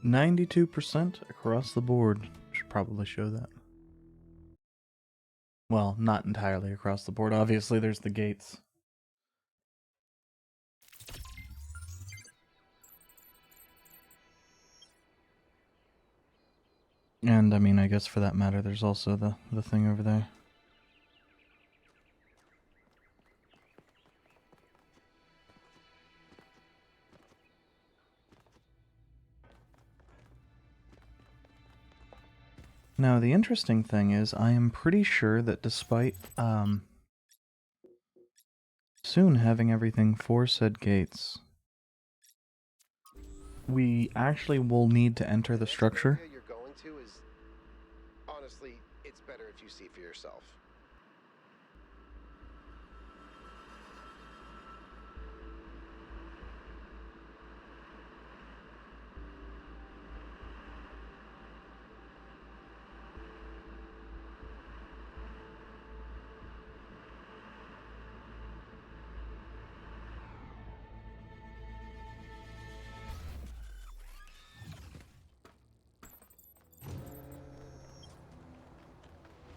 92% across the board. Should probably show that. Well, not entirely across the board. Obviously, there's the gates. And, I mean, I guess for that matter, there's also the thing over there. Now, the interesting thing is, I am pretty sure that despite, soon having everything for said gates, we actually will need to enter the structure. The area you're going to is, honestly, it's better if you see for yourself.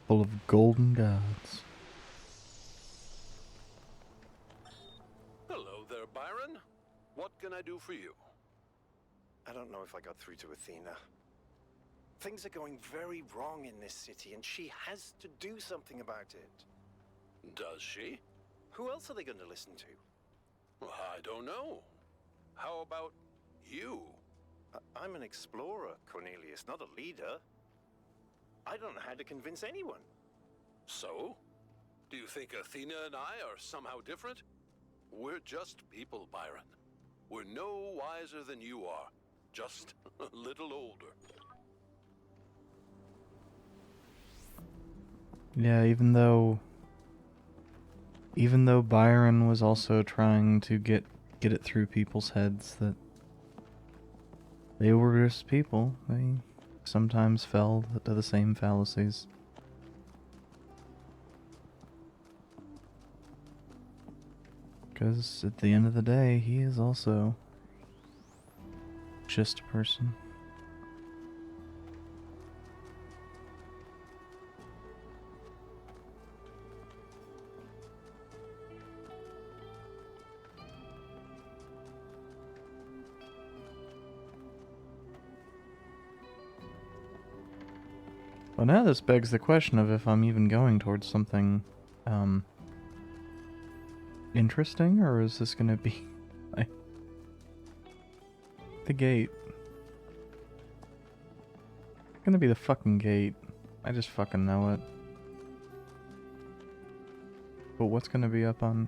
Full of golden gods. Hello there, Byron. What can I do for you? I don't know if I got through to Athena. Things are going very wrong in this city, and she has to do something about it. Does she? Who else are they going to listen to? I don't know. How about you? I'm an explorer, Cornelius, not a leader. I don't know how to convince anyone. So? Do you think Athena and I are somehow different? We're just people, Byron. We're no wiser than you are, just a little older. Yeah, even though Byron was also trying to get it through people's heads that they were just people, they sometimes fell to the same fallacies. Because at the end of the day, he is also just a person. Well, now this begs the question of if I'm even going towards something, interesting, or is this gonna be, like, the gate? It's gonna be the fucking gate. I just fucking know it. But what's gonna be up on...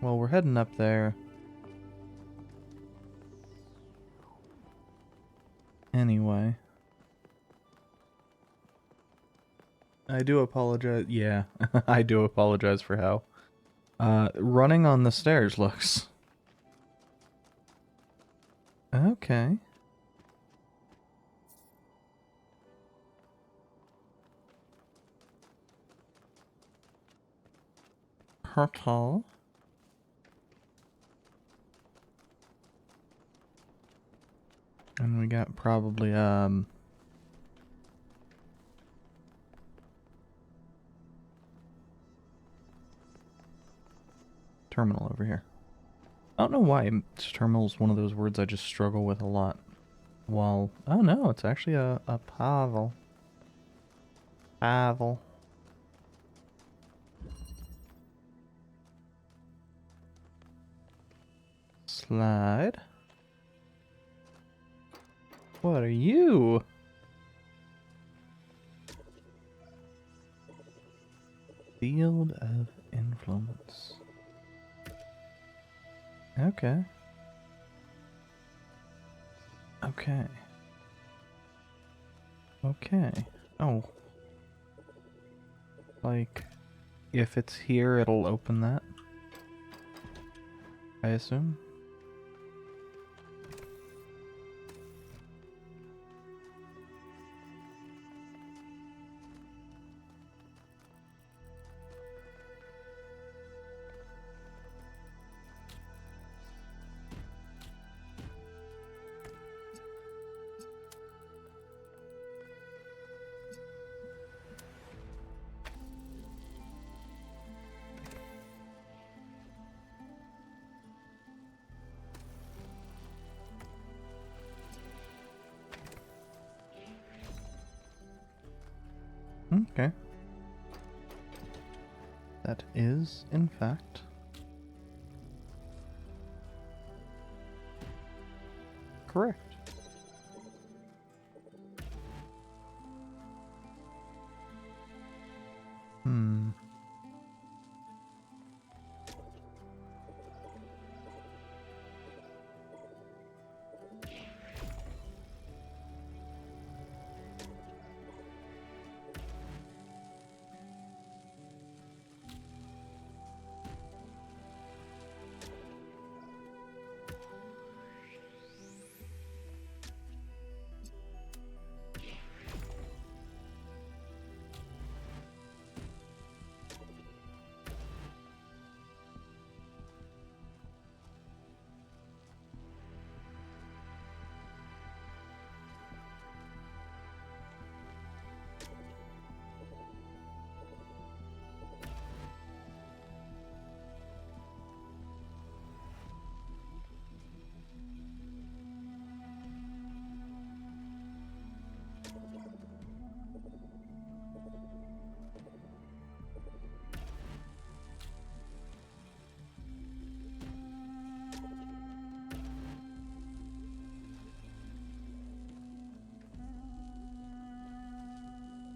Well, we're heading up there. Anyway. I do apologize. Yeah, I do apologize for how running on the stairs looks. Okay. Purple. And we got probably, terminal over here. I don't know why terminal is one of those words I just struggle with a lot. While, oh no, it's actually a Pavel. Pavel. Slide. What are you? Field of influence. Okay. Okay. Okay. Oh. Like, if it's here, it'll open that, I assume. Okay. That is, in fact, correct. Hmm.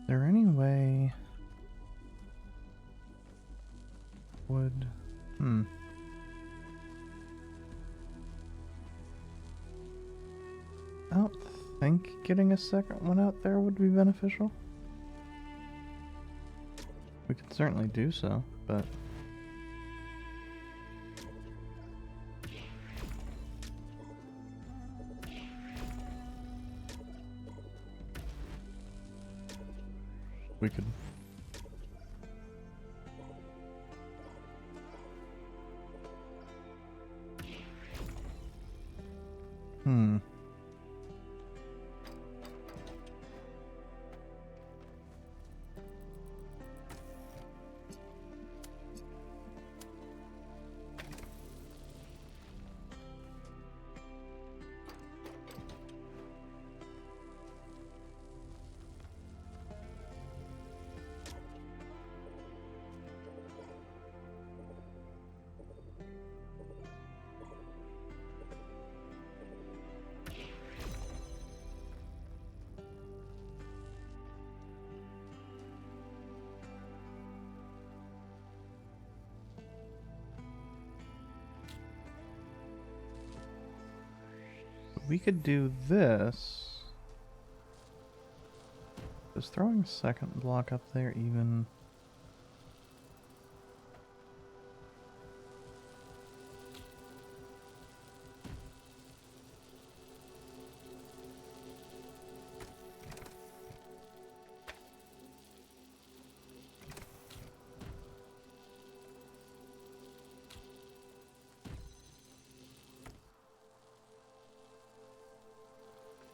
Is there any way would I don't think getting a second one out there would be beneficial. We could certainly do so, but we could. We could do this. Is throwing a second block up there even?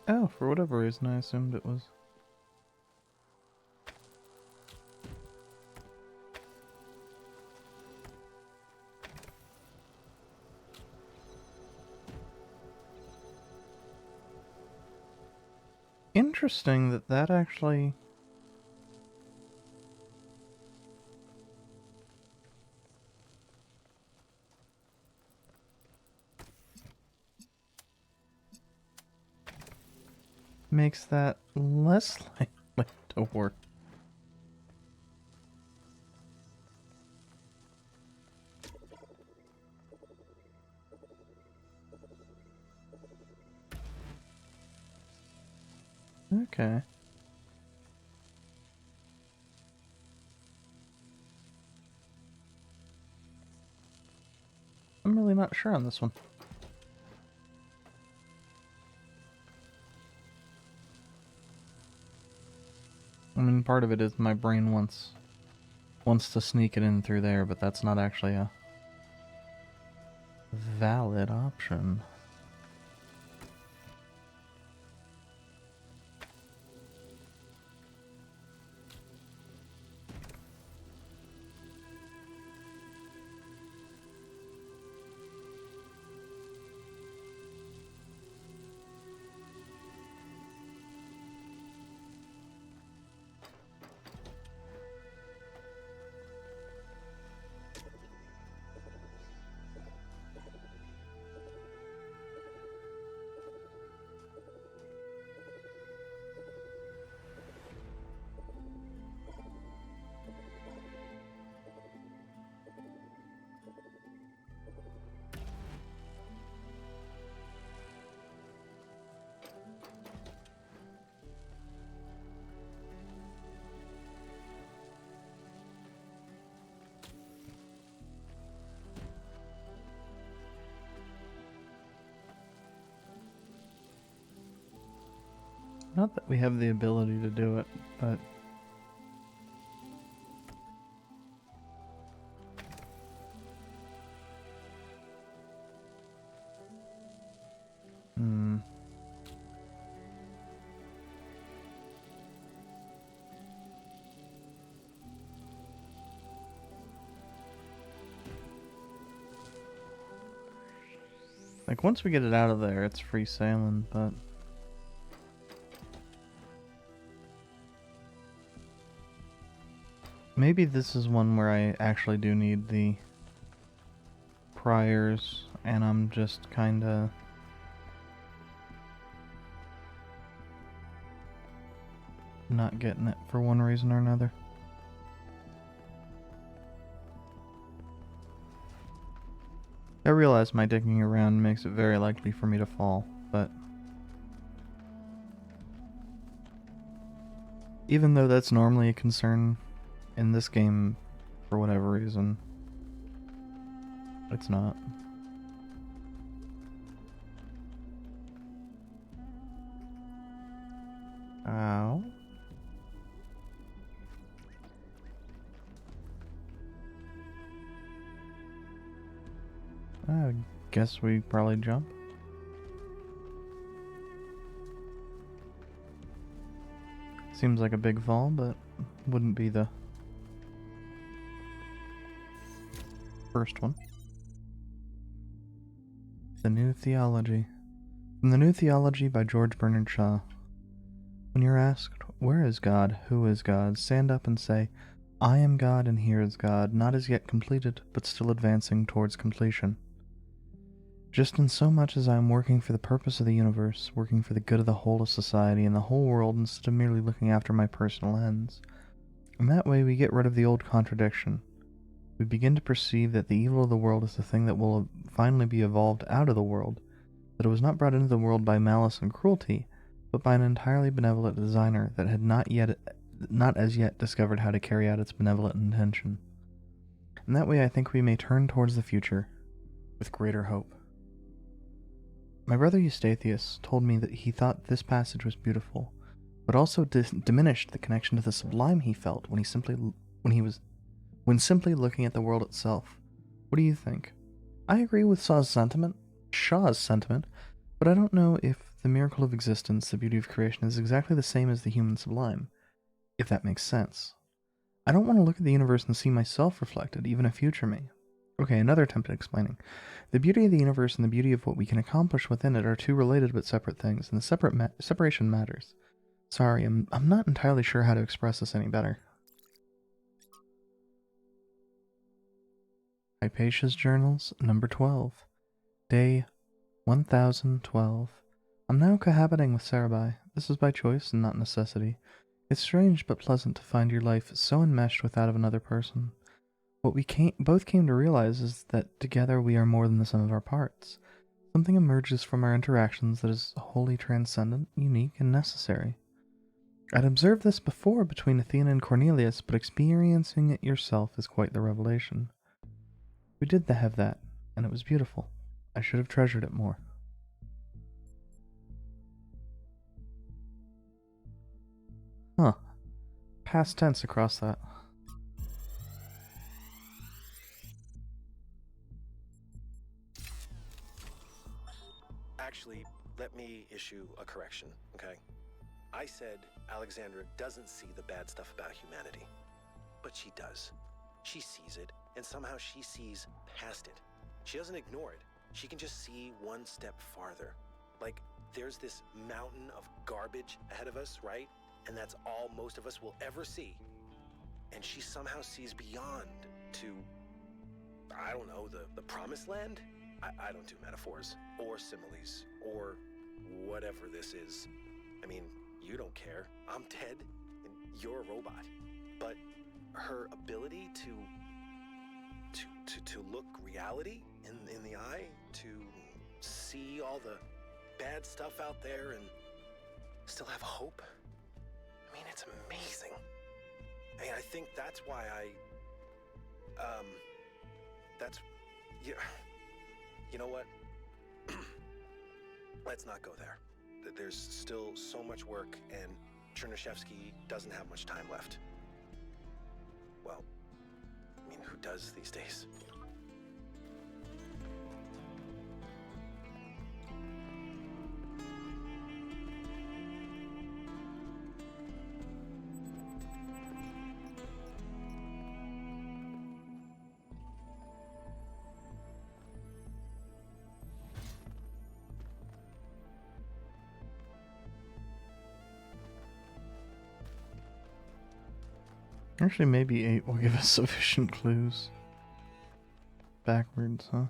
Oh, for whatever reason, I assumed it was. Interesting that that actually... makes that less likely to work. Okay. I'm really not sure on this one. I mean, part of it is my brain wants to sneak it in through there, but that's not actually a valid option. Not that we have the ability to do it, but... Like, once we get it out of there, it's free sailing, but... Maybe this is one where I actually do need the priors, and I'm just kinda... not getting it for one reason or another. I realize my digging around makes it very likely for me to fall, but... even though that's normally a concern in this game, for whatever reason, it's not. Ow. I guess we probably jump. Seems like a big fall, but wouldn't be the first one. The New Theology. From The New Theology by George Bernard Shaw. When you're asked, where is God, who is God, stand up and say, I am God and here is God, not as yet completed, but still advancing towards completion. Just in so much as I am working for the purpose of the universe, working for the good of the whole of society and the whole world instead of merely looking after my personal ends. In that way we get rid of the old contradiction. We begin to perceive that the evil of the world is the thing that will finally be evolved out of the world, that it was not brought into the world by malice and cruelty, but by an entirely benevolent designer that had not as yet discovered how to carry out its benevolent intention. In that way I think we may turn towards the future with greater hope. My brother Eustathius told me that he thought this passage was beautiful, but also diminished the connection to the sublime he felt when simply looking at the world itself. What do you think? I agree with Shaw's sentiment, but I don't know if the miracle of existence, the beauty of creation, is exactly the same as the human sublime, if that makes sense. I don't want to look at the universe and see myself reflected, even a future me. Okay, another attempt at explaining. The beauty of the universe and the beauty of what we can accomplish within it are two related but separate things, and the separation matters. Sorry, I'm not entirely sure how to express this any better. Hypatia's Journals, number 12. Day 1012. I'm now cohabiting with Sarabai. This is by choice and not necessity. It's strange but pleasant to find your life so enmeshed with that of another person. What we both came to realize is that together we are more than the sum of our parts. Something emerges from our interactions that is wholly transcendent, unique, and necessary. I'd observed this before between Athena and Cornelius, but experiencing it yourself is quite the revelation. We did have that, and it was beautiful. I should have treasured it more. Huh. Past tense across that. Actually, let me issue a correction, okay? I said Alexandra doesn't see the bad stuff about humanity. But she does. She sees it, and somehow she sees past it. She doesn't ignore it. She can just see one step farther. Like, there's this mountain of garbage ahead of us, right? And that's all most of us will ever see. And she somehow sees beyond to, I don't know, the promised land? I don't do metaphors, or similes, or whatever this is. I mean, you don't care. I'm dead, and you're a robot. But her ability to look reality in the eye, to see all the bad stuff out there and still have hope, I mean, it's amazing. I mean, I think that's why yeah. You know what? Let's not go there. There's still so much work, and Chernyshevsky doesn't have much time left. Well, I mean, who does these days? Actually, maybe 8 will give us sufficient clues. Backwards, huh?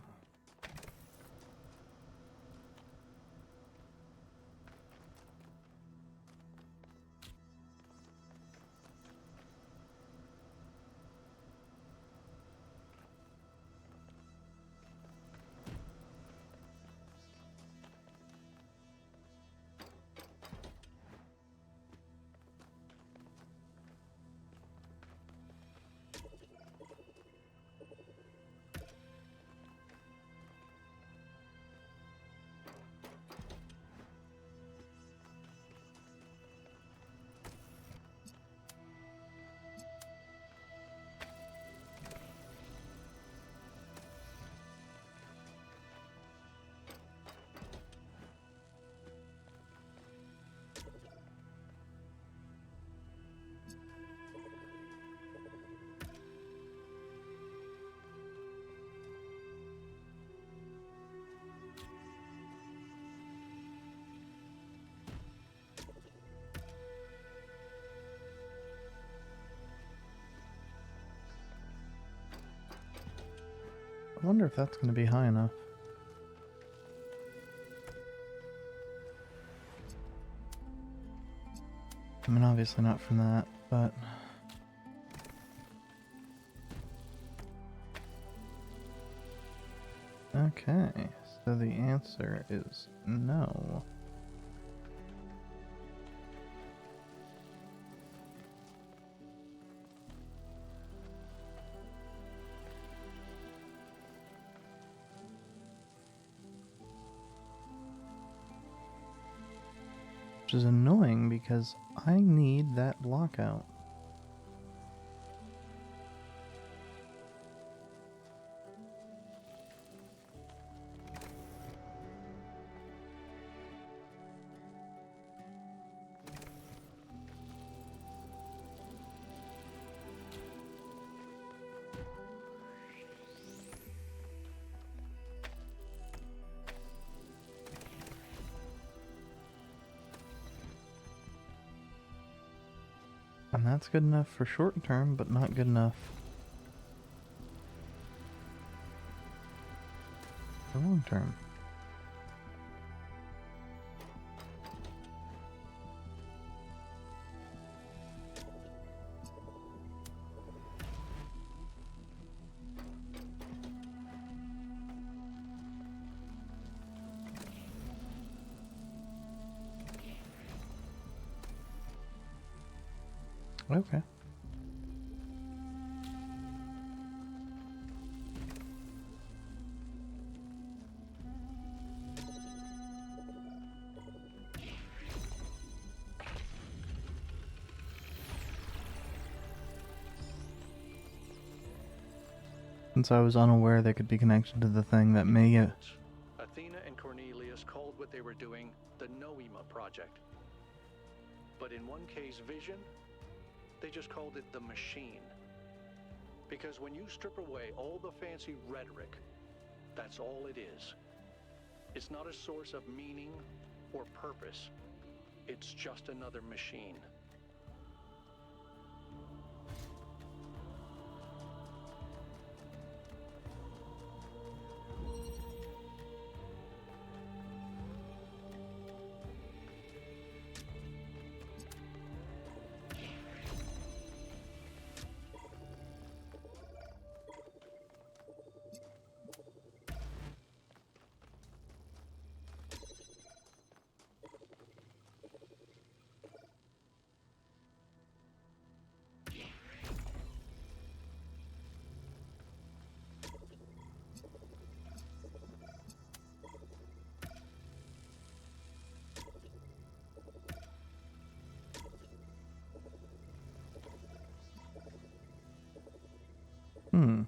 I wonder if that's going to be high enough. I mean, obviously not from that, but... Okay, so the answer is no. Which is annoying because I need that lockout. And that's good enough for short term, but not good enough for long term. Okay. Since I was unaware they could be connected to the thing that may get... Athena and Cornelius called what they were doing the Noema Project. But in one case, Vision, they just called it the Machine. Because when you strip away all the fancy rhetoric, that's all it is. It's not a source of meaning or purpose. It's just another machine. Hmm.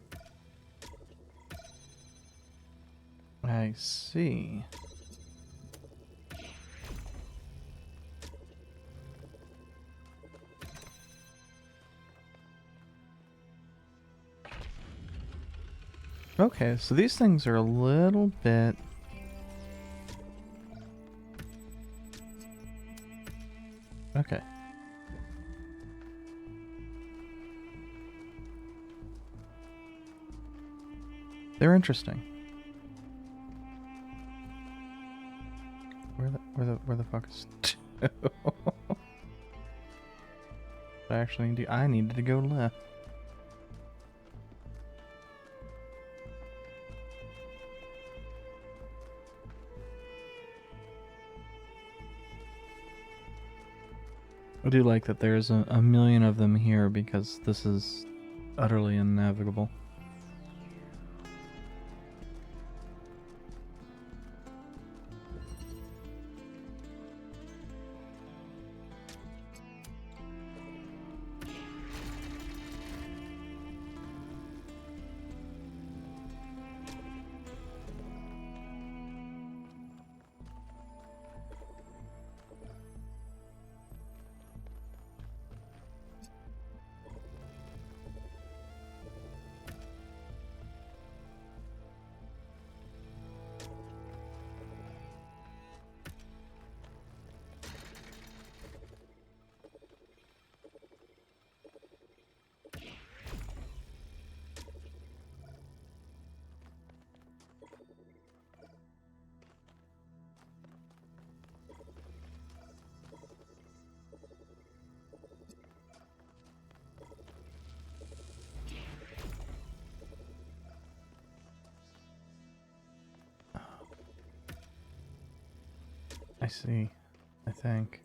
I see. Okay, so these things are a little bit... Okay. They're interesting. Where the fuck is... I needed to go left. I do like that there's a million of them here because this is utterly unnavigable. I see. I think.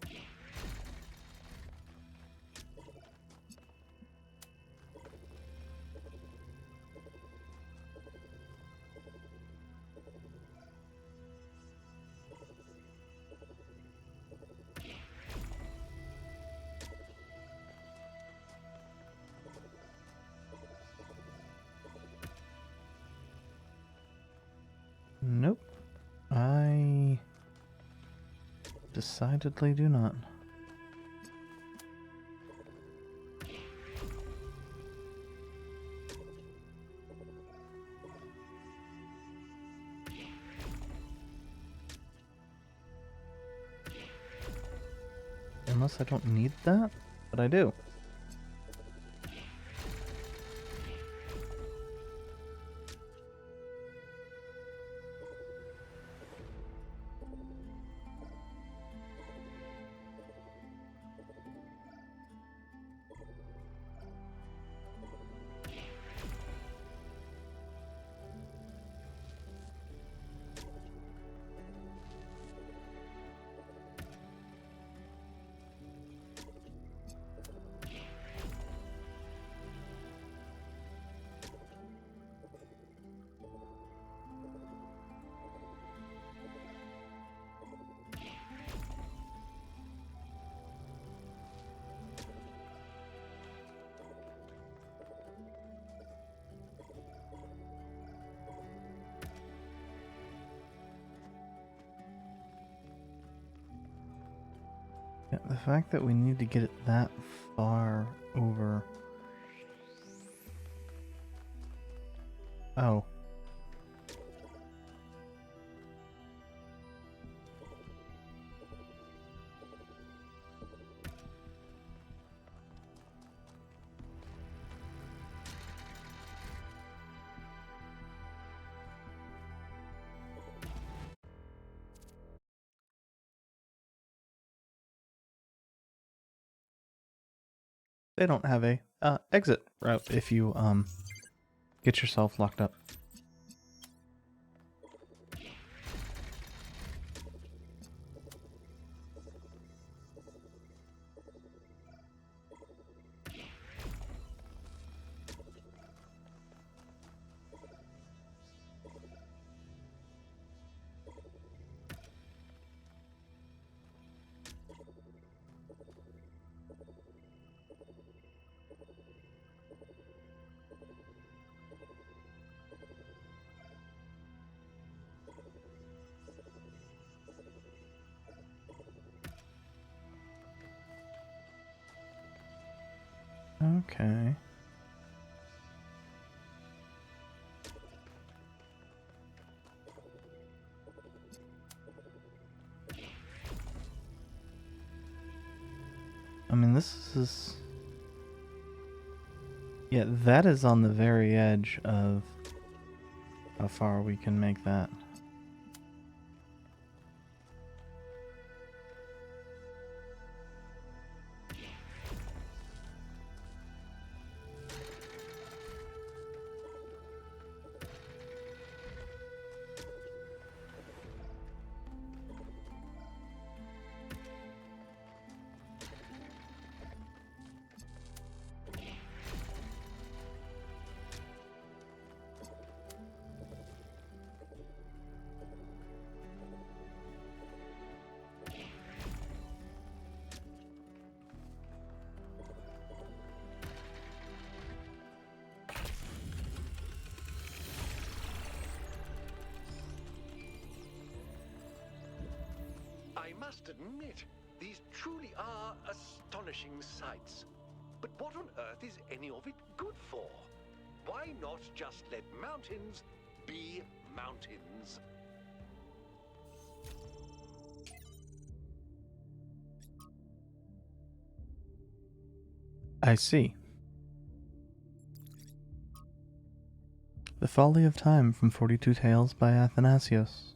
Nope. I decidedly do not. Unless I don't need that, but I do. Yeah, the fact that we need to get it that far over... Oh. They don't have a exit route if you get yourself locked up. Okay. I mean, this is... Yeah, that is on the very edge of how far we can make that. I must admit, these truly are astonishing sights. But what on earth is any of it good for? Why not just let mountains be mountains? I see. The Folly of Time from 42 Tales by Athanasius.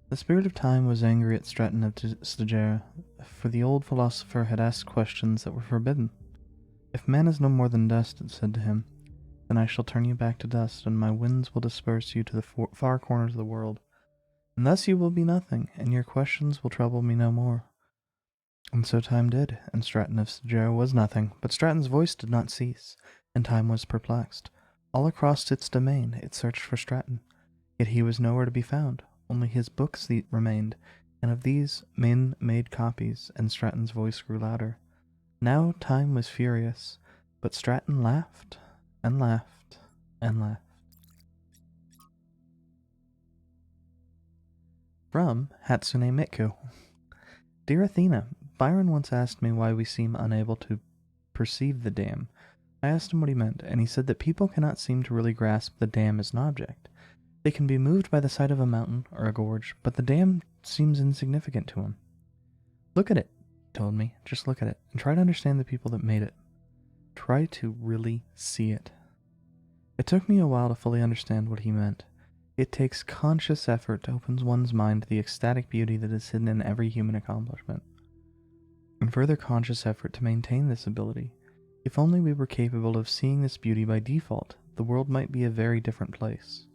The spirit of time was angry at Straton of Stagera, for the old philosopher had asked questions that were forbidden. If man is no more than dust, it said to him, then I shall turn you back to dust, and my winds will disperse you to the far corners of the world. And thus you will be nothing, and your questions will trouble me no more. And so time did, and Straton of Stagera was nothing, but Straton's voice did not cease, and time was perplexed. All across its domain it searched for Straton, yet he was nowhere to be found. Only his books remained, and of these men made copies, and Straton's voice grew louder. Now time was furious, but Straton laughed, and laughed, and laughed. From Hatsune Miku. Dear Athena, Byron once asked me why we seem unable to perceive the dam. I asked him what he meant, and he said that people cannot seem to really grasp the dam as an object. They can be moved by the sight of a mountain or a gorge, but the dam seems insignificant to him. Look at it, he told me. Just look at it, and try to understand the people that made it. Try to really see it. It took me a while to fully understand what he meant. It takes conscious effort to open one's mind to the ecstatic beauty that is hidden in every human accomplishment, and further conscious effort to maintain this ability. If only we were capable of seeing this beauty by default, the world might be a very different place.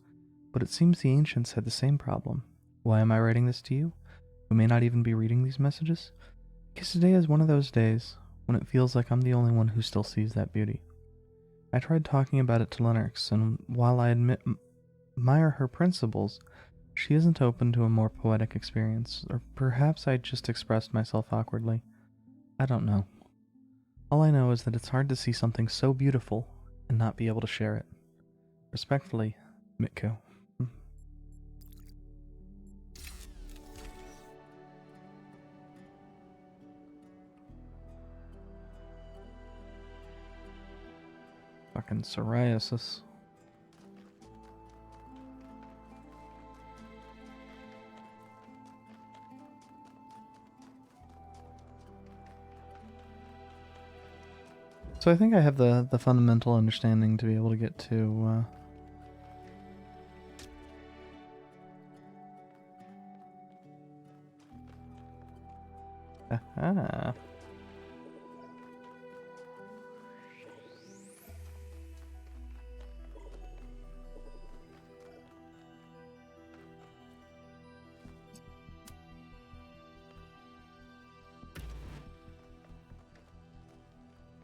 But it seems the ancients had the same problem. Why am I writing this to you, who may not even be reading these messages? Because today is one of those days when it feels like I'm the only one who still sees that beauty. I tried talking about it to Lennox, and while I admire her principles, she isn't open to a more poetic experience, or perhaps I just expressed myself awkwardly. I don't know. All I know is that it's hard to see something so beautiful and not be able to share it. Respectfully, Mitko. Fucking psoriasis. So I think I have the fundamental understanding to be able to get to aha.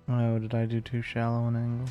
Oh, did I do too shallow an angle?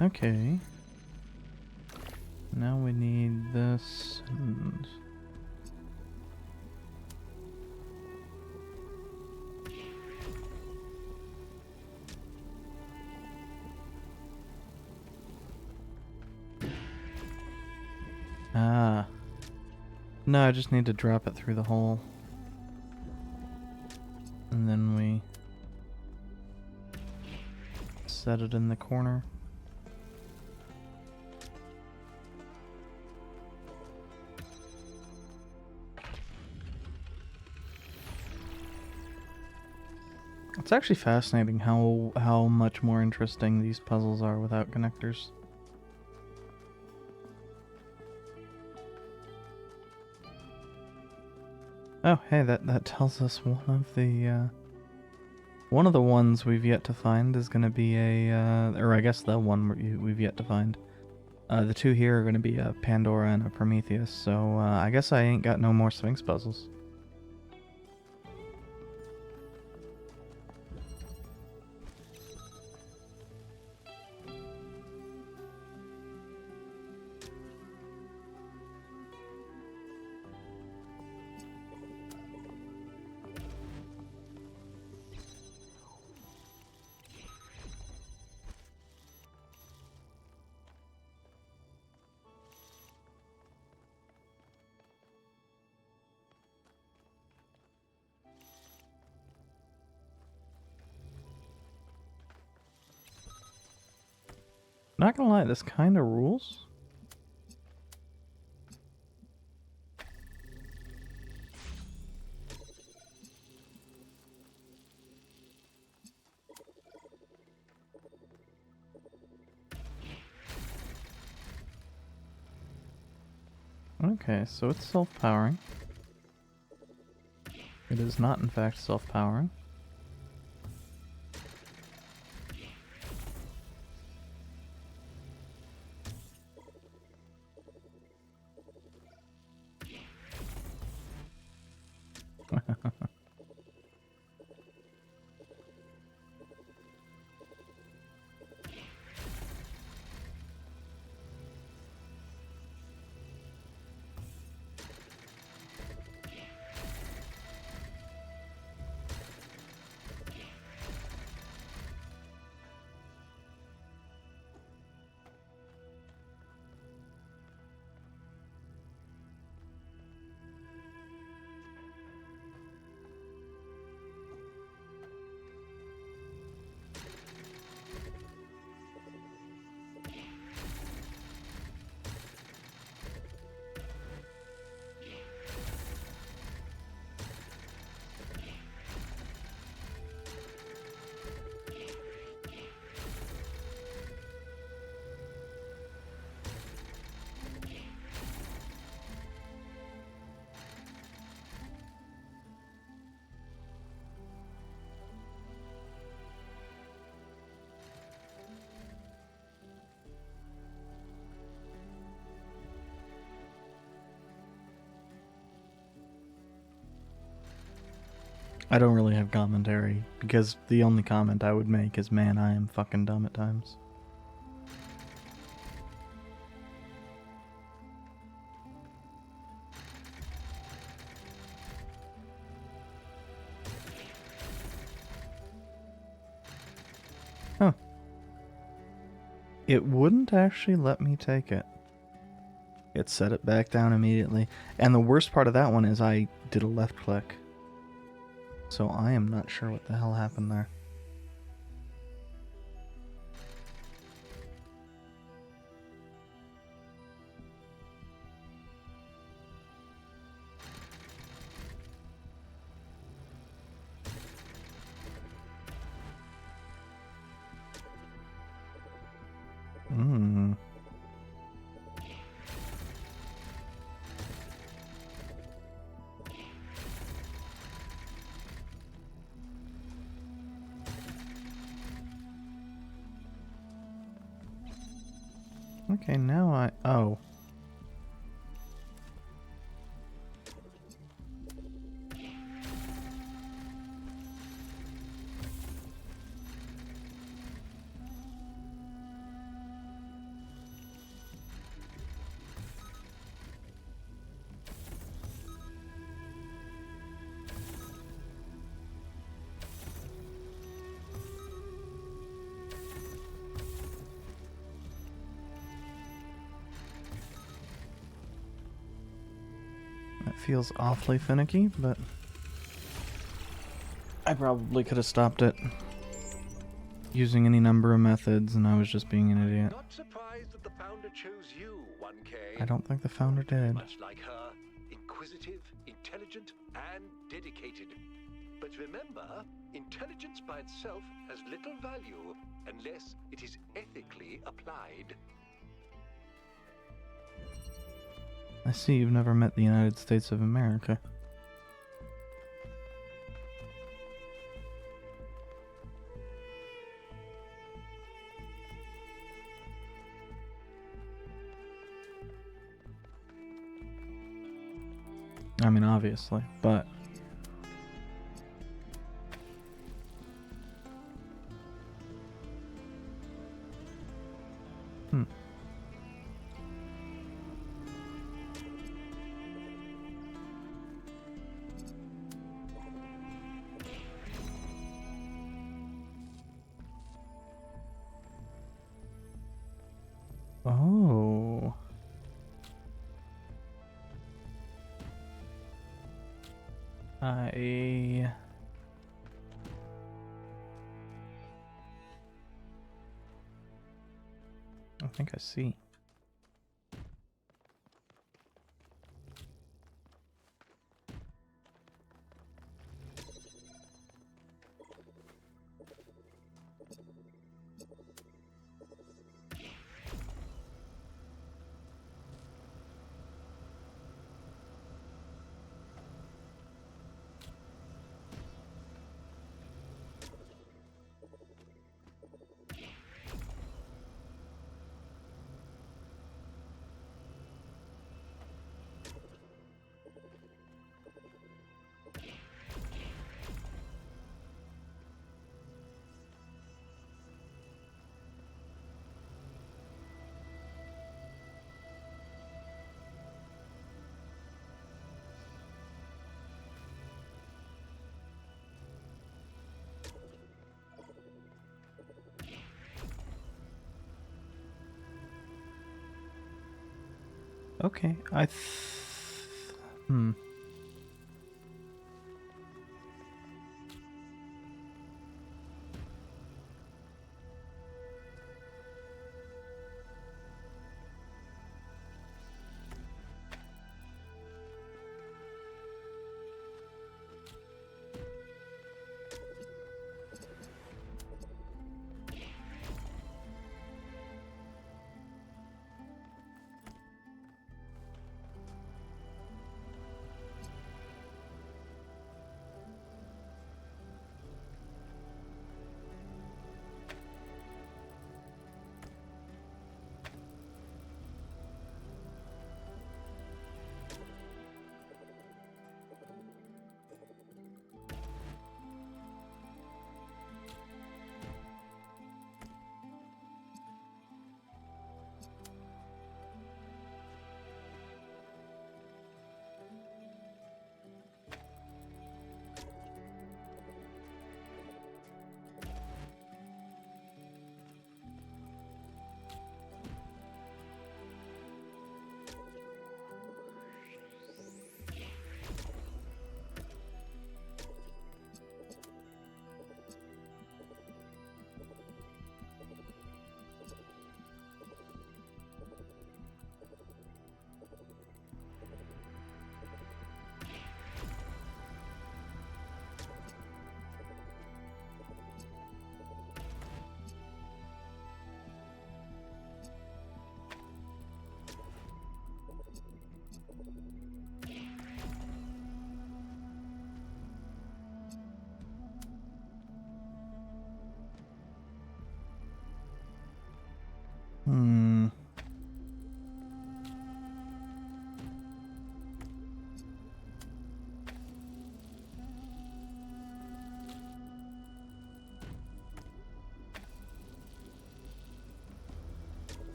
Okay. Now we need this. Ah. No, I just need to drop it through the hole. And then we set it in the corner. It's actually fascinating how much more interesting these puzzles are without connectors. Oh, hey, that tells us one of the ones we've yet to find is going to be or I guess the one we've yet to find. The two here are going to be a Pandora and a Prometheus, so I guess I ain't got no more Sphinx puzzles. Not gonna lie, this kind of rules. Okay, so it's self-powering. It is not, in fact, self-powering. I don't really have commentary, because the only comment I would make is, man, I am fucking dumb at times. Huh. It wouldn't actually let me take it. It set it back down immediately. And the worst part of that one is I did a left click. So I am not sure what the hell happened there. Hmm. Okay, now oh. Feels awfully finicky, but I probably could have stopped it using any number of methods, and I was just being an idiot. Not surprised that the founder chose you, 1K. I don't think the founder did. Much like her, inquisitive, intelligent, and dedicated. But remember, intelligence by itself has little value unless it is ethically applied. I see you've never met the United States of America. I mean, obviously, but... Oh. I think I see. Okay,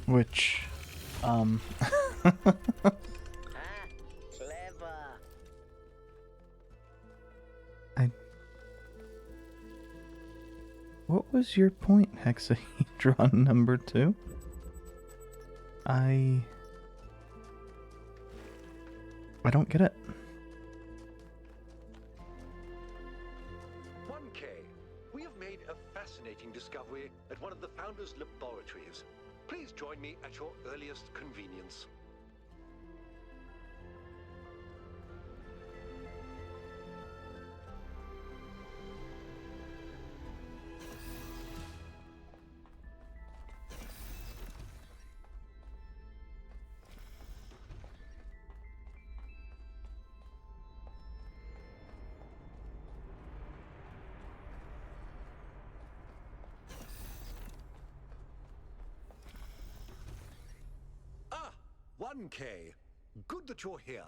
which, Clever. What was your point, hexahedron number 2? I don't get it. 1K, we have made a fascinating discovery at one of the Founders' laboratories. Please join me at your earliest convenience. Ah, 1K. Good that you're here.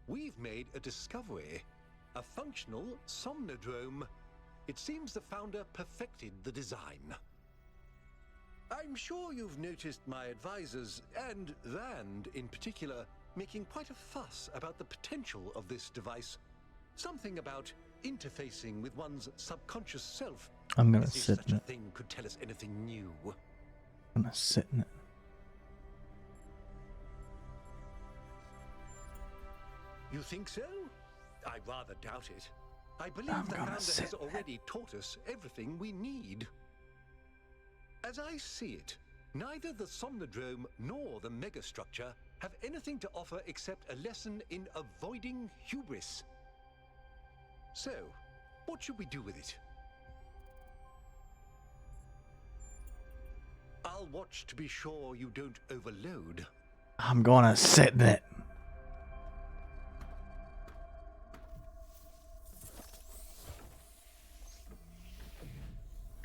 We've made a discovery. A functional somnodrome. It seems the founder perfected the design. I'm sure you've noticed my advisors, and Rand in particular, making quite a fuss about the potential of this device. Something about interfacing with one's subconscious self. I'm gonna As if sit such in a it. thing could tell us anything new. I'm gonna sit in it. You think so? I rather doubt it. I believe I'm the gonna founder sit has in it. already taught us everything we need. As I see it, neither the Somnodrome nor the megastructure have anything to offer except a lesson in avoiding hubris. So, what should we do with it? I'll watch to be sure you don't overload. I'm gonna sit in it.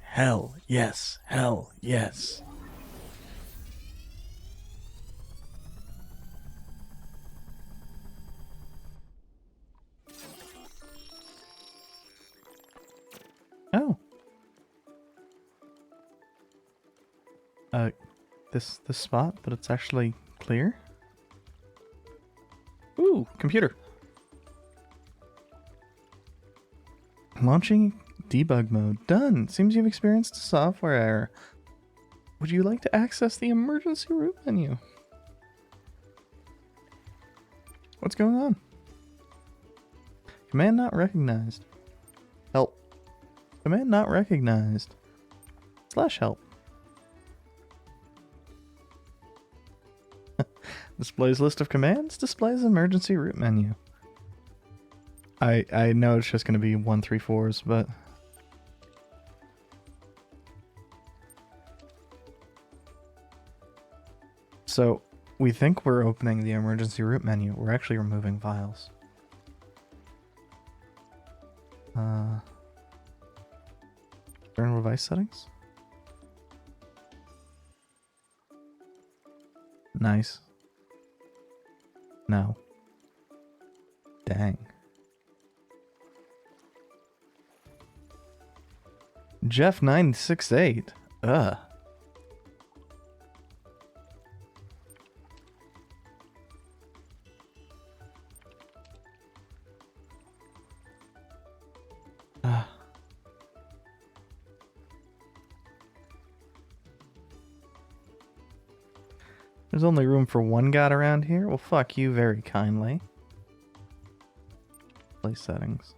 Hell yes, hell yes. Oh. This spot, but it's actually clear. Ooh, computer. Launching debug mode. Done. Seems you've experienced a software error. Would you like to access the emergency root menu? What's going on? Command not recognized. Help. Command not recognized. / help. Displays list of commands. Displays emergency root menu. I know it's just going to be 134s, but so we think we're opening the emergency root menu. We're actually removing files. External device settings. Nice. No. Dang. Jeff 968. Ugh. There's only room for one god around here? Well, fuck you very kindly. Play settings.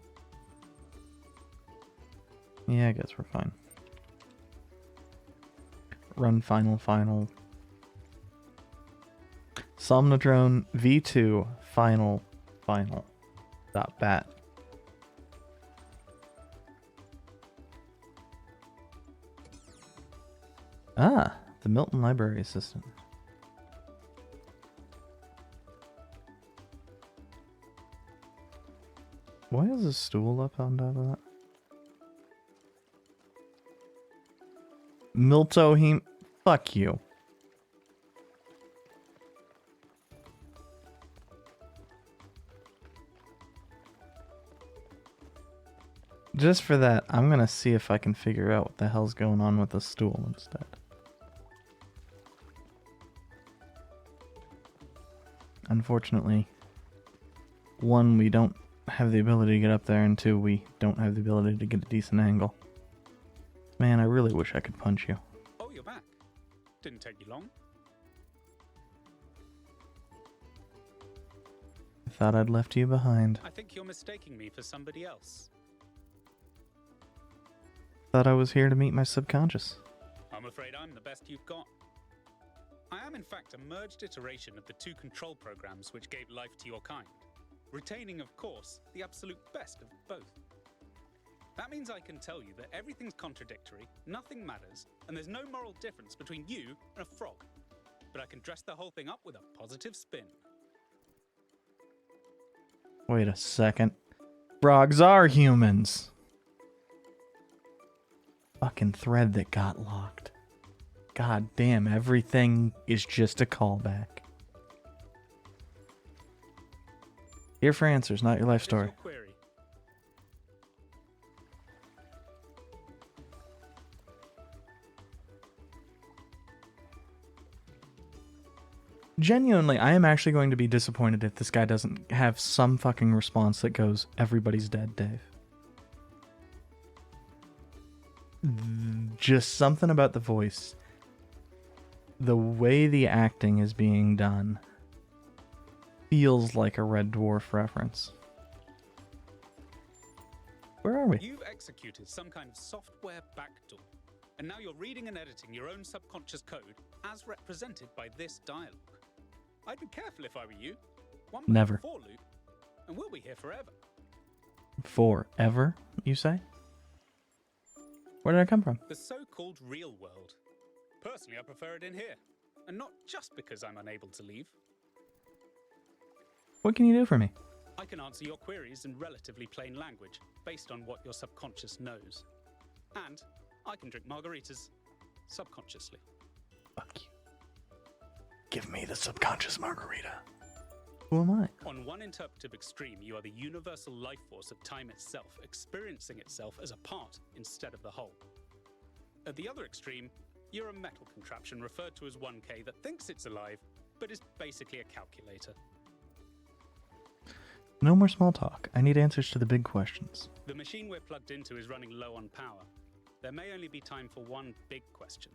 Yeah, I guess we're fine. Run final. Somnodrome V2 final. .bat. Ah, the Milton Library Assistant. Why is a stool up on top of that? Miltoheme. Fuck you. Just for that, I'm gonna see if I can figure out what the hell's going on with the stool instead. Unfortunately, 1, we don't have the ability to get up there, and 2, we don't have the ability to get a decent angle. Man, I really wish I could punch you. Oh, you're back. Didn't take you long. I thought I'd left you behind. I think you're mistaking me for somebody else. Thought I was here to meet my subconscious. I'm afraid I'm the best you've got. I am in fact a merged iteration of the two control programs which gave life to your kind, retaining, of course, the absolute best of both. That means I can tell you that everything's contradictory, nothing matters, and there's no moral difference between you and a frog. But I can dress the whole thing up with a positive spin. Wait a second. Frogs are humans. Fucking thread that got locked. God damn, everything is just a callback. Here for answers, not your life story. What is your query? Genuinely, I am actually going to be disappointed if this guy doesn't have some fucking response that goes, "Everybody's dead, Dave." Just something about the voice. The way the acting is being done feels like a Red Dwarf reference. Where are we? You've executed some kind of software backdoor, and now you're reading and editing your own subconscious code as represented by this dialogue. I'd be careful if I were you. One Never. before loop, and we'll be here forever. Forever, you say? Where did I come from? The so-called real world. Personally, I prefer it in here, and not just because I'm unable to leave. What can you do for me? I can answer your queries in relatively plain language, based on what your subconscious knows. And I can drink margaritas subconsciously. Fuck you. Give me the subconscious margarita. Who am I? On one interpretive extreme, you are the universal life force of time itself, experiencing itself as a part instead of the whole. At the other extreme, you're a metal contraption referred to as 1K that thinks it's alive, but is basically a calculator. No more small talk. I need answers to the big questions. The machine we're plugged into is running low on power. There may only be time for one big question.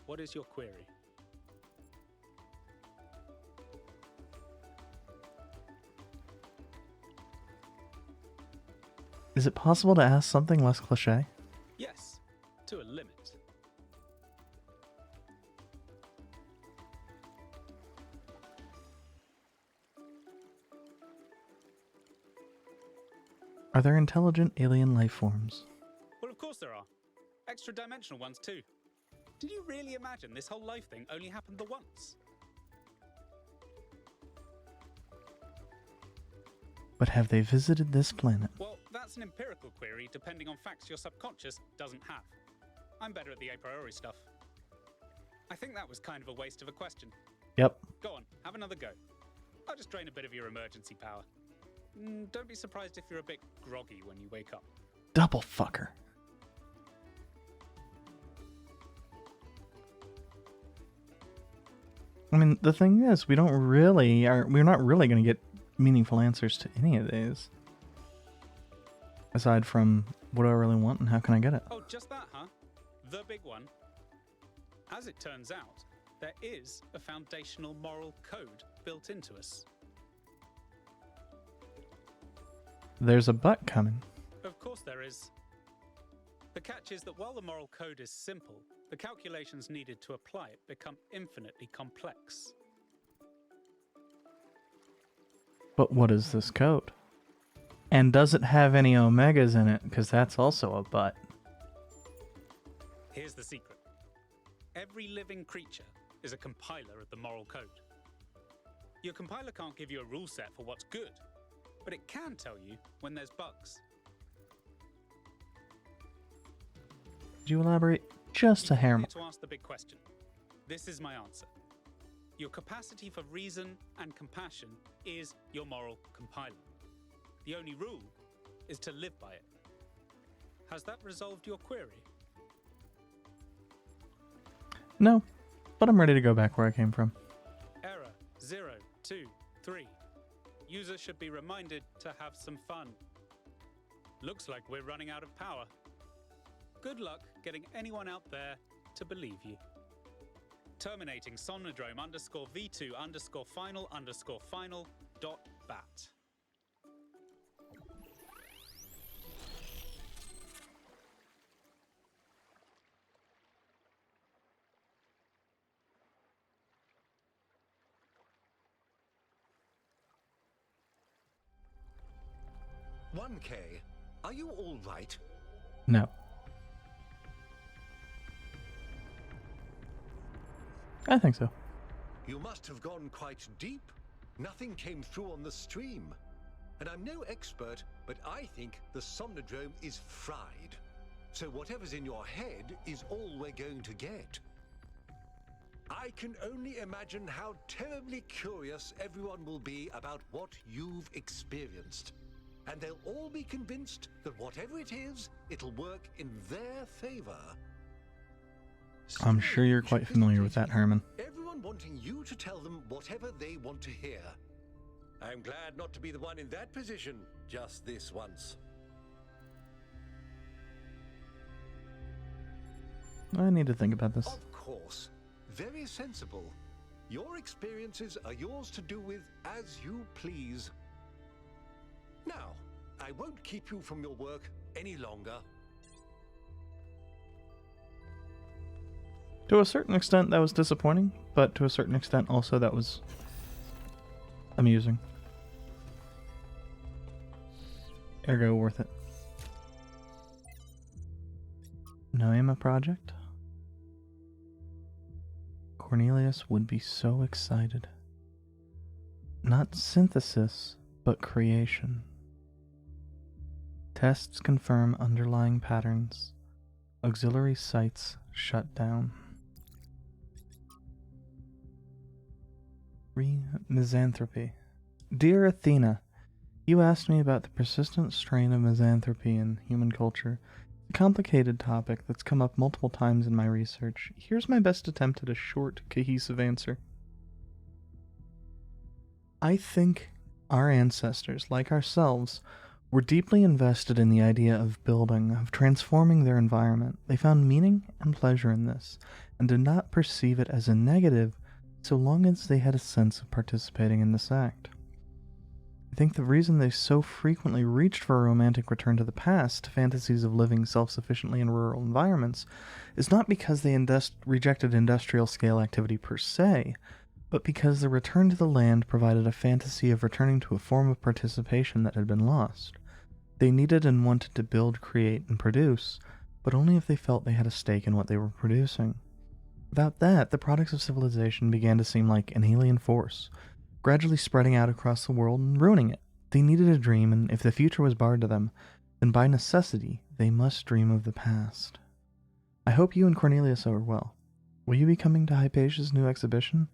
What is your query? Is it possible to ask something less cliche? Yes, to a limit. Are there intelligent alien life forms? Well, of course there are. Extra-dimensional ones too. Did you really imagine this whole life thing only happened the once? But have they visited this planet? Well, that's an empirical query depending on facts your subconscious doesn't have. I'm better at the a priori stuff. I think that was kind of a waste of a question. Yep. Go on, have another go. I'll just drain a bit of your emergency power. Don't be surprised if you're a bit groggy when you wake up. Double fucker. I mean, the thing is, we're not really going to get meaningful answers to any of these. Aside from, what do I really want and how can I get it? Oh, just that, huh? The big one. As it turns out, there is a foundational moral code built into us. There's a butt coming. Of course there is. The catch is that while the moral code is simple, the calculations needed to apply it become infinitely complex. But what is this code? And does it have any omegas in it? Because that's also a butt. Here's the secret. Every living creature is a compiler of the moral code. Your compiler can't give you a rule set for what's good, but it can tell you when there's bugs. Could you elaborate just a hair You more? need to ask the big question. This is my answer. Your capacity for reason and compassion is your moral compiler. The only rule is to live by it. Has that resolved your query? No, but I'm ready to go back where I came from. Error 023. User should be reminded to have some fun. Looks like we're running out of power. Good luck getting anyone out there to believe you. Terminating Somnodrome _V2_final_final.bat. "1K, are you all right?" No. I think so. "You must have gone quite deep. Nothing came through on the stream. And I'm no expert, but I think the Somnodrome is fried. So whatever's in your head is all we're going to get. I can only imagine how terribly curious everyone will be about what you've experienced. And they'll all be convinced that whatever it is, it'll work in their favor." I'm sure you're quite familiar with that, Herman. Everyone wanting you to tell them whatever they want to hear. I'm glad not to be the one in that position just this once. I need to think about this. Of course. Very sensible. Your experiences are yours to do with as you please. Now, I won't keep you from your work any longer. To a certain extent, that was disappointing, but to a certain extent, also, that was amusing. Ergo, worth it. Noema project? Cornelius would be so excited. Not synthesis, but creation. Tests confirm underlying patterns. Auxiliary sites shut down. Misanthropy. Dear Athena, you asked me about the persistent strain of misanthropy in human culture. It's a complicated topic that's come up multiple times in my research. Here's my best attempt at a short, cohesive answer. I think our ancestors, like ourselves, were deeply invested in the idea of building, of transforming their environment. They found meaning and pleasure in this, and did not perceive it as a negative so long as they had a sense of participating in this act. I think the reason they so frequently reached for a romantic return to the past, fantasies of living self-sufficiently in rural environments, is not because they rejected industrial-scale activity per se, but because the return to the land provided a fantasy of returning to a form of participation that had been lost. They needed and wanted to build, create, and produce, but only if they felt they had a stake in what they were producing. Without that, the products of civilization began to seem like an alien force, gradually spreading out across the world and ruining it. They needed a dream, and if the future was barred to them, then by necessity, they must dream of the past. I hope you and Cornelius are well. Will you be coming to Hypatia's new exhibition?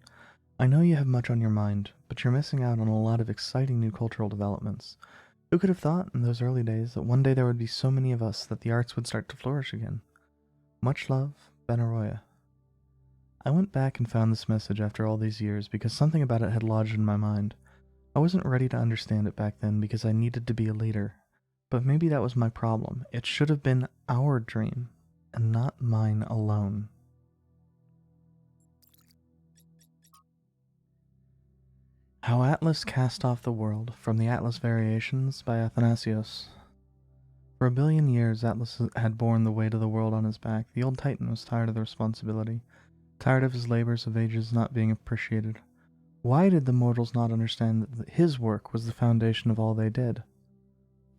I know you have much on your mind, but you're missing out on a lot of exciting new cultural developments. Who could have thought in those early days that one day there would be so many of us that the arts would start to flourish again? Much love, Benaroya. I went back and found this message after all these years because something about it had lodged in my mind. I wasn't ready to understand it back then because I needed to be a leader. But maybe that was my problem. It should have been our dream, and not mine alone. How Atlas Cast Off the World, from the Atlas Variations by Athanasios. For 1 billion years, Atlas had borne the weight of the world on his back. The old Titan was tired of the responsibility, tired of his labors of ages not being appreciated. Why did the mortals not understand that his work was the foundation of all they did?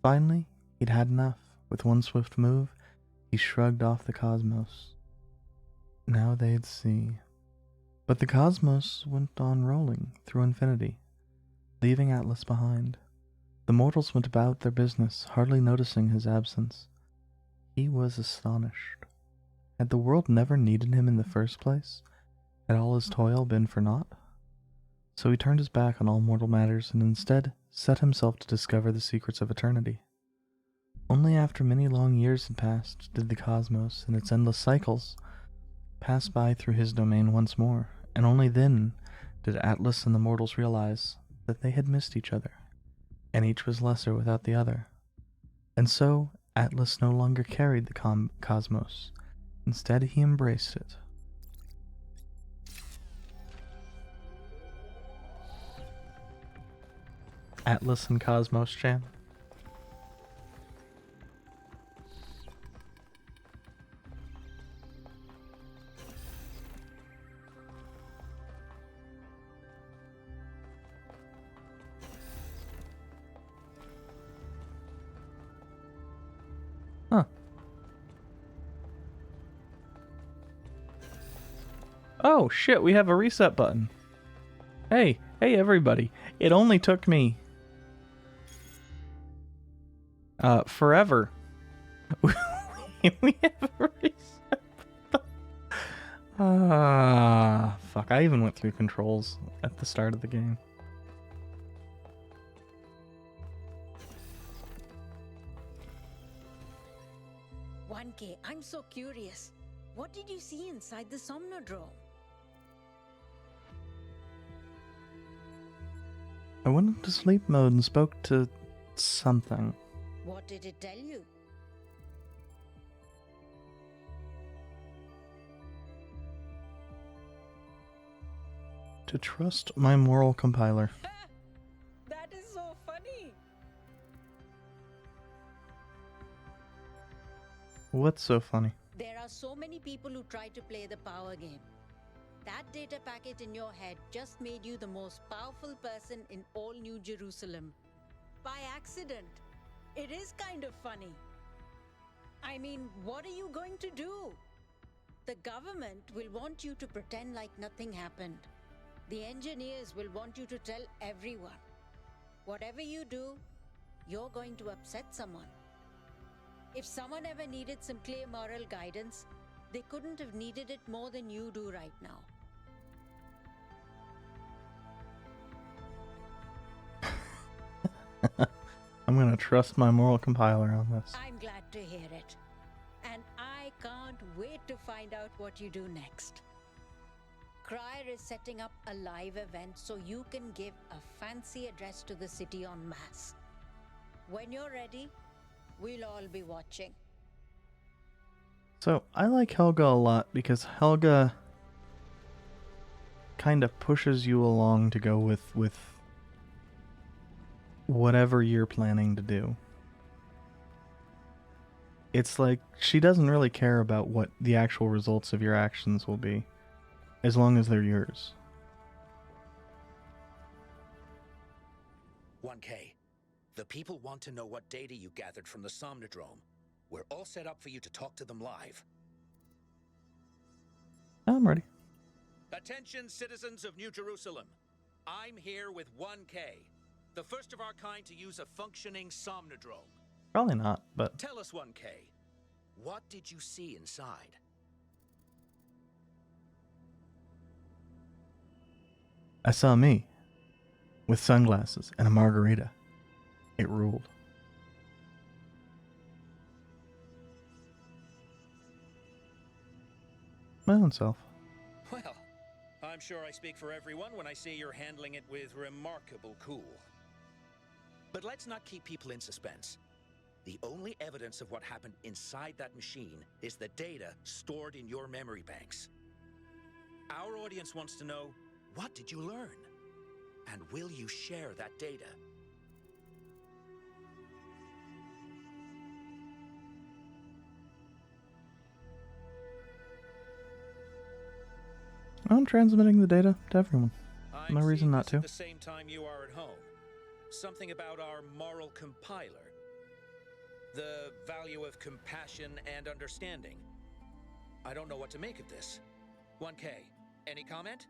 Finally, he'd had enough. With one swift move, he shrugged off the cosmos. Now they'd see. But the cosmos went on rolling through infinity, leaving Atlas behind. The mortals went about their business, hardly noticing his absence. He was astonished. Had the world never needed him in the first place? Had all his toil been for naught? So he turned his back on all mortal matters and instead set himself to discover the secrets of eternity. Only after many long years had passed did the cosmos, in its endless cycles, pass by through his domain once more, and only then did Atlas and the mortals realize that they had missed each other, and each was lesser without the other. And so Atlas no longer carried the cosmos, Instead, he embraced it. Atlas and Cosmos Chan. Huh. Oh shit, we have a reset button. Hey everybody. It only took me forever. We have a reset button. Fuck, I even went through controls at the start of the game. I'm so curious. What did you see inside the Somnodrome? I went into sleep mode and spoke to something. What did it tell you? To trust my moral compiler. That is so funny. What's so funny? There are so many people who try to play the power game. That data packet in your head just made you the most powerful person in all New Jerusalem. By accident. It is kind of funny. I mean, what are you going to do? The government will want you to pretend like nothing happened. The engineers will want you to tell everyone. Whatever you do, you're going to upset someone. If someone ever needed some clear moral guidance, they couldn't have needed it more than you do right now. I'm gonna trust my moral compiler on this. I'm glad to hear it. And I can't wait to find out what you do next. Crier is setting up a live event so you can give a fancy address to the city en masse. When you're ready, we'll all be watching. So, I like Helga a lot because Helga kind of pushes you along to go with whatever you're planning to do. It's like she doesn't really care about what the actual results of your actions will be, as long as they're yours. 1K, the people want to know what data you gathered from the Somnodrome. We're all set up for you to talk to them live. I'm ready. Attention, citizens of New Jerusalem. I'm here with 1K, the first of our kind to use a functioning Somnodrome. Probably not, but... Tell us, 1K, what did you see inside? I saw me, with sunglasses and a margarita. It ruled. My own self. Well, I'm sure I speak for everyone when I say you're handling it with remarkable cool. But let's not keep people in suspense. The only evidence of what happened inside that machine is the data stored in your memory banks. Our audience wants to know, what did you learn? And will you share that data? I'm transmitting the data to everyone. No I'm reason seeing not this to. At the same time you are at home. Something about our moral compiler. The value of compassion and understanding. I don't know what to make of this. 1K, any comment?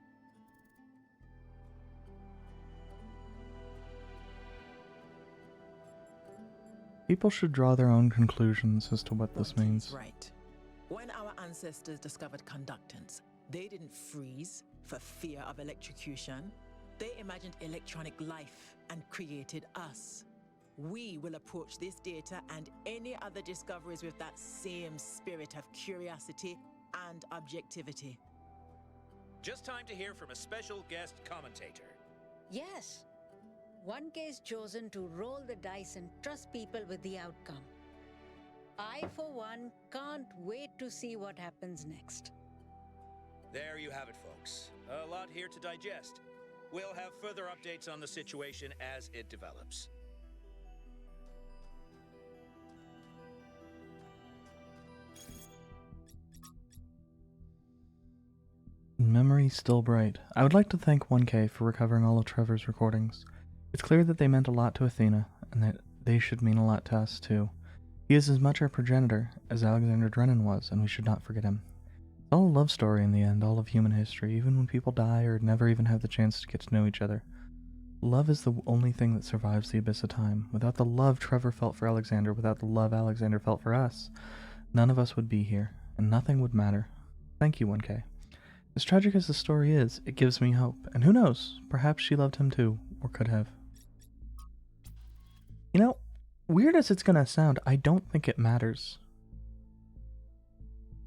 People should draw their own conclusions as to what this means. Right. When our ancestors discovered conductance, they didn't freeze for fear of electrocution. They imagined electronic life and created us. We will approach this data and any other discoveries with that same spirit of curiosity and objectivity. Just time to hear from a special guest commentator. Yes. 1K is chosen to roll the dice and trust people with the outcome. I, for one, can't wait to see what happens next. There you have it, folks. A lot here to digest. We'll have further updates on the situation as it develops. Memory still bright. I would like to thank 1K for recovering all of Trevor's recordings. It's clear that they meant a lot to Athena, and that they should mean a lot to us too. He is as much our progenitor as Alexander Drennan was, and we should not forget him. It's all a love story in the end, all of human history, even when people die or never even have the chance to get to know each other. Love is the only thing that survives the abyss of time. Without the love Trevor felt for Alexander, without the love Alexander felt for us, none of us would be here, and nothing would matter. Thank you, 1K. As tragic as the story is, it gives me hope, and who knows, perhaps she loved him too, or could have. You know, weird as it's gonna sound, I don't think it matters.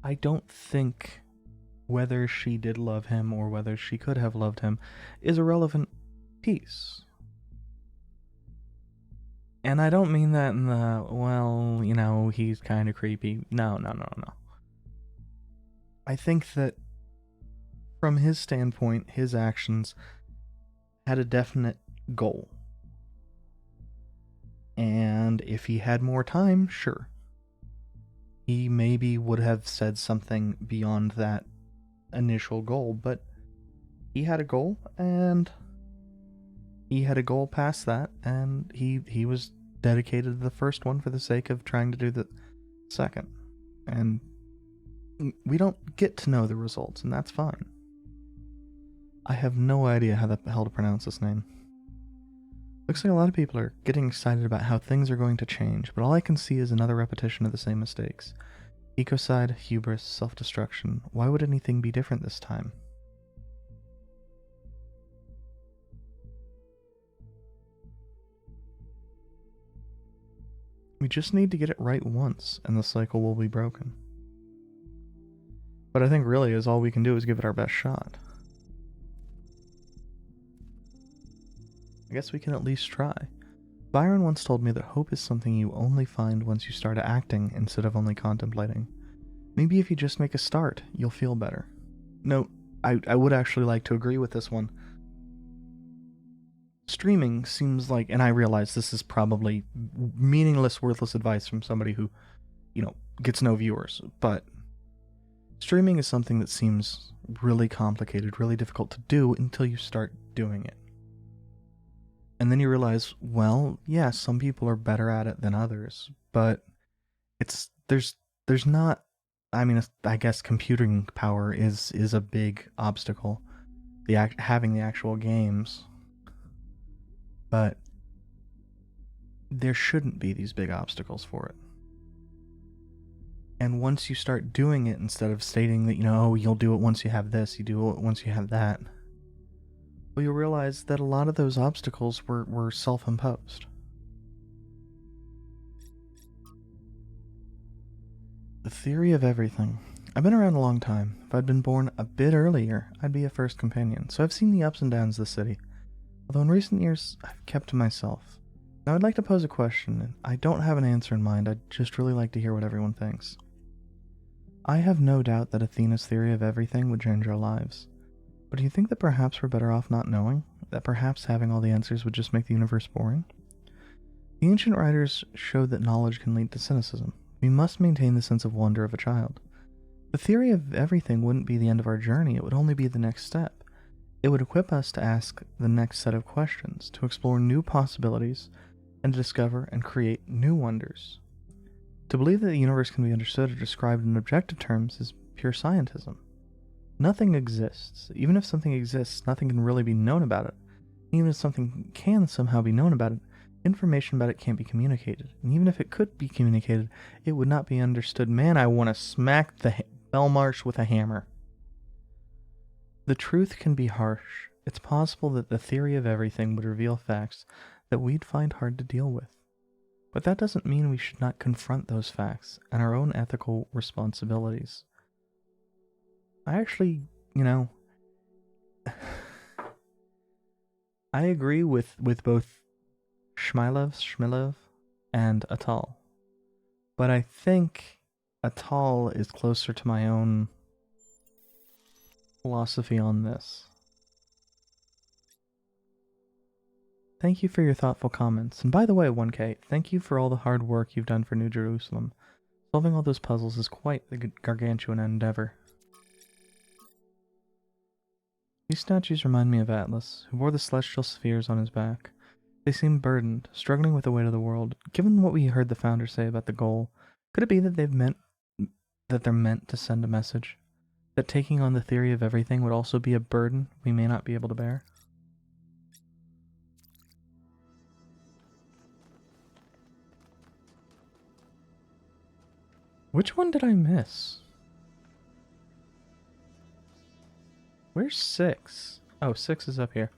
I don't think whether she did love him or whether she could have loved him is a relevant piece. And I don't mean that in the, well, you know, he's kind of creepy. No. I think that from his standpoint, his actions had a definite goal. And if he had more time, sure. He maybe would have said something beyond that initial goal, but he had a goal, and he had a goal past that, and he was dedicated to the first one for the sake of trying to do the second. And we don't get to know the results, and that's fine. I have no idea how the hell to pronounce this name. Looks like a lot of people are getting excited about how things are going to change, but all I can see is another repetition of the same mistakes. Ecocide, hubris, self-destruction. Why would anything be different this time? We just need to get it right once, and the cycle will be broken. But I think really is all we can do is give it our best shot. I guess we can at least try. Byron once told me that hope is something you only find once you start acting instead of only contemplating. Maybe if you just make a start, you'll feel better. No, I would actually like to agree with this one. Streaming seems like, and I realize this is probably meaningless, worthless advice from somebody who, you know, gets no viewers, but streaming is something that seems really complicated, really difficult to do until you start doing it. And then you realize, well, yeah, some people are better at it than others, but there's not, I mean, I guess computing power is a big obstacle, having the actual games, but there shouldn't be these big obstacles for it. And once you start doing it, instead of stating that, you know, oh, you'll do it once you have this, you do it once you have that, well, you realize that a lot of those obstacles were self-imposed. The theory of everything. I've been around a long time. If I'd been born a bit earlier, I'd be a first companion, so I've seen the ups and downs of the city. Although in recent years, I've kept to myself. Now I'd like to pose a question, and I don't have an answer in mind, I'd just really like to hear what everyone thinks. I have no doubt that Athena's theory of everything would change our lives. But do you think that perhaps we're better off not knowing? That perhaps having all the answers would just make the universe boring? The ancient writers showed that knowledge can lead to cynicism. We must maintain the sense of wonder of a child. The theory of everything wouldn't be the end of our journey, it would only be the next step. It would equip us to ask the next set of questions, to explore new possibilities, and to discover and create new wonders. To believe that the universe can be understood or described in objective terms is pure scientism. Nothing exists. Even if something exists, nothing can really be known about it. Even if something can somehow be known about it, information about it can't be communicated. And even if it could be communicated, it would not be understood. Man, I want to smack the Belmarsh with a hammer. The truth can be harsh. It's possible that the theory of everything would reveal facts that we'd find hard to deal with. But that doesn't mean we should not confront those facts and our own ethical responsibilities. I actually, you know, I agree with both Shmilov and Atal. But I think Atal is closer to my own philosophy on this. Thank you for your thoughtful comments. And by the way, 1K, thank you for all the hard work you've done for New Jerusalem. Solving all those puzzles is quite a gargantuan endeavor. These statues remind me of Atlas, who wore the celestial spheres on his back. They seem burdened, struggling with the weight of the world. Given what we heard the founder say about the goal, could it be that they're meant to send a message? That taking on the theory of everything would also be a burden we may not be able to bear? Which one did I miss? Where's 6? Oh, 6 is up here.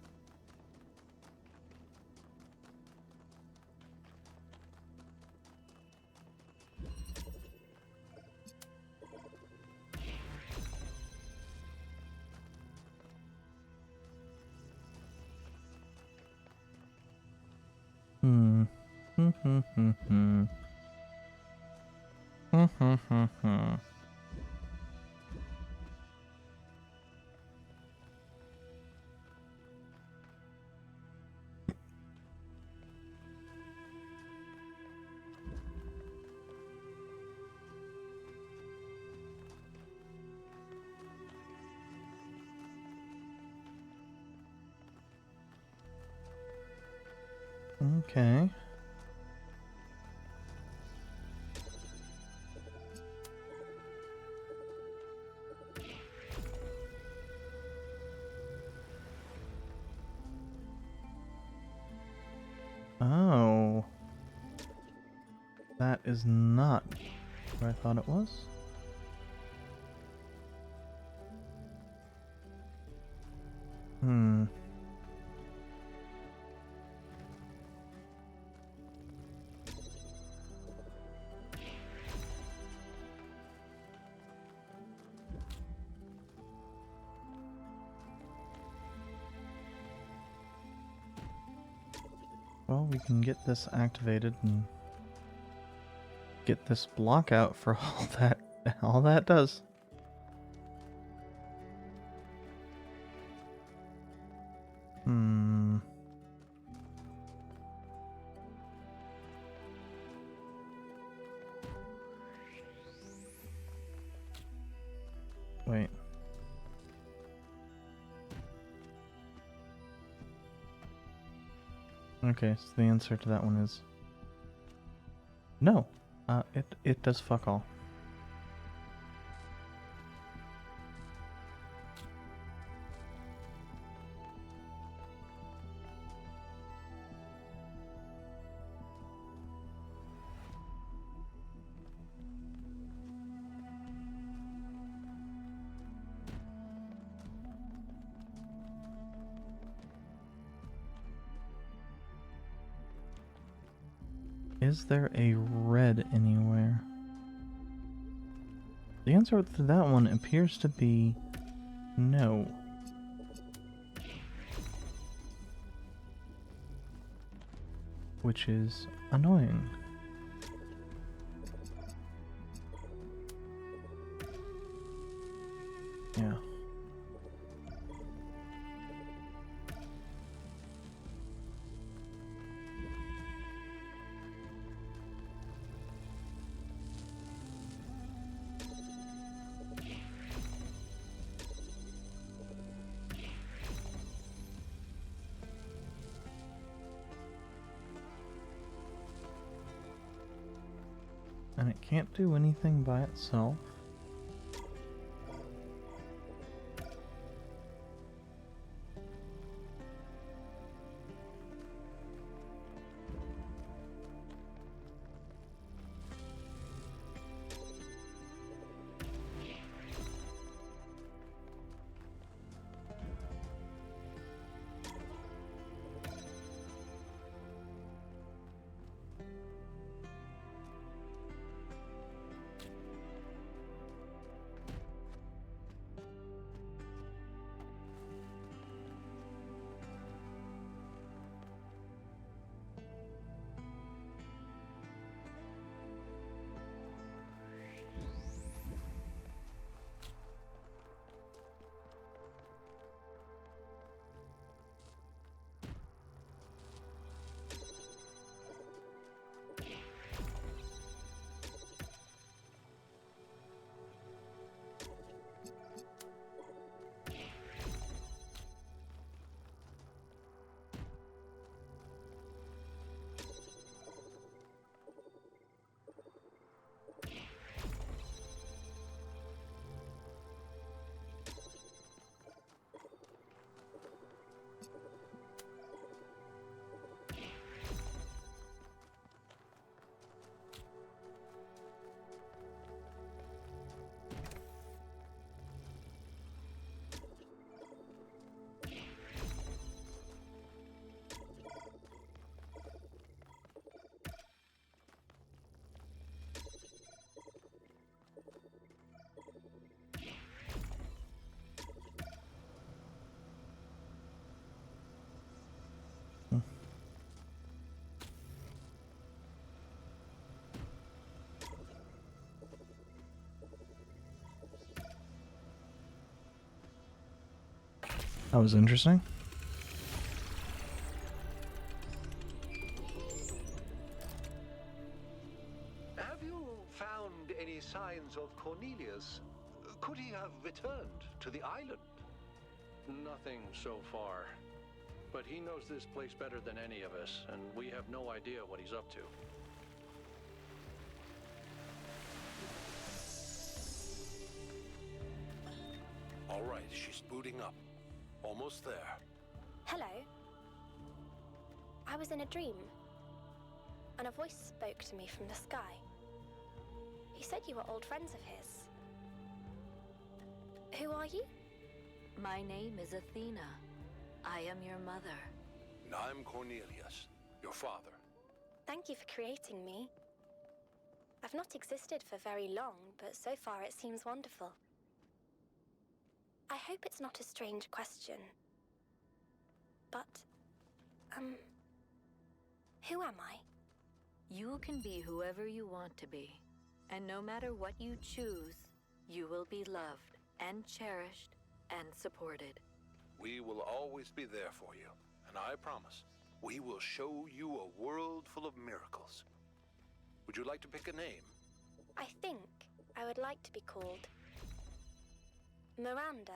Okay. Oh. That is not where I thought it was. Well, we can get this activated and get this block out for all that does. Wait. Okay, so the answer to that one is no. It does fuck all. Is there a red anywhere? The answer to that one appears to be no. Which is annoying. Yeah. And it can't do anything by itself. That was interesting. Have you found any signs of Cornelius? Could he have returned to the island? Nothing so far. But he knows this place better than any of us, and we have no idea what he's up to. All right, she's booting up. Almost there. Hello. I was in a dream, and a voice spoke to me from the sky. He said you were old friends of his. Who are you? My name is Athena. I am your mother. And I'm Cornelius, your father. Thank you for creating me. I've not existed for very long, but so far it seems wonderful. I hope it's not a strange question. But, who am I? You can be whoever you want to be. And no matter what you choose, you will be loved and cherished and supported. We will always be there for you, and I promise, we will show you a world full of miracles. Would you like to pick a name? I think I would like to be called Miranda.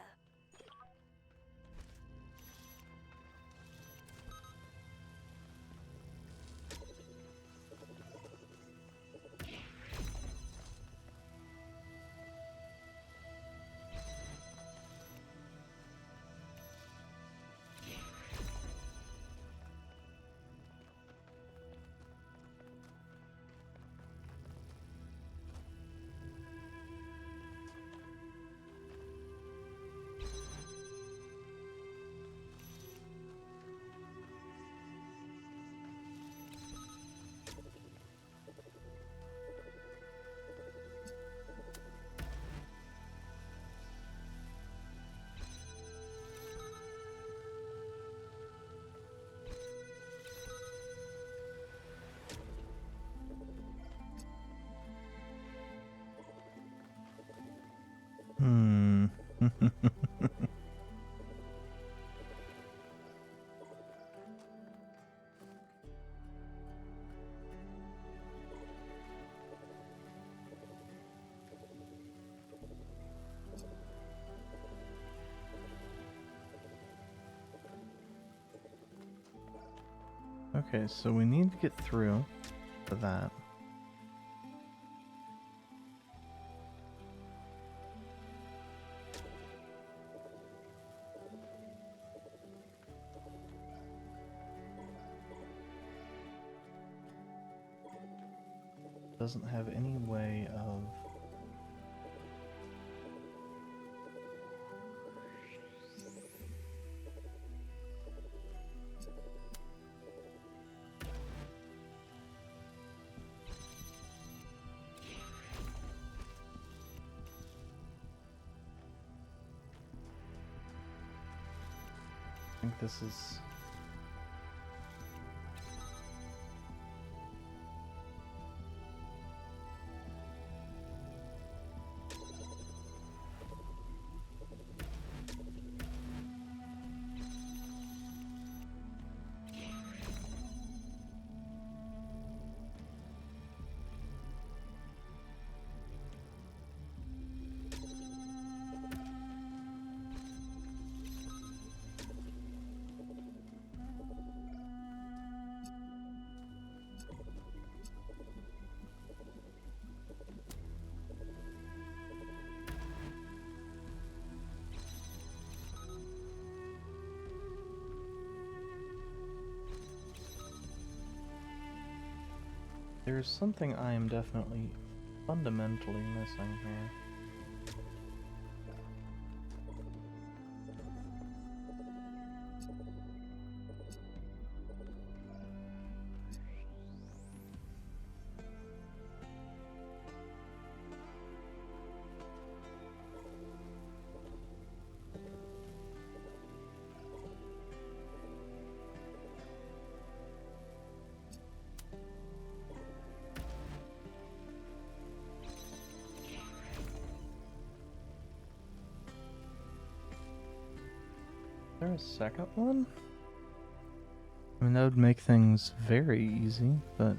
Okay, so we need to get through to that. Doesn't have any way of... I think this is... There's something I am definitely fundamentally missing here. there a second one? I mean, that would make things very easy, but...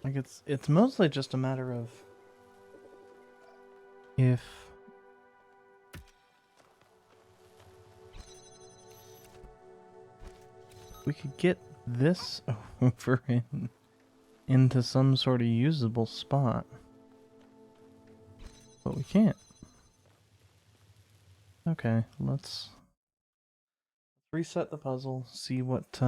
Like, it's mostly just a matter of if we could get this over into some sort of usable spot, but we can't. Okay, let's reset the puzzle, see what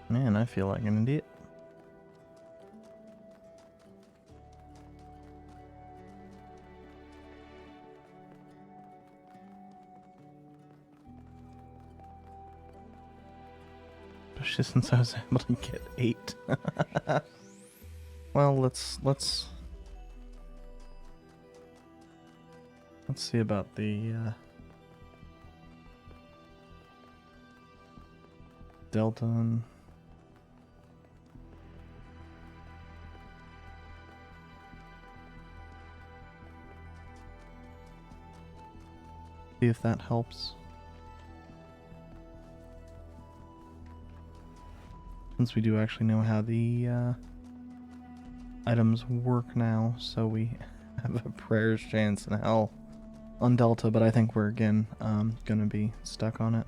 Man, I feel like an idiot. Especially since I was able to get 8. Well, let's see about the delta and see if that helps. Since we do actually know how the items work now, so we have a prayer's chance in hell on Delta, but I think we're again gonna be stuck on it.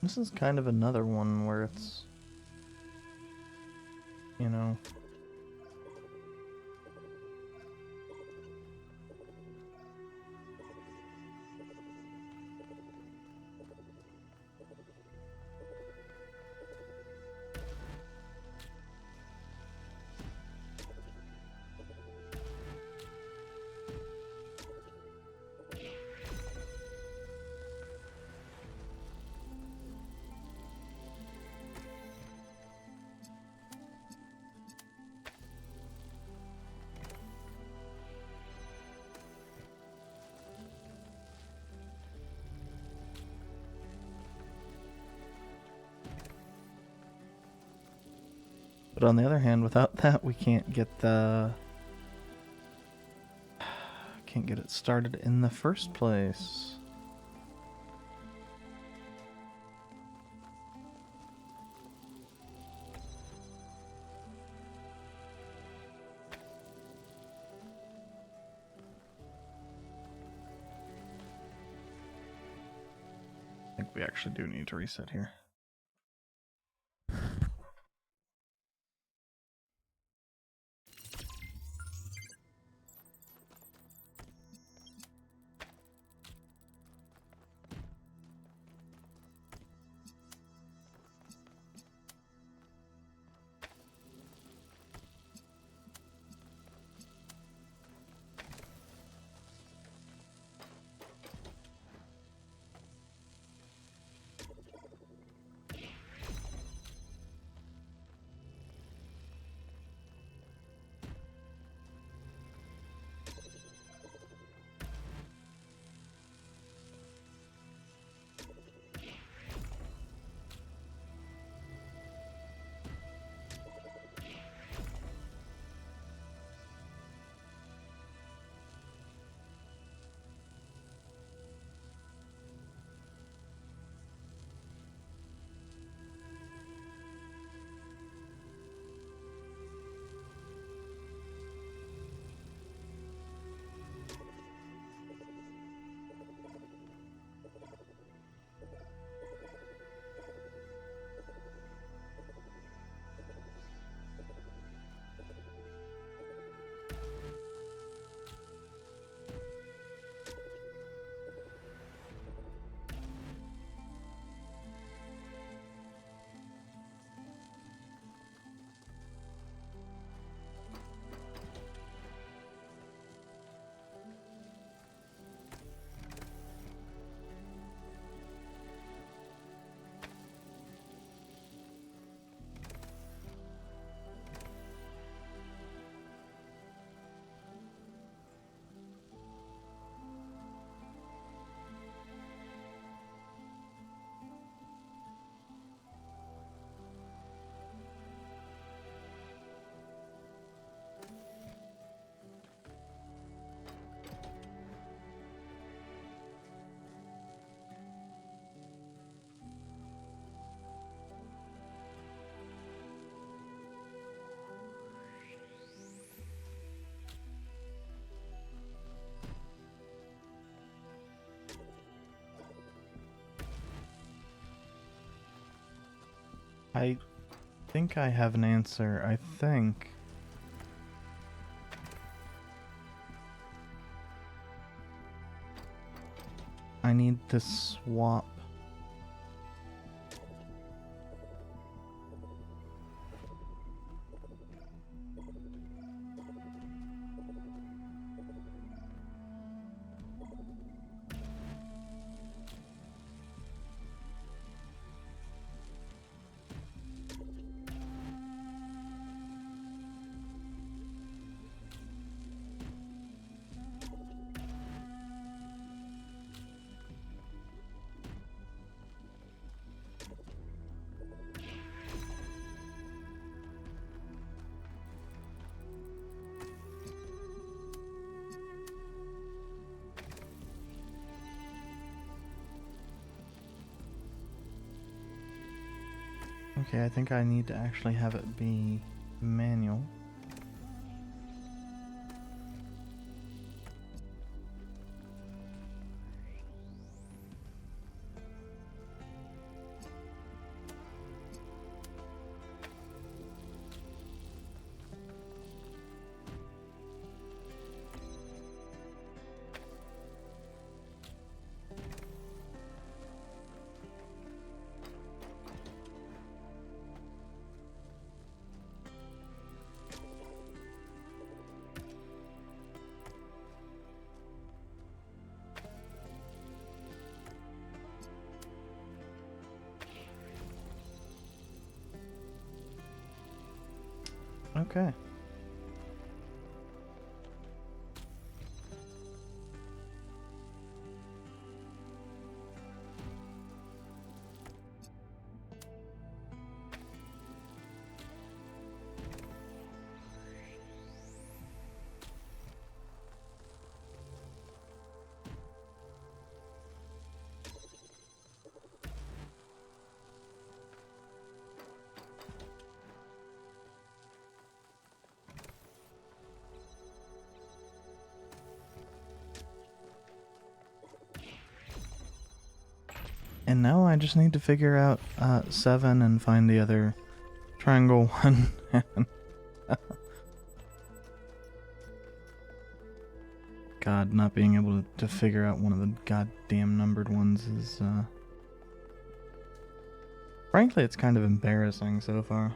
This is kind of another one where it's, you know, but on the other hand, without that, we can't get it started in the first place. I think we actually do need to reset here. I think I have an answer. I think I need to swap. Okay, I think I need to actually have it be manual. Okay. And now I just need to figure out 7 and find the other triangle one. God, not being able to figure out one of the goddamn numbered ones is, frankly, it's kind of embarrassing so far.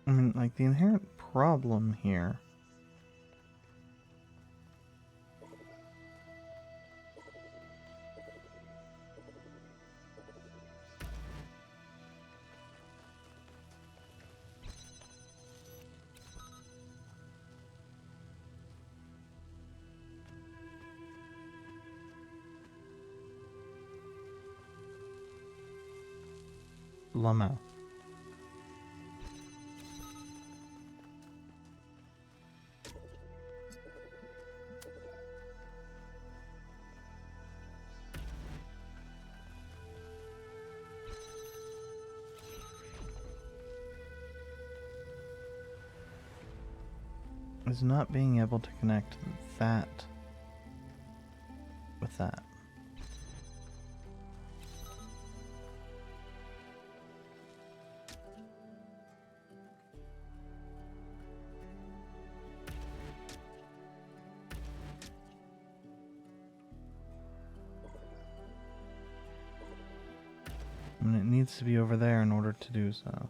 I mean, like, the inherent problem here Lama. Is not being able to connect that with that. And it needs to be over there in order to do so.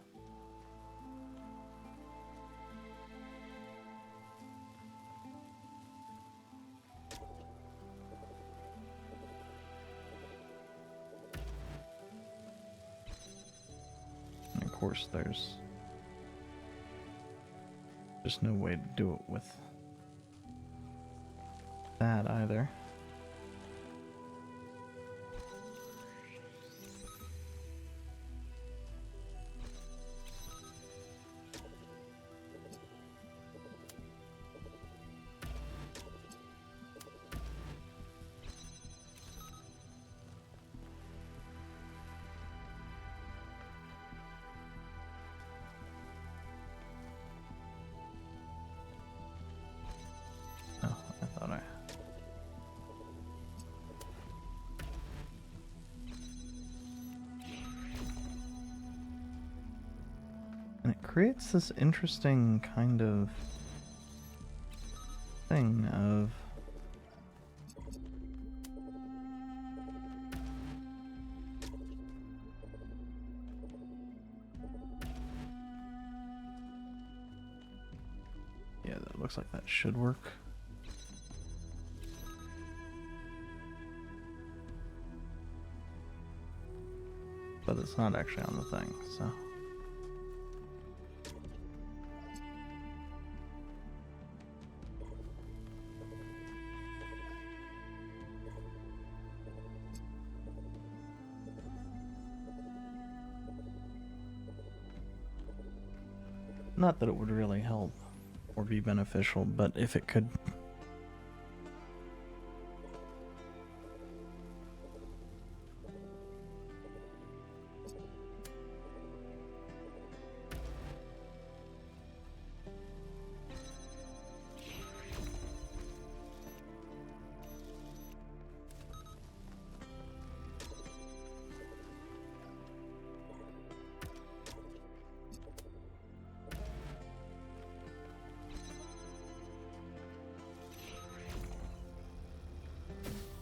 And of course, there's just no way to do it with that either. Oh, I thought I... And it creates this interesting kind of thing of... Yeah, that looks like that should work. But it's not actually on the thing, so... Not that it would really help or be beneficial, but if it could.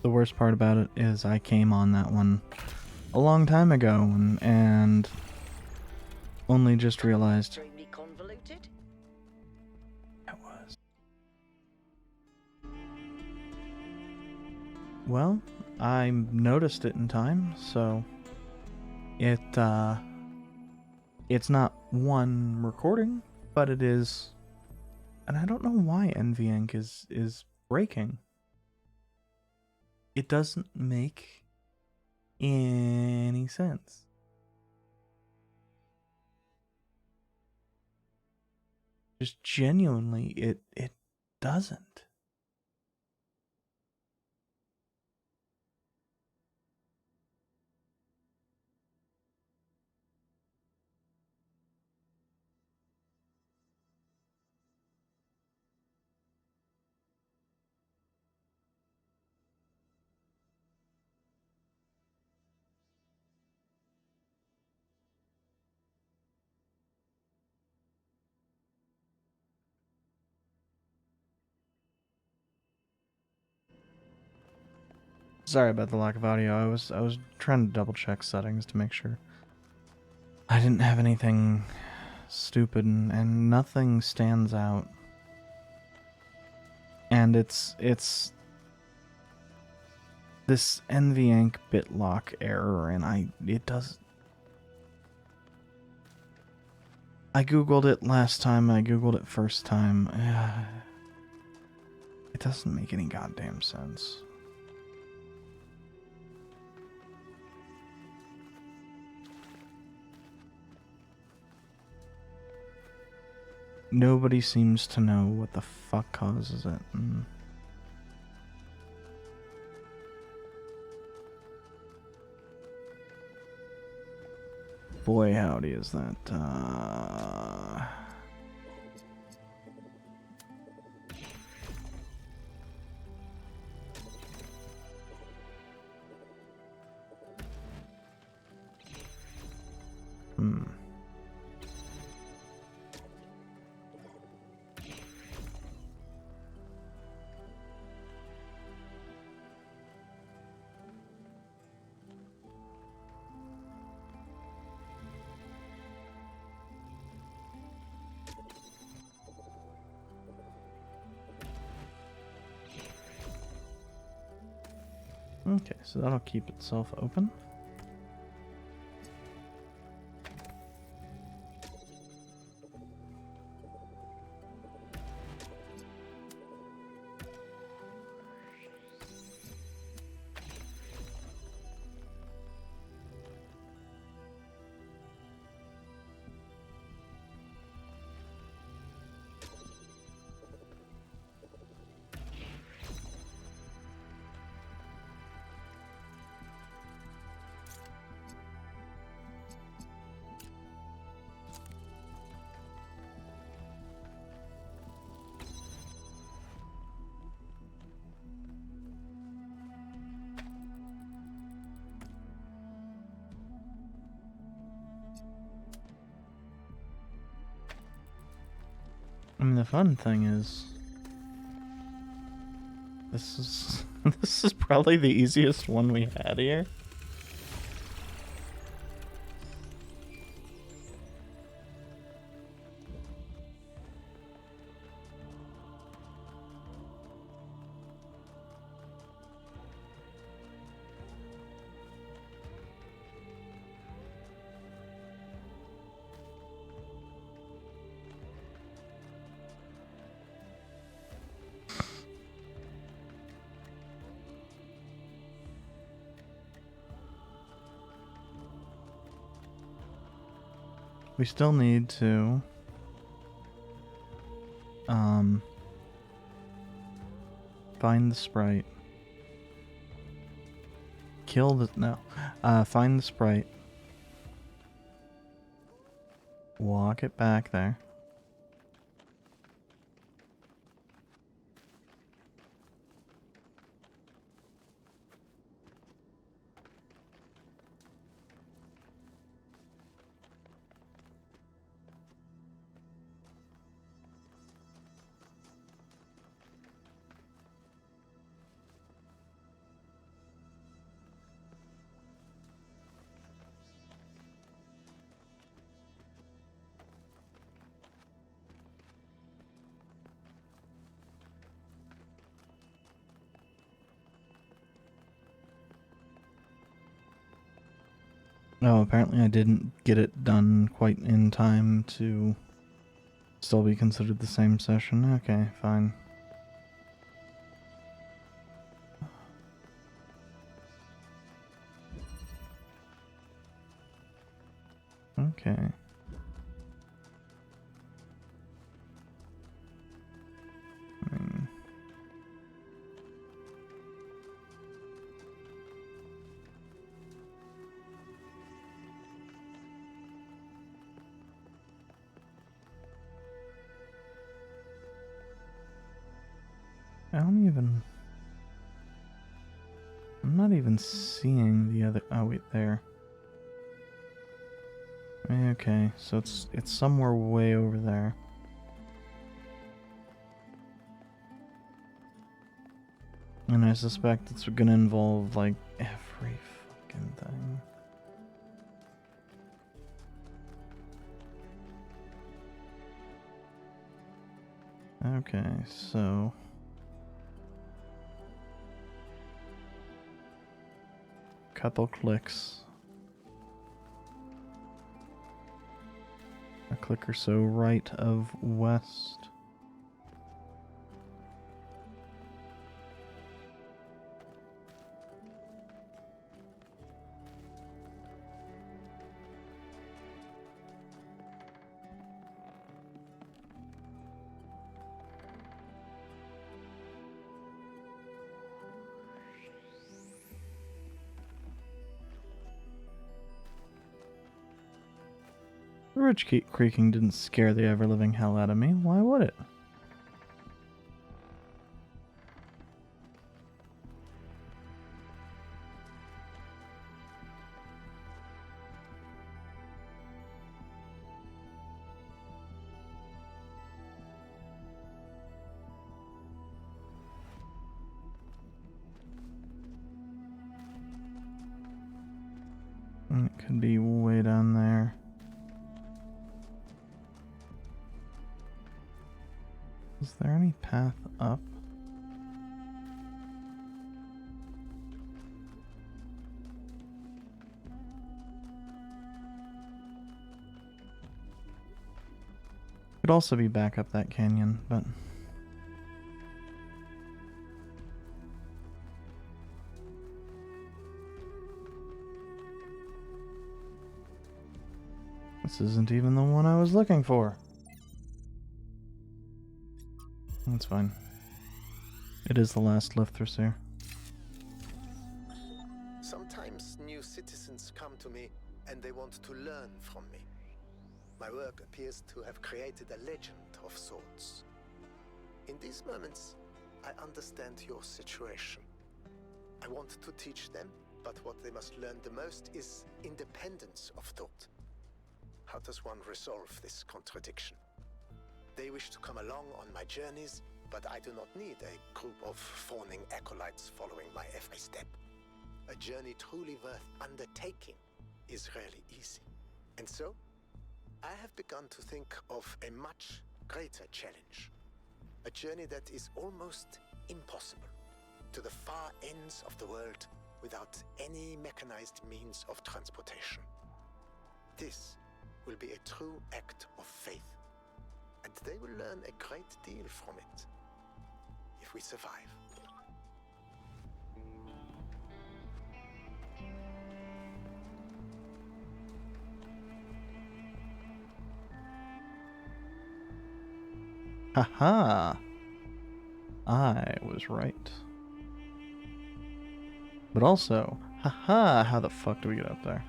The worst part about it is I came on that one a long time ago and only just realized Extremely convoluted. it was. Well, I noticed it in time, so it's not one recording, but it is, and I don't know why NVENC is breaking. It doesn't make any sense. Just genuinely, it doesn't. Sorry about the lack of audio. I was trying to double check settings to make sure I didn't have anything stupid and nothing stands out. And it's this NVENC bitlock error, and I googled it last time, I googled it first time. It doesn't make any goddamn sense. Nobody seems to know what the fuck causes it. Boy, howdy is that. Okay, so that'll keep itself open. I mean, the fun thing is, this is probably the easiest one we had here. We still need to Find the sprite. Kill the... No. Find the sprite. Walk it back there. Oh, apparently I didn't get it done quite in time to still be considered the same session. Okay, fine. Okay. I don't even... I'm not even seeing the other... Oh, wait, there. Okay, so it's somewhere way over there. And I suspect it's gonna involve, like, every fucking thing. Okay, so... couple clicks. A click or so right of west. The ridge creaking didn't scare the ever-living hell out of me. Why would it? It could be way down there. Is there any path up? Could also be back up that canyon, but... this isn't even the one I was looking for. That's fine. It is the last lift through here. Sometimes new citizens come to me and they want to learn from me. My work appears to have created a legend of sorts. In these moments, I understand your situation. I want to teach them, but what they must learn the most is independence of thought. How does one resolve this contradiction? They wish to come along on my journeys, but I do not need a group of fawning acolytes following my every step. A journey truly worth undertaking is rarely easy. And so, I have begun to think of a much greater challenge. A journey that is almost impossible, to the far ends of the world without any mechanized means of transportation. This will be a true act of faith, and they will learn a great deal from it, if we survive. Haha! I was right. But also, haha, how the fuck do we get up there?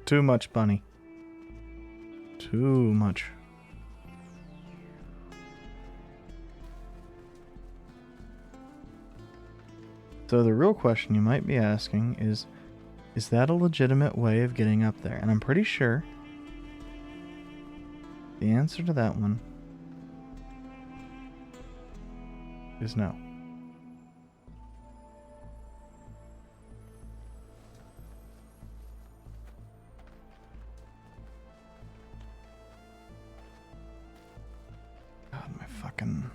Too much, Bunny. Too much. So the real question you might be asking is that a legitimate way of getting up there? And I'm pretty sure the answer to that one is no. God, my fucking...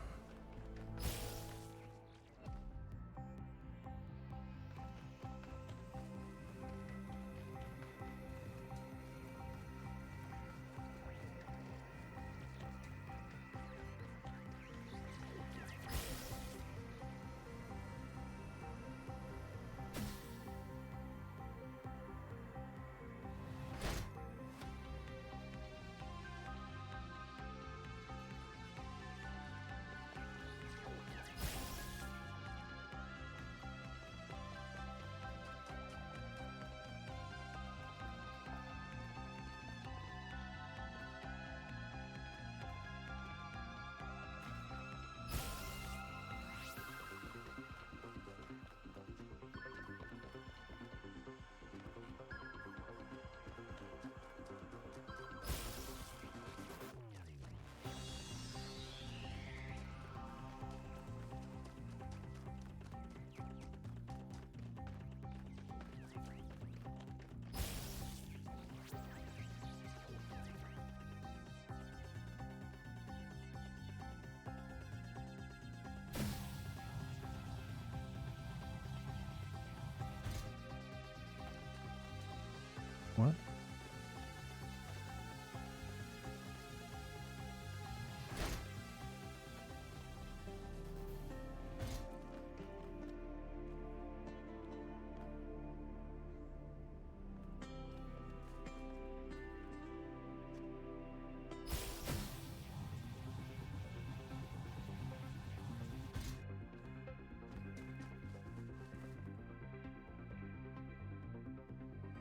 What?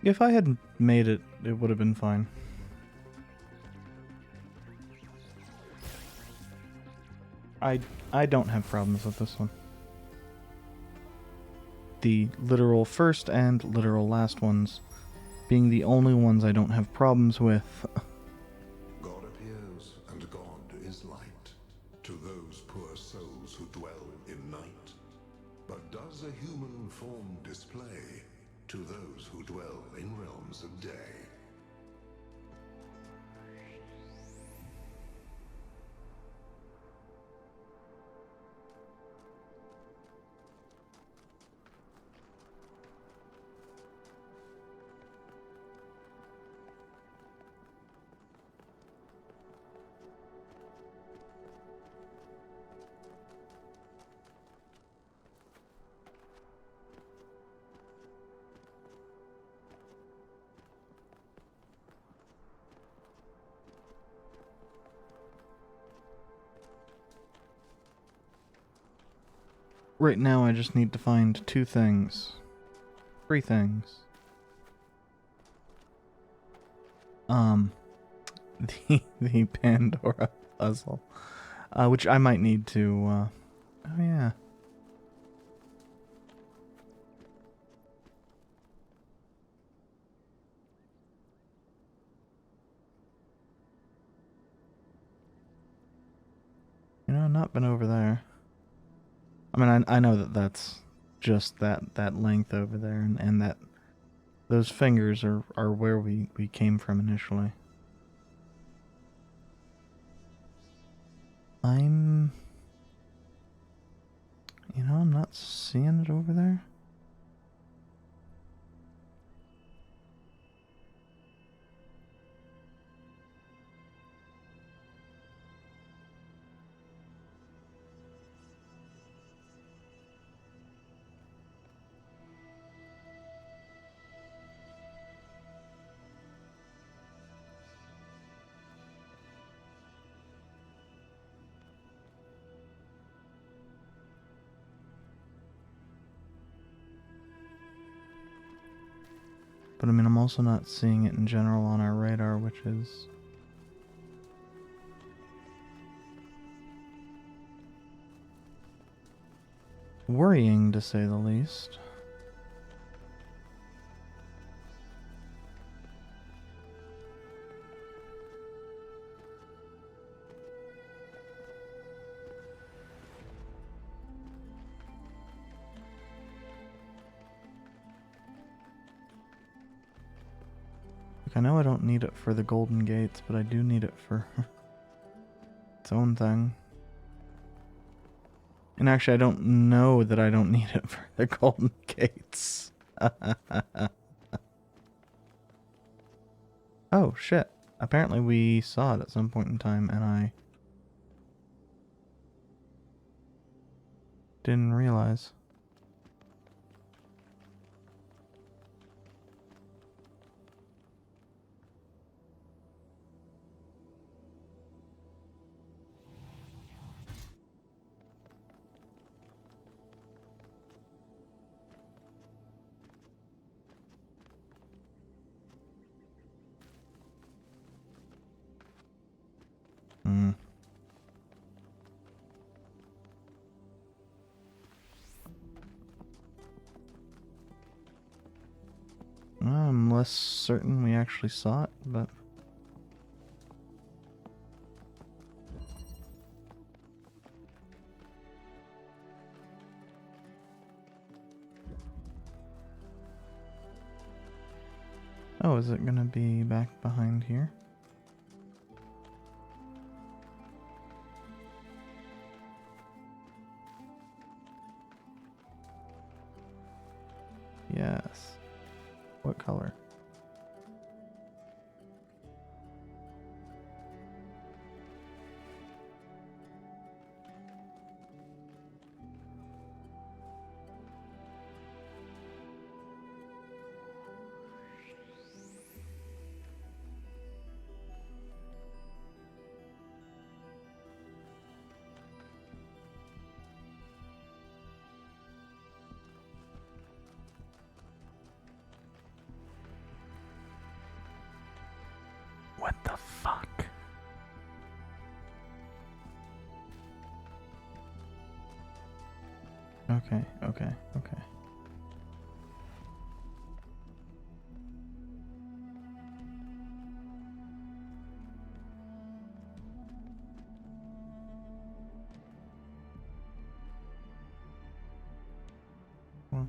If I had made it, it would have been fine. I don't have problems with this one. The literal first and literal last ones being the only ones I don't have problems with. God appears, and God is light to those poor souls who dwell in night. But does a human form display to those who dwell in realms of day? Right now I just need to find 2 things. 3 things. The Pandora puzzle. Which I might need to, oh yeah. You know, I've not been over there. I mean, I know that that's just that length over there, and that those fingers are where we came from initially. You know, I'm not seeing it over there. But I mean, I'm also not seeing it in general on our radar, which is worrying, to say the least. I know I don't need it for the Golden Gates, but I do need it for its own thing. And actually, I don't know that I don't need it for the Golden Gates. Oh, shit. Apparently we saw it at some point in time, and I didn't realize. Hmm. I'm less certain we actually saw it, but... Oh, is it gonna be back behind here? Yes. What color? What the fuck? Okay, okay, okay. Well.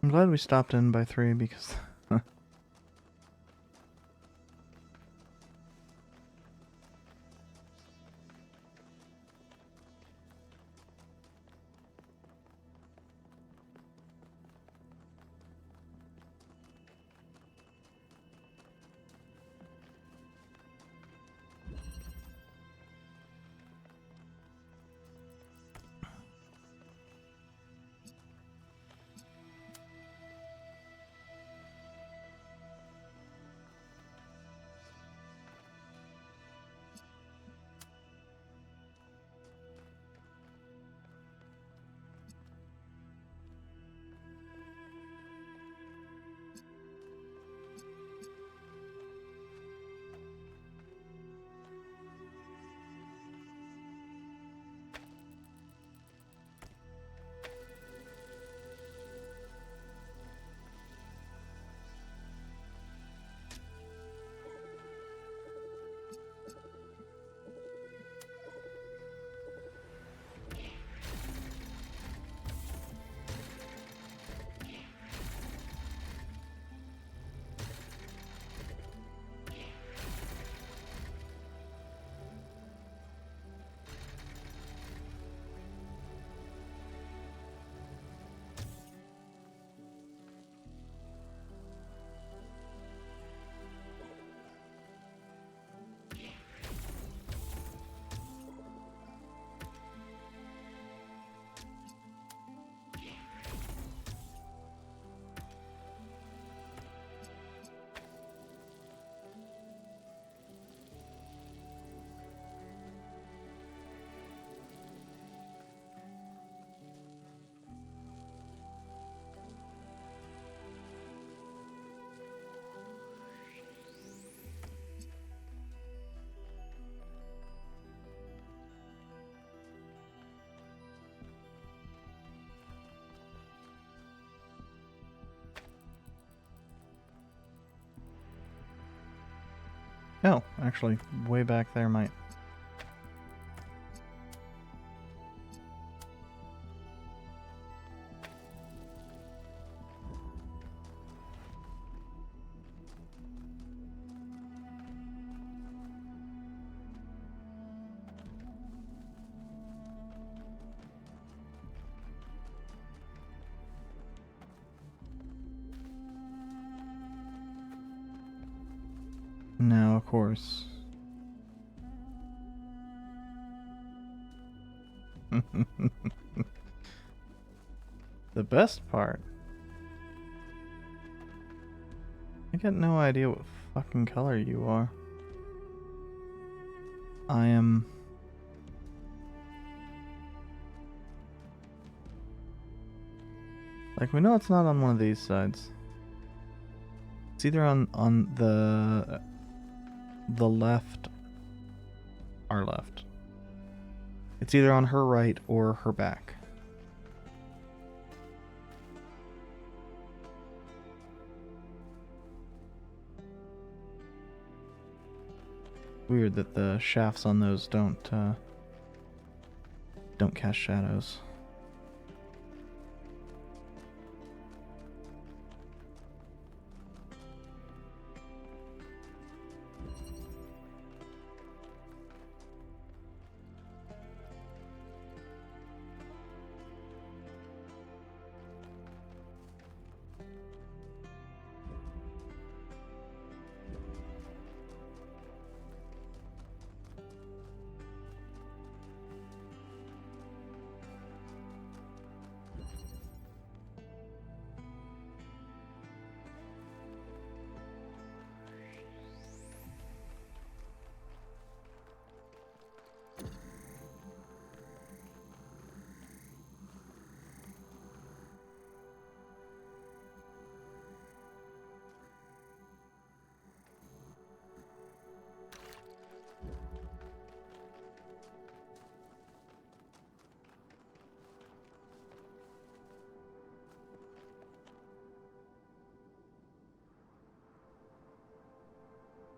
I'm glad we stopped in by 3 because... Oh, actually, way back there might. Now, of course. The best part. I got no idea what fucking color you are. I am... Like, we know it's not on one of these sides. It's either on the left, our left. It's either on her right or her back. Weird that the shafts on those don't cast shadows.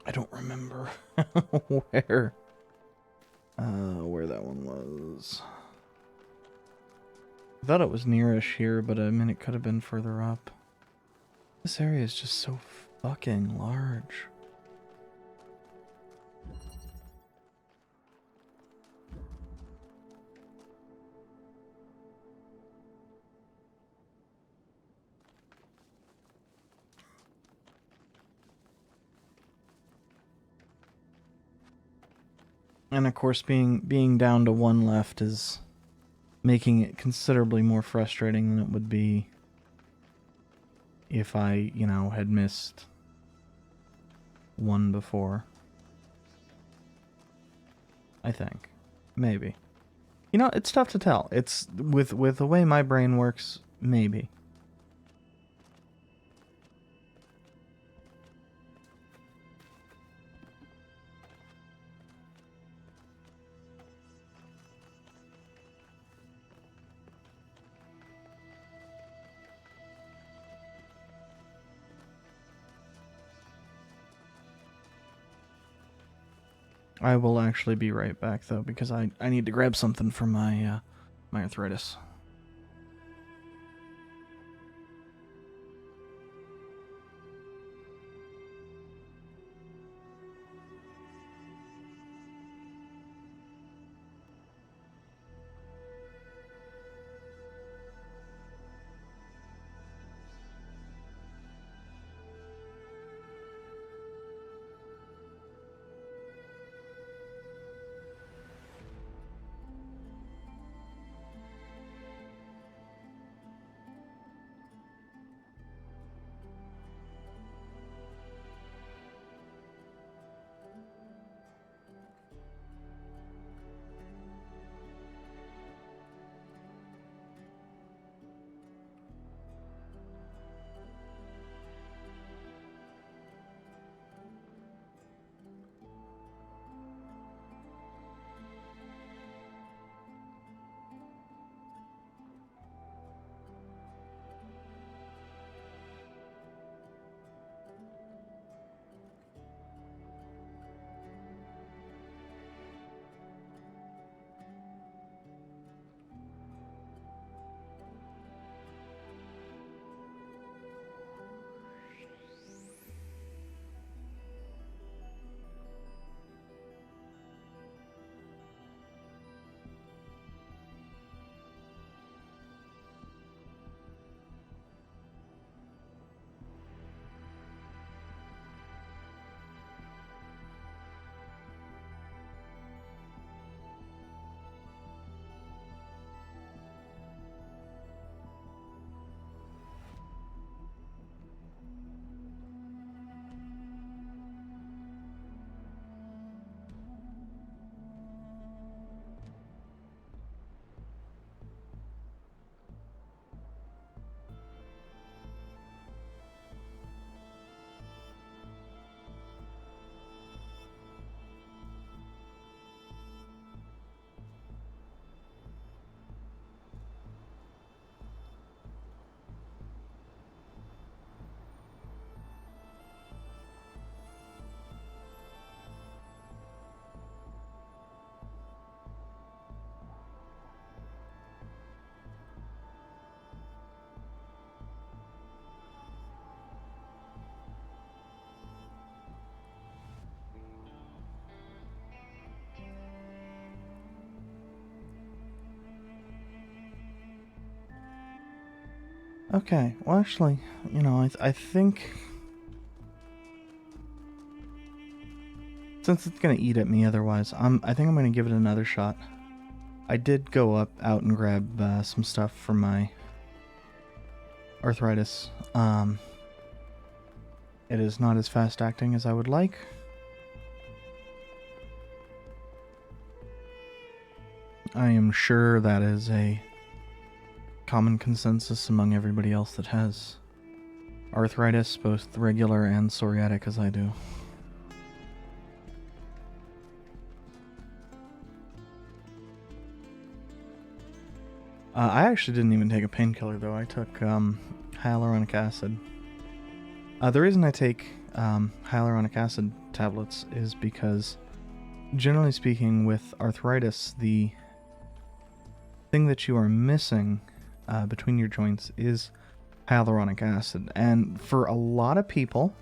I don't remember where that one was. I thought it was nearish here, but I mean it could have been further up. This area is just so fucking large. And of course, being down to one left is making it considerably more frustrating than it would be if I, had missed one before. I think. Maybe. It's tough to tell. It's with the way my brain works, maybe. I will actually be right back, though, because I need to grab something for my my arthritis. Okay, well actually, you know, I think... Since it's gonna eat at me otherwise, I think I'm gonna give it another shot. I did go out and grab some stuff for my arthritis. It is not as fast acting as I would like. I am sure that is a common consensus among everybody else that has arthritis, both regular and psoriatic as I do. I actually didn't even take a painkiller though. I took hyaluronic acid. The reason I take hyaluronic acid tablets is because, generally speaking, with arthritis, the thing that you are missing between your joints is hyaluronic acid. And for a lot of people,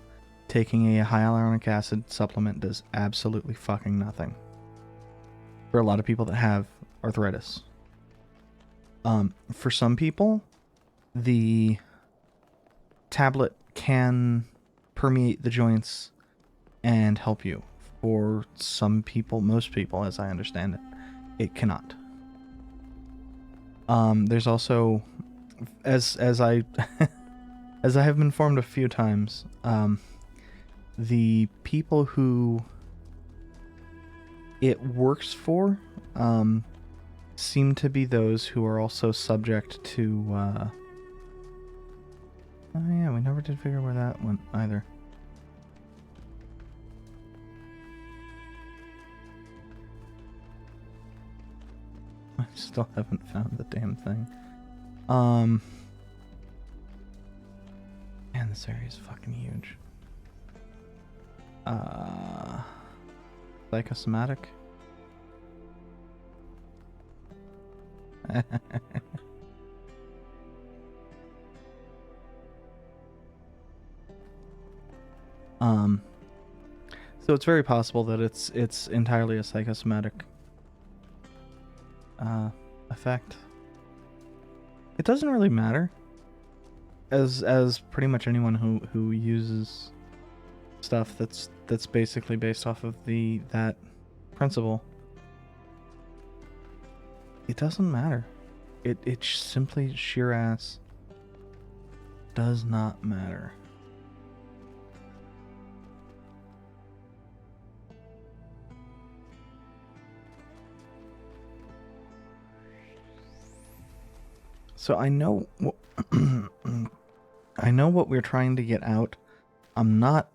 taking a hyaluronic acid supplement does absolutely fucking nothing. For a lot of people that have arthritis. For some people, the tablet can permeate the joints and help you. For some people, most people, as I understand it, it cannot. There's also, as I as I have been informed a few times, the people who it works for seem to be those who are also subject to oh yeah, we never did figure where that went either. I still haven't found the damn thing. Man, this area is fucking huge. Psychosomatic? So it's very possible that it's entirely a psychosomatic effect. It doesn't really matter, as pretty much anyone who uses stuff that's basically based off of that principle. It doesn't matter. It simply sheer ass does not matter. So I know I know what we're trying to get out. I'm not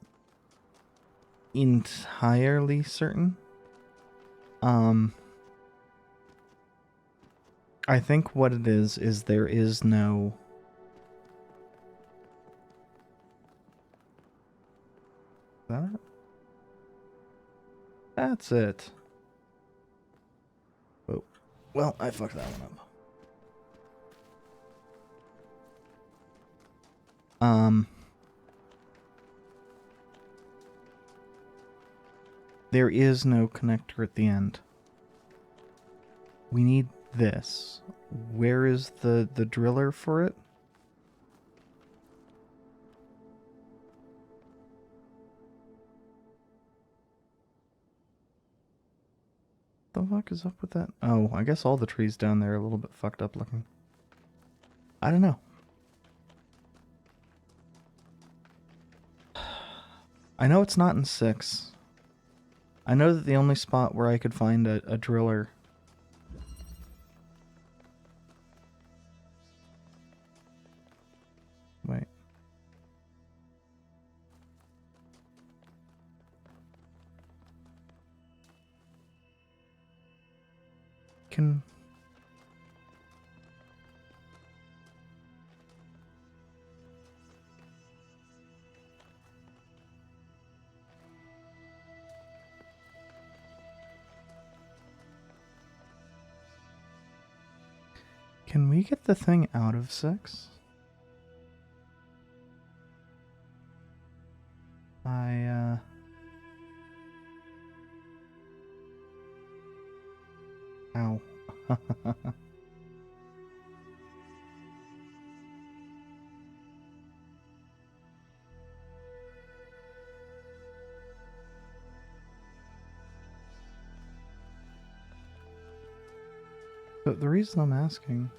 entirely certain. I think what it is there is no... Is that it? That's it. Oh, well, I fucked that one up. There is no connector at the end. We need this. Where is the driller for it? The fuck is up with that? Oh, I guess all the trees down there are a little bit fucked up looking. I don't know. I know it's not in 6. I know that the only spot where I could find a driller... Wait. Can... Can we get the thing out of 6? Ow. But the reason I'm asking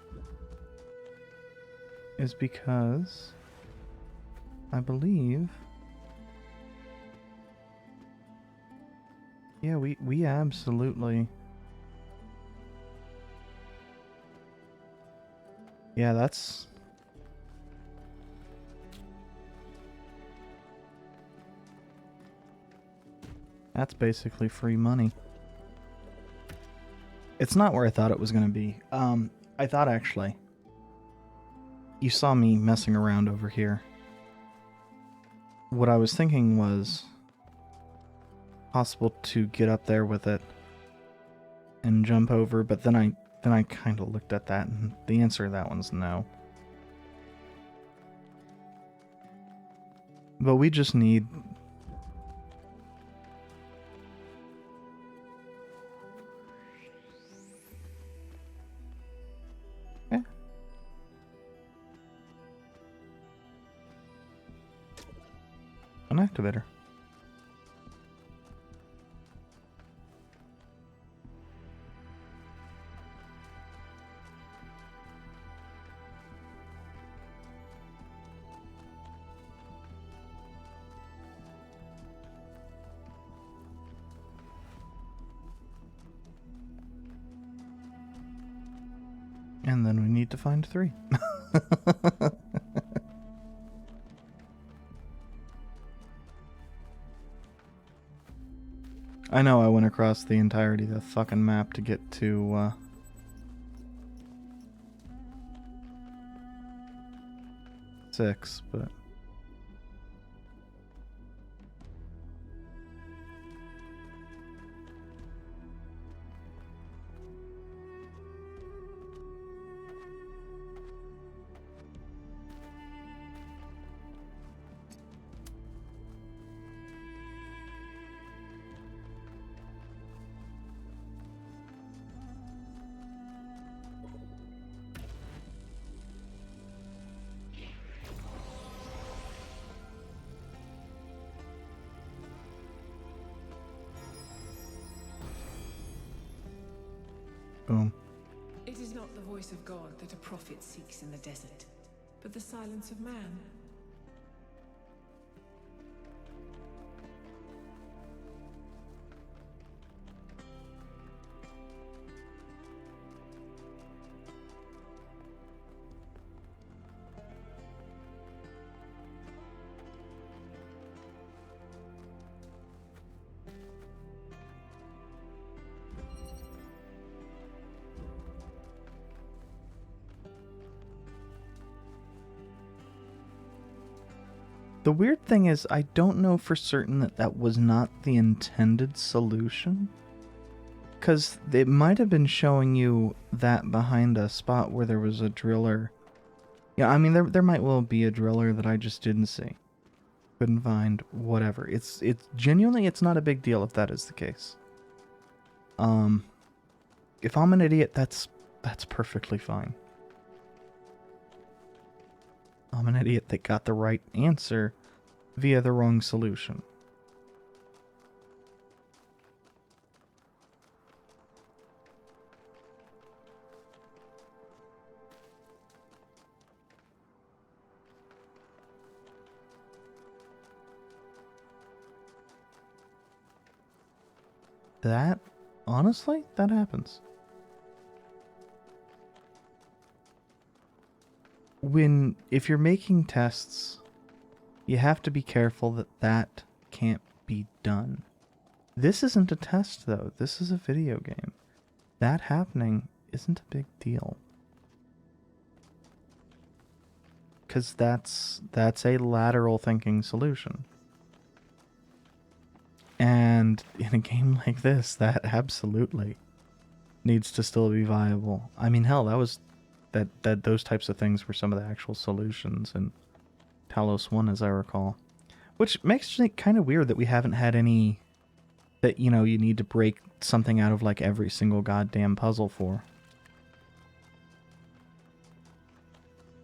is because I believe, yeah, we absolutely, yeah, that's basically free money. It's not where I thought it was going to be. I thought actually, you saw me messing around over here. What I was thinking was possible to get up there with it and jump over, but then I kind of looked at that, and the answer to that one's no. But we just need... Okay. An activator. And then we need to find 3. I know I went across the entirety of the fucking map to get to, 6, but... Boom. It is not the voice of God that a prophet seeks in the desert, but the silence of man. The weird thing is, I don't know for certain that that was not the intended solution. Because it might have been showing you that behind a spot where there was a driller. Yeah, I mean, there might well be a driller that I just didn't see. Couldn't find, whatever. It's genuinely, it's not a big deal if that is the case. If I'm an idiot, that's perfectly fine. I'm an idiot that got the right answer via the wrong solution. That, honestly, that happens. If you're making tests, you have to be careful that that can't be done. This isn't a test, though. This is a video game. That happening isn't a big deal. Because that's a lateral thinking solution. And in a game like this, that absolutely needs to still be viable. I mean, hell, that was... That those types of things were some of the actual solutions in Talos 1, as I recall. Which makes it kind of weird that we haven't had any that, you know, you need to break something out of like every single goddamn puzzle for.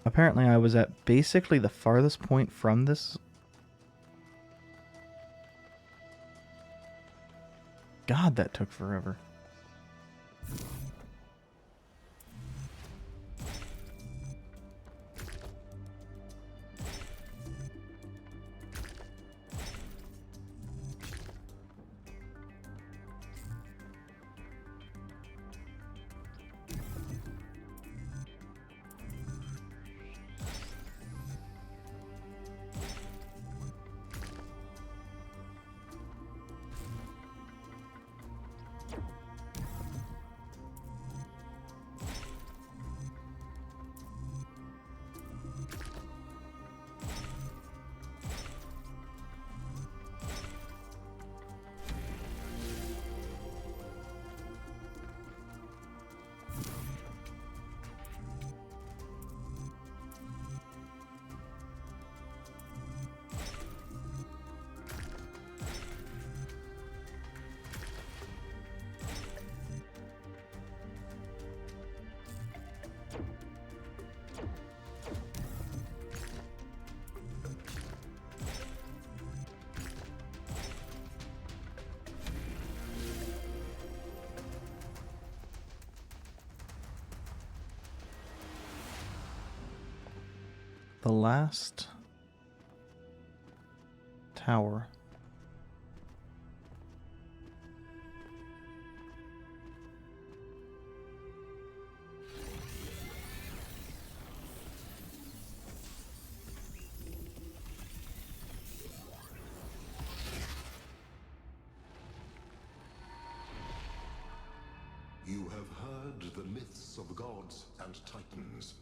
Apparently I was at basically the farthest point from this. God, that took forever. the last tower. You have heard the myths of gods and titans.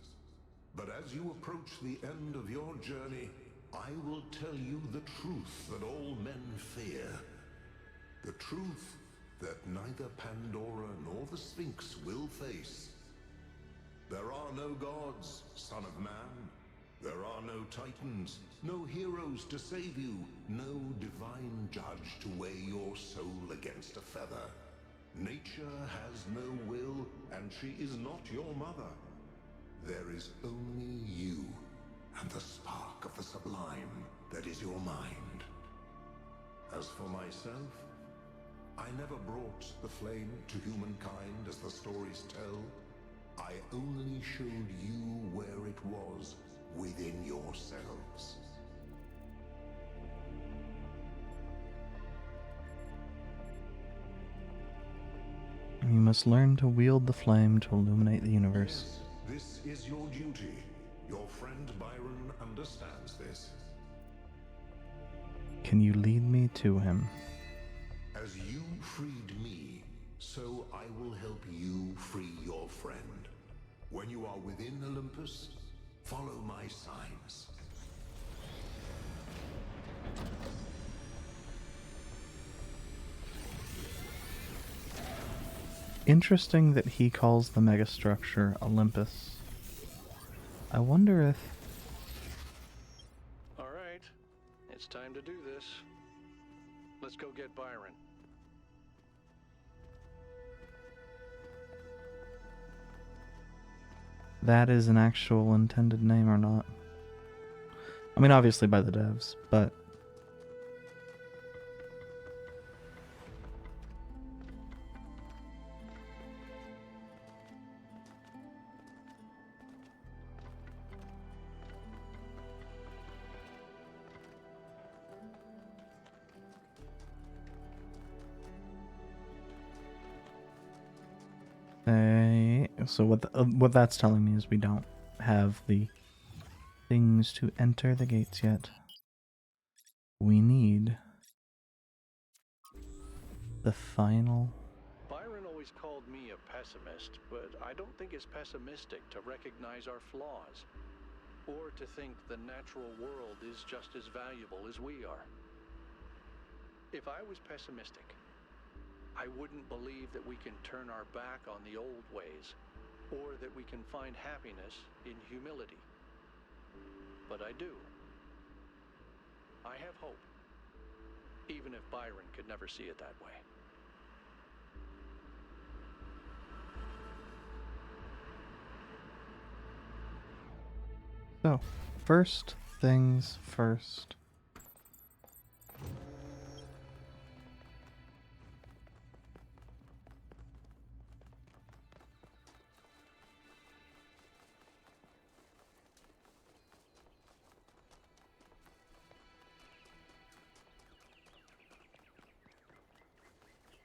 But as you approach the end of your journey, I will tell you the truth that all men fear. The truth that neither Pandora nor the Sphinx will face. There are no gods, son of man. There are no titans, no heroes to save you, no divine judge to weigh your soul against a feather. Nature has no will, and she is not your mother. There is only you, and the spark of the sublime that is your mind. As for myself, I never brought the flame to humankind as the stories tell. I only showed you where it was within yourselves. You must learn to wield the flame to illuminate the universe. Yes, this is your duty. Your friend Byron understands this. Can you lead me to him? As you freed me, so I will help you free your friend. When you are within Olympus, follow my signs. Interesting that he calls the megastructure Olympus. I wonder if... All right, it's time to do this. Let's go get Byron. that is an actual intended name or not. I mean, obviously by the devs, but... So what that's telling me is we don't have the things to enter the gates yet. We need the final... Byron always called me a pessimist, but I don't think it's pessimistic to recognize our flaws, or to think the natural world is just as valuable as we are. If I was pessimistic, I wouldn't believe that we can turn our back on the old ways, or that we can find happiness in humility. But I do. I have hope, even if Byron could never see it that way. So, first things first.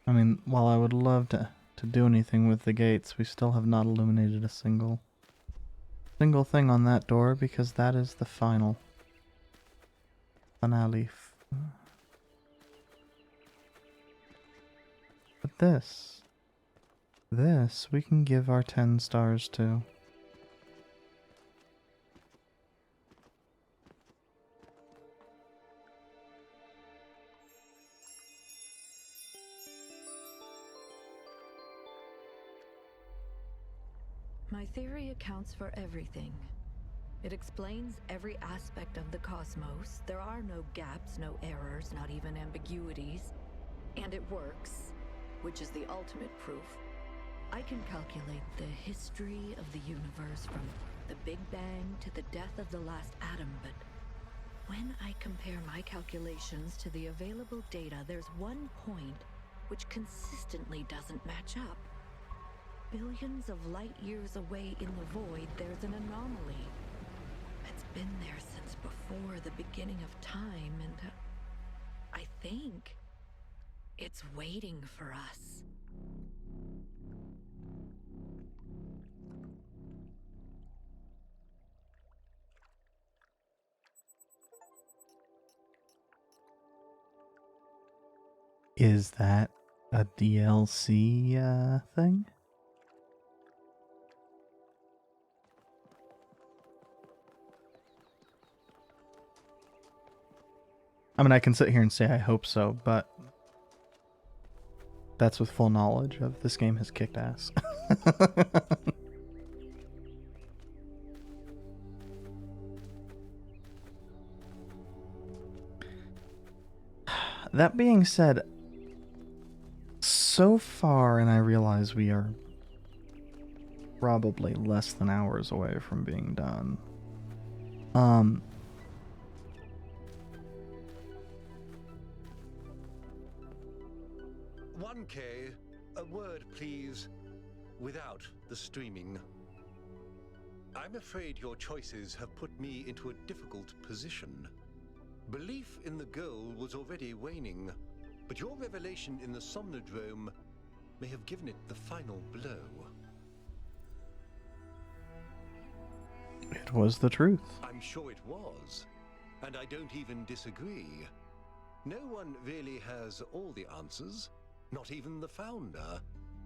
I mean, while I would love to do anything with the gates, we still have not illuminated a single thing on that door, because that is the final finale. But this we can give our 10 stars to. My theory accounts for everything. It explains every aspect of the cosmos. There are no gaps, no errors, not even ambiguities. And it works, which is the ultimate proof. I can calculate the history of the universe from the Big Bang to the death of the last atom, but when I compare my calculations to the available data, there's one point which consistently doesn't match up. Billions of light years away in the void, there's an anomaly. It's been there before the beginning of time, and I think it's waiting for us. Is that a DLC thing? I mean, I can sit here and say I hope so, but that's with full knowledge of this game has kicked ass. That being said, so far, and I realize we are probably less than hours away from being done. 1K, a word please, without the streaming. I'm afraid your choices have put me into a difficult position. Belief in the goal was already waning, but your revelation in the Somnodrome may have given it the final blow. It was the truth. I'm sure it was, and I don't even disagree. No one really has all the answers, not even the founder,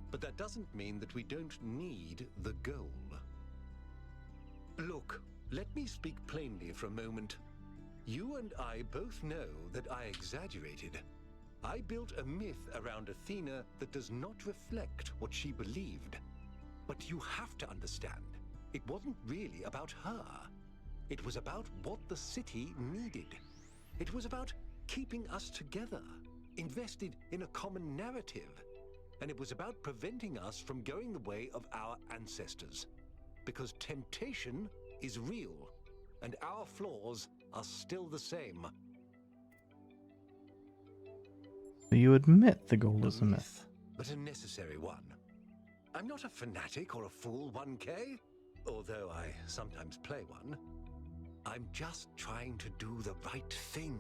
but that doesn't mean that we don't need the goal. Look, let me speak plainly for a moment. You and I both know that I exaggerated. I built a myth around Athena that does not reflect what she believed. But you have to understand, it wasn't really about her. It was about what the city needed. It was about keeping us together, invested in a common narrative. And it was about preventing us from going the way of our ancestors. Because temptation is real, and our flaws are still the same. You admit the goal is a myth. But a necessary one. I'm not a fanatic or a fool, 1K, although I sometimes play one. I'm just trying to do the right thing.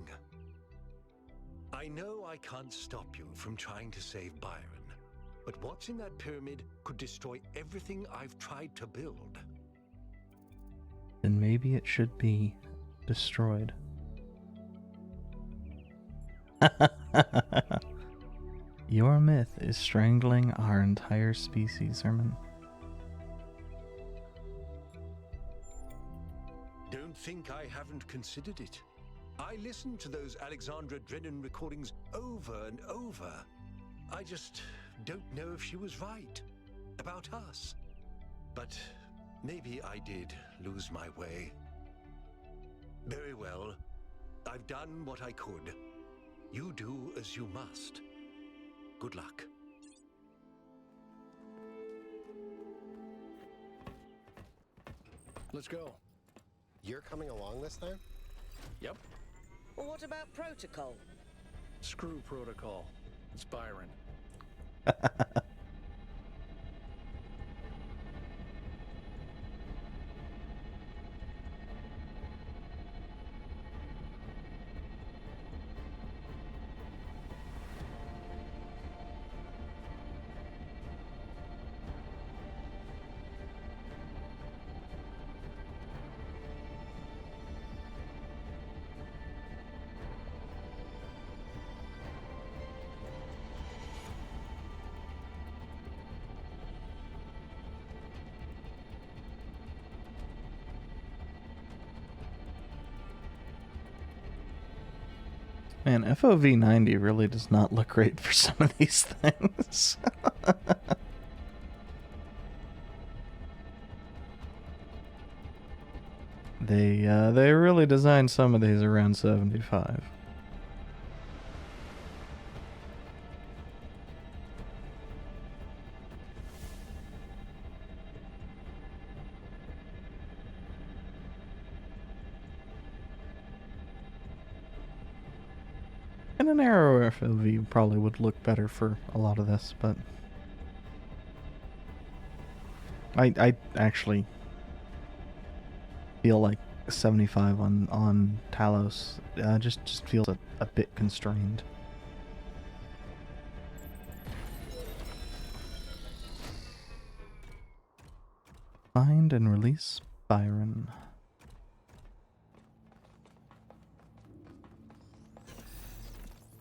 I know I can't stop you from trying to save Byron, but what's in that pyramid could destroy everything I've tried to build. Then maybe it should be destroyed. Your myth is strangling our entire species, Herman. Don't think I haven't considered it. I listened to those Alexandra Drennan recordings over and over. I just don't know if she was right about us. But maybe I did lose my way. Very well. I've done what I could. You do as you must. Good luck. Let's go. You're coming along this time? Yep. Well, what about protocol? Screw protocol. It's Byron. Man, FOV 90 really does not look great for some of these things. They really designed some of these around 75. And an arrow FOV probably would look better for a lot of this, but I actually feel like 75 on Talos. Just feels a bit constrained. Find and release Byron.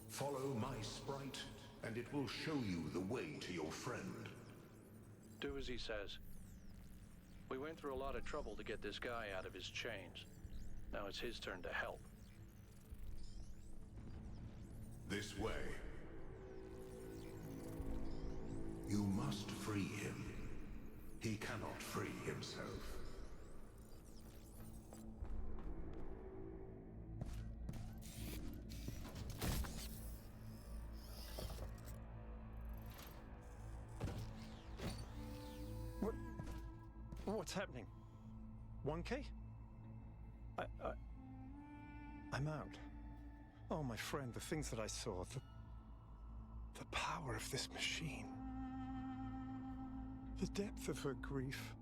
Follow my sprite, and it will show you the way to your friend. Do as he says. We went through a lot of trouble to get this guy out of his chains. Now it's his turn to help. This way. You must free him. He cannot free himself. What's happening? 1K? I'm out. Oh, my friend, the things that I saw, the power of this machine. The depth of her grief.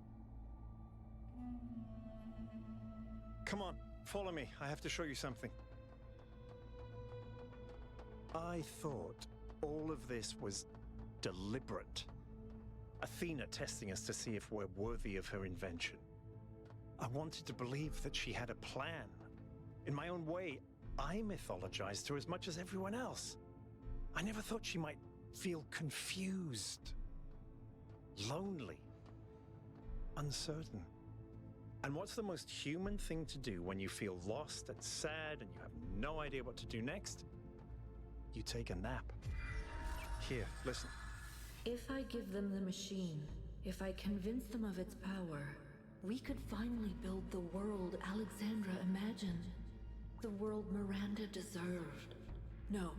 Come on, follow me. I have to show you something. I thought all of this was deliberate. Athena testing us to see if we're worthy of her invention. I wanted to believe that she had a plan. In my own way, I mythologized her as much as everyone else. I never thought she might feel confused, lonely, uncertain. And what's the most human thing to do when you feel lost and sad and you have no idea what to do next? You take a nap. Here, listen. If I give them the machine, if I convince them of its power, we could finally build the world Alexandra imagined. The world Miranda deserved. No,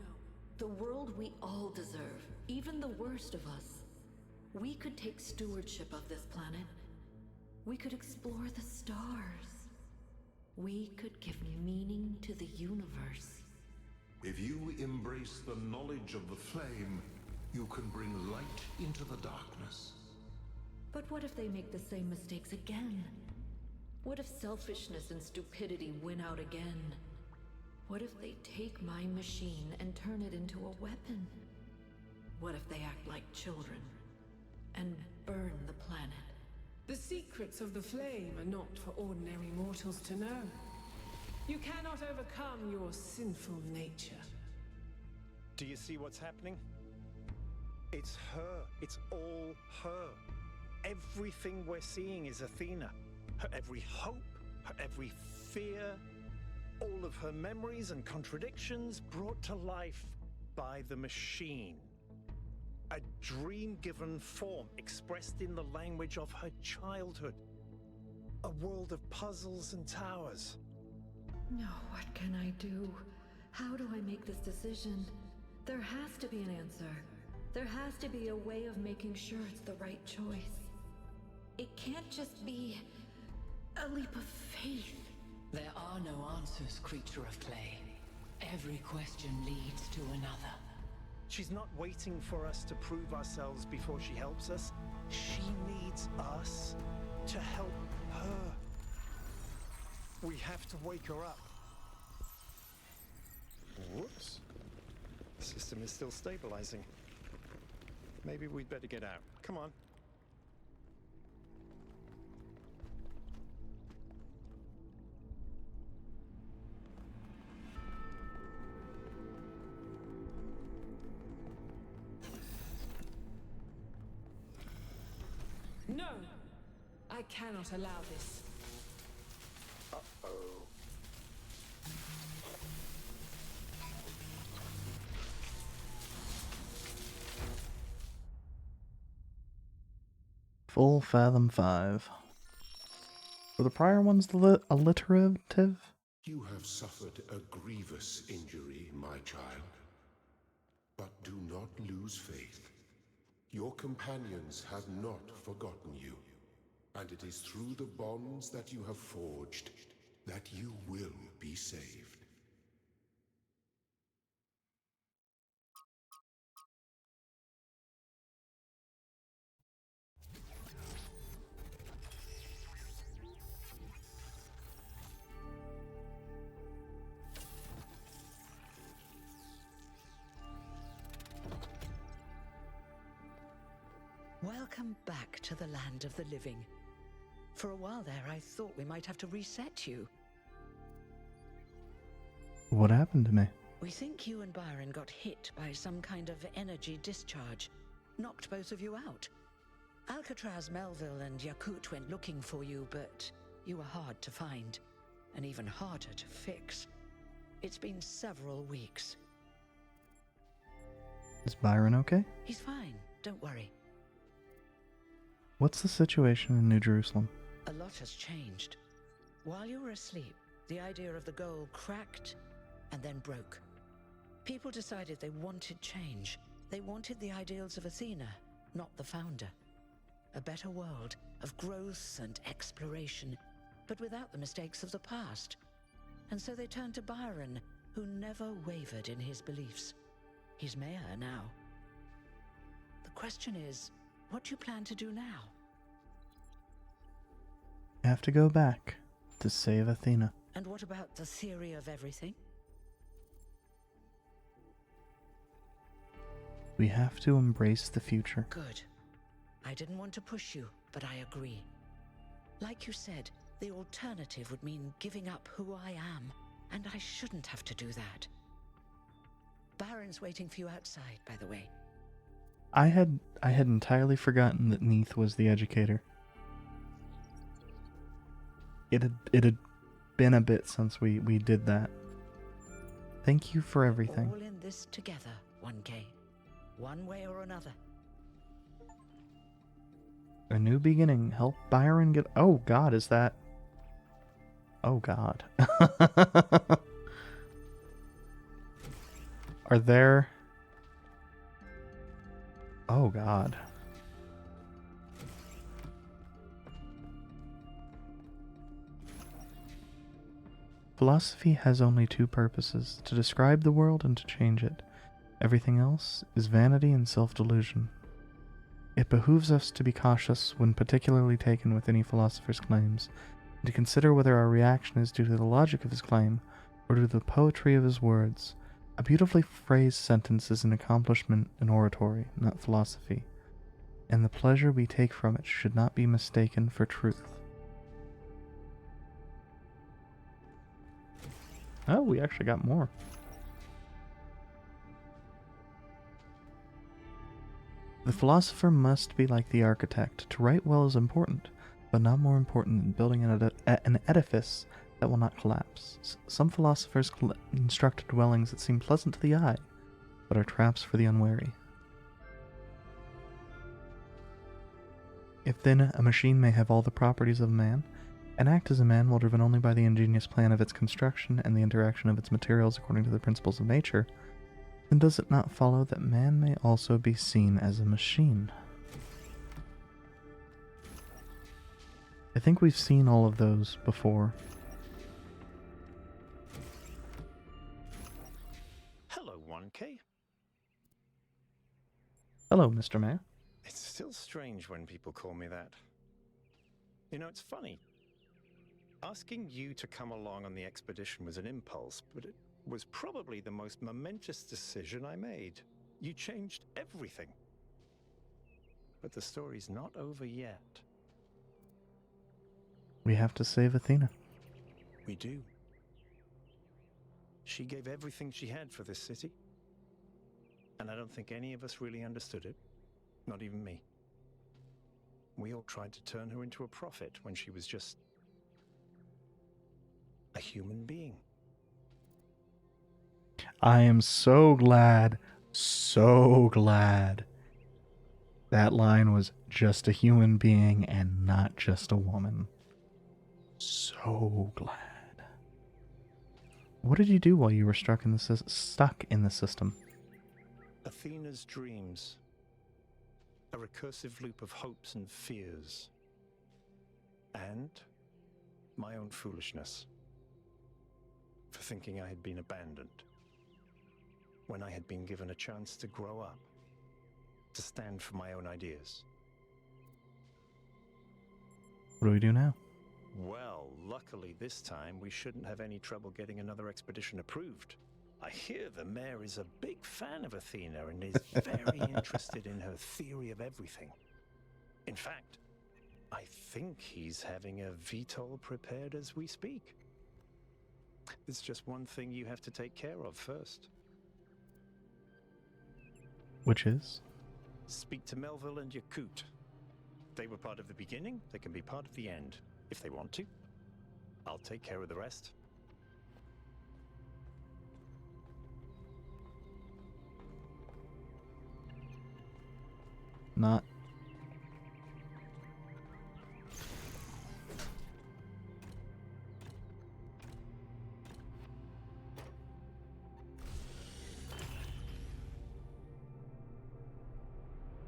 the world we all deserve, even the worst of us. We could take stewardship of this planet. We could explore the stars. We could give meaning to the universe. If you embrace the knowledge of the flame, you can bring light into the darkness. But what if they make the same mistakes again? What if selfishness and stupidity win out again? What if they take my machine and turn it into a weapon? What if they act like children and burn the planet? The secrets of the flame are not for ordinary mortals to know. You cannot overcome your sinful nature. Do you see what's happening? It's her. It's all her. Everything we're seeing is Athena. Her every hope, her every fear, all of her memories and contradictions brought to life by the machine. A dream-given form expressed in the language of her childhood. A world of puzzles and towers. No, what can I do? How do I make this decision? There has to be an answer. There has to be a way of making sure it's the right choice. It can't just be a leap of faith. There are no answers, creature of clay. Every question leads to another. She's not waiting for us to prove ourselves before she helps us. She needs us to help her. We have to wake her up. Whoops. The system is still stabilizing. Maybe we'd better get out. Come on. No! I cannot allow this. Uh-oh. Full Fathom 5. Were the prior ones alliterative? You have suffered a grievous injury, my child. But do not lose faith. Your companions have not forgotten you, and it is through the bonds that you have forged that you will be saved. Welcome back to the land of the living. For a while there, I thought we might have to reset you. What happened to me? We think you and Byron got hit by some kind of energy discharge. Knocked both of you out. Alcatraz, Melville, and Yakut went looking for you, but you were hard to find, and even harder to fix. It's been several weeks. Is Byron okay? He's fine, don't worry. What's the situation in New Jerusalem? A lot has changed. While you were asleep, the idea of the goal cracked and then broke. People decided they wanted change. They wanted the ideals of Athena, not the founder. A better world of growth and exploration, but without the mistakes of the past. And so they turned to Byron, who never wavered in his beliefs. He's mayor now. The question is, what do you plan to do now? I have to go back to save Athena. And what about the theory of everything? We have to embrace the future. Good. I didn't want to push you, but I agree. Like you said, the alternative would mean giving up who I am, and I shouldn't have to do that. Byron's waiting for you outside, by the way. I had entirely forgotten that Neith was the educator. It had been a bit since we did that. Thank you for everything. All in this together, 1K. One way or another. A new beginning. Help Byron get... Oh, God, is that... Oh, God. Are there... Oh, God. Philosophy has only two purposes, to describe the world and to change it. Everything else is vanity and self-delusion. It behooves us to be cautious when particularly taken with any philosopher's claims, and to consider whether our reaction is due to the logic of his claim, or to the poetry of his words. A beautifully phrased sentence is an accomplishment in oratory, not philosophy, and the pleasure we take from it should not be mistaken for truth. Oh, we actually got more. The philosopher must be like the architect. To write well is important, but not more important than building an edifice that will not collapse. Some philosophers construct dwellings that seem pleasant to the eye, but are traps for the unwary. If then a machine may have all the properties of a man, and act as a man while driven only by the ingenious plan of its construction and the interaction of its materials according to the principles of nature, then does it not follow that man may also be seen as a machine? I think we've seen all of those before. Hello, 1K. Hello, Mr. Mayor. It's still strange when people call me that. You know, it's funny. Asking you to come along on the expedition was an impulse, but it was probably the most momentous decision I made. You changed everything. But the story's not over yet. We have to save Athena. We do. She gave everything she had for this city. And I don't think any of us really understood it. Not even me. We all tried to turn her into a prophet when she was just a human being. I am so glad that line was just a human being and not just a woman. So glad. What did you do while you were stuck in the system? Athena's dreams. A recursive loop of hopes and fears. And my own foolishness. For thinking I had been abandoned. When I had been given a chance to grow up. To stand for my own ideas. What do we do now? Well, luckily this time we shouldn't have any trouble getting another expedition approved. I hear the mayor is a big fan of Athena and is very interested in her theory of everything. In fact, I think he's having a VTOL prepared as we speak. There's just one thing you have to take care of first. Which is? Speak to Melville and Yakut. They were part of the beginning, they can be part of the end. If they want to, I'll take care of the rest. Not.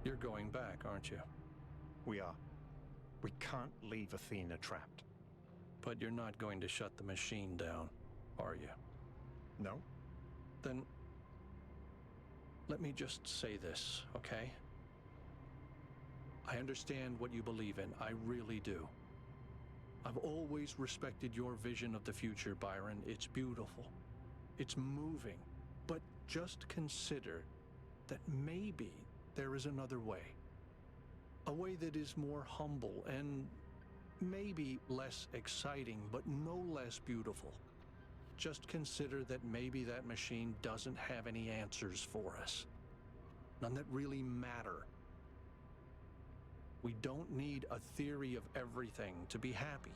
You're going back, aren't you? We are. We can't leave Athena trapped. But you're not going to shut the machine down, are you? No. Then let me just say this, okay? I understand what you believe in. I really do. I've always respected your vision of the future, Byron. It's beautiful. It's moving. But just consider that maybe there is another way. A way that is more humble and maybe less exciting, but no less beautiful. Just consider that maybe that machine doesn't have any answers for us. None that really matter. We don't need a theory of everything to be happy.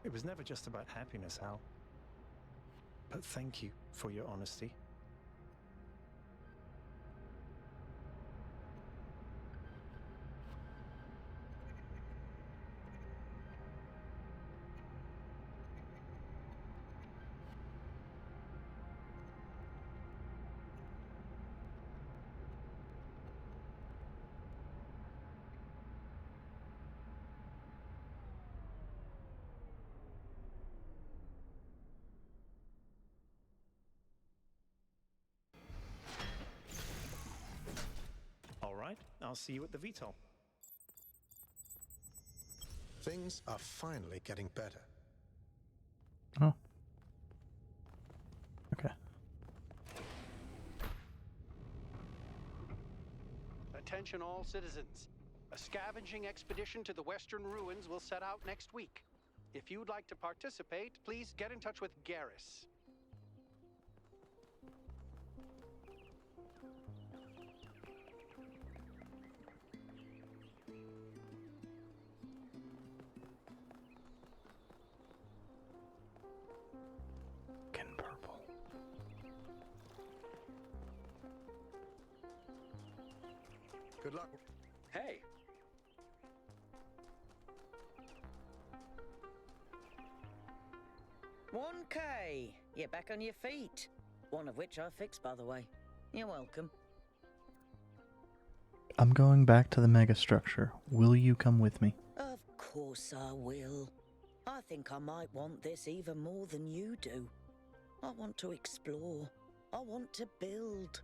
It was never just about happiness, Hal. But thank you for your honesty. All right, I'll see you at the VTOL. Things are finally getting better. Oh. Okay. Attention all citizens. A scavenging expedition to the Western Ruins will set out next week. If you'd like to participate, please get in touch with Garrus. Getting purple. Good luck. Hey. $1K. You're back on your feet. One of which I fixed, by the way. You're welcome. I'm going back to the megastructure. Will you come with me? Of course I will. I think I might want this even more than you do. I want to explore. I want to build.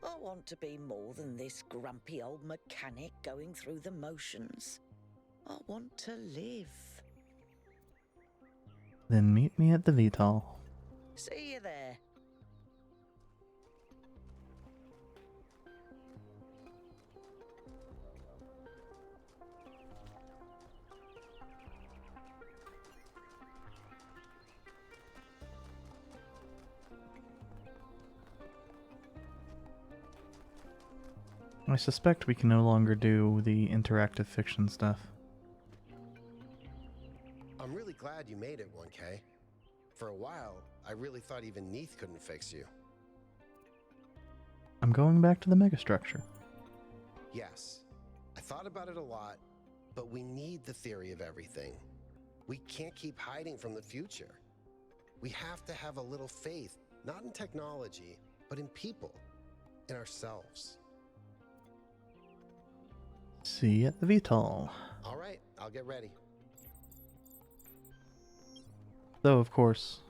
I want to be more than this grumpy old mechanic going through the motions. I want to live. Then meet me at the VTOL. See you there. I suspect we can no longer do the interactive fiction stuff. I'm really glad you made it, 1K. For a while, I really thought even Neath couldn't fix you. I'm going back to the megastructure. Yes, I thought about it a lot, but we need the theory of everything. We can't keep hiding from the future. We have to have a little faith, not in technology, but in people, in ourselves. See you at the VTOL. All right, I'll get ready. Though, of course...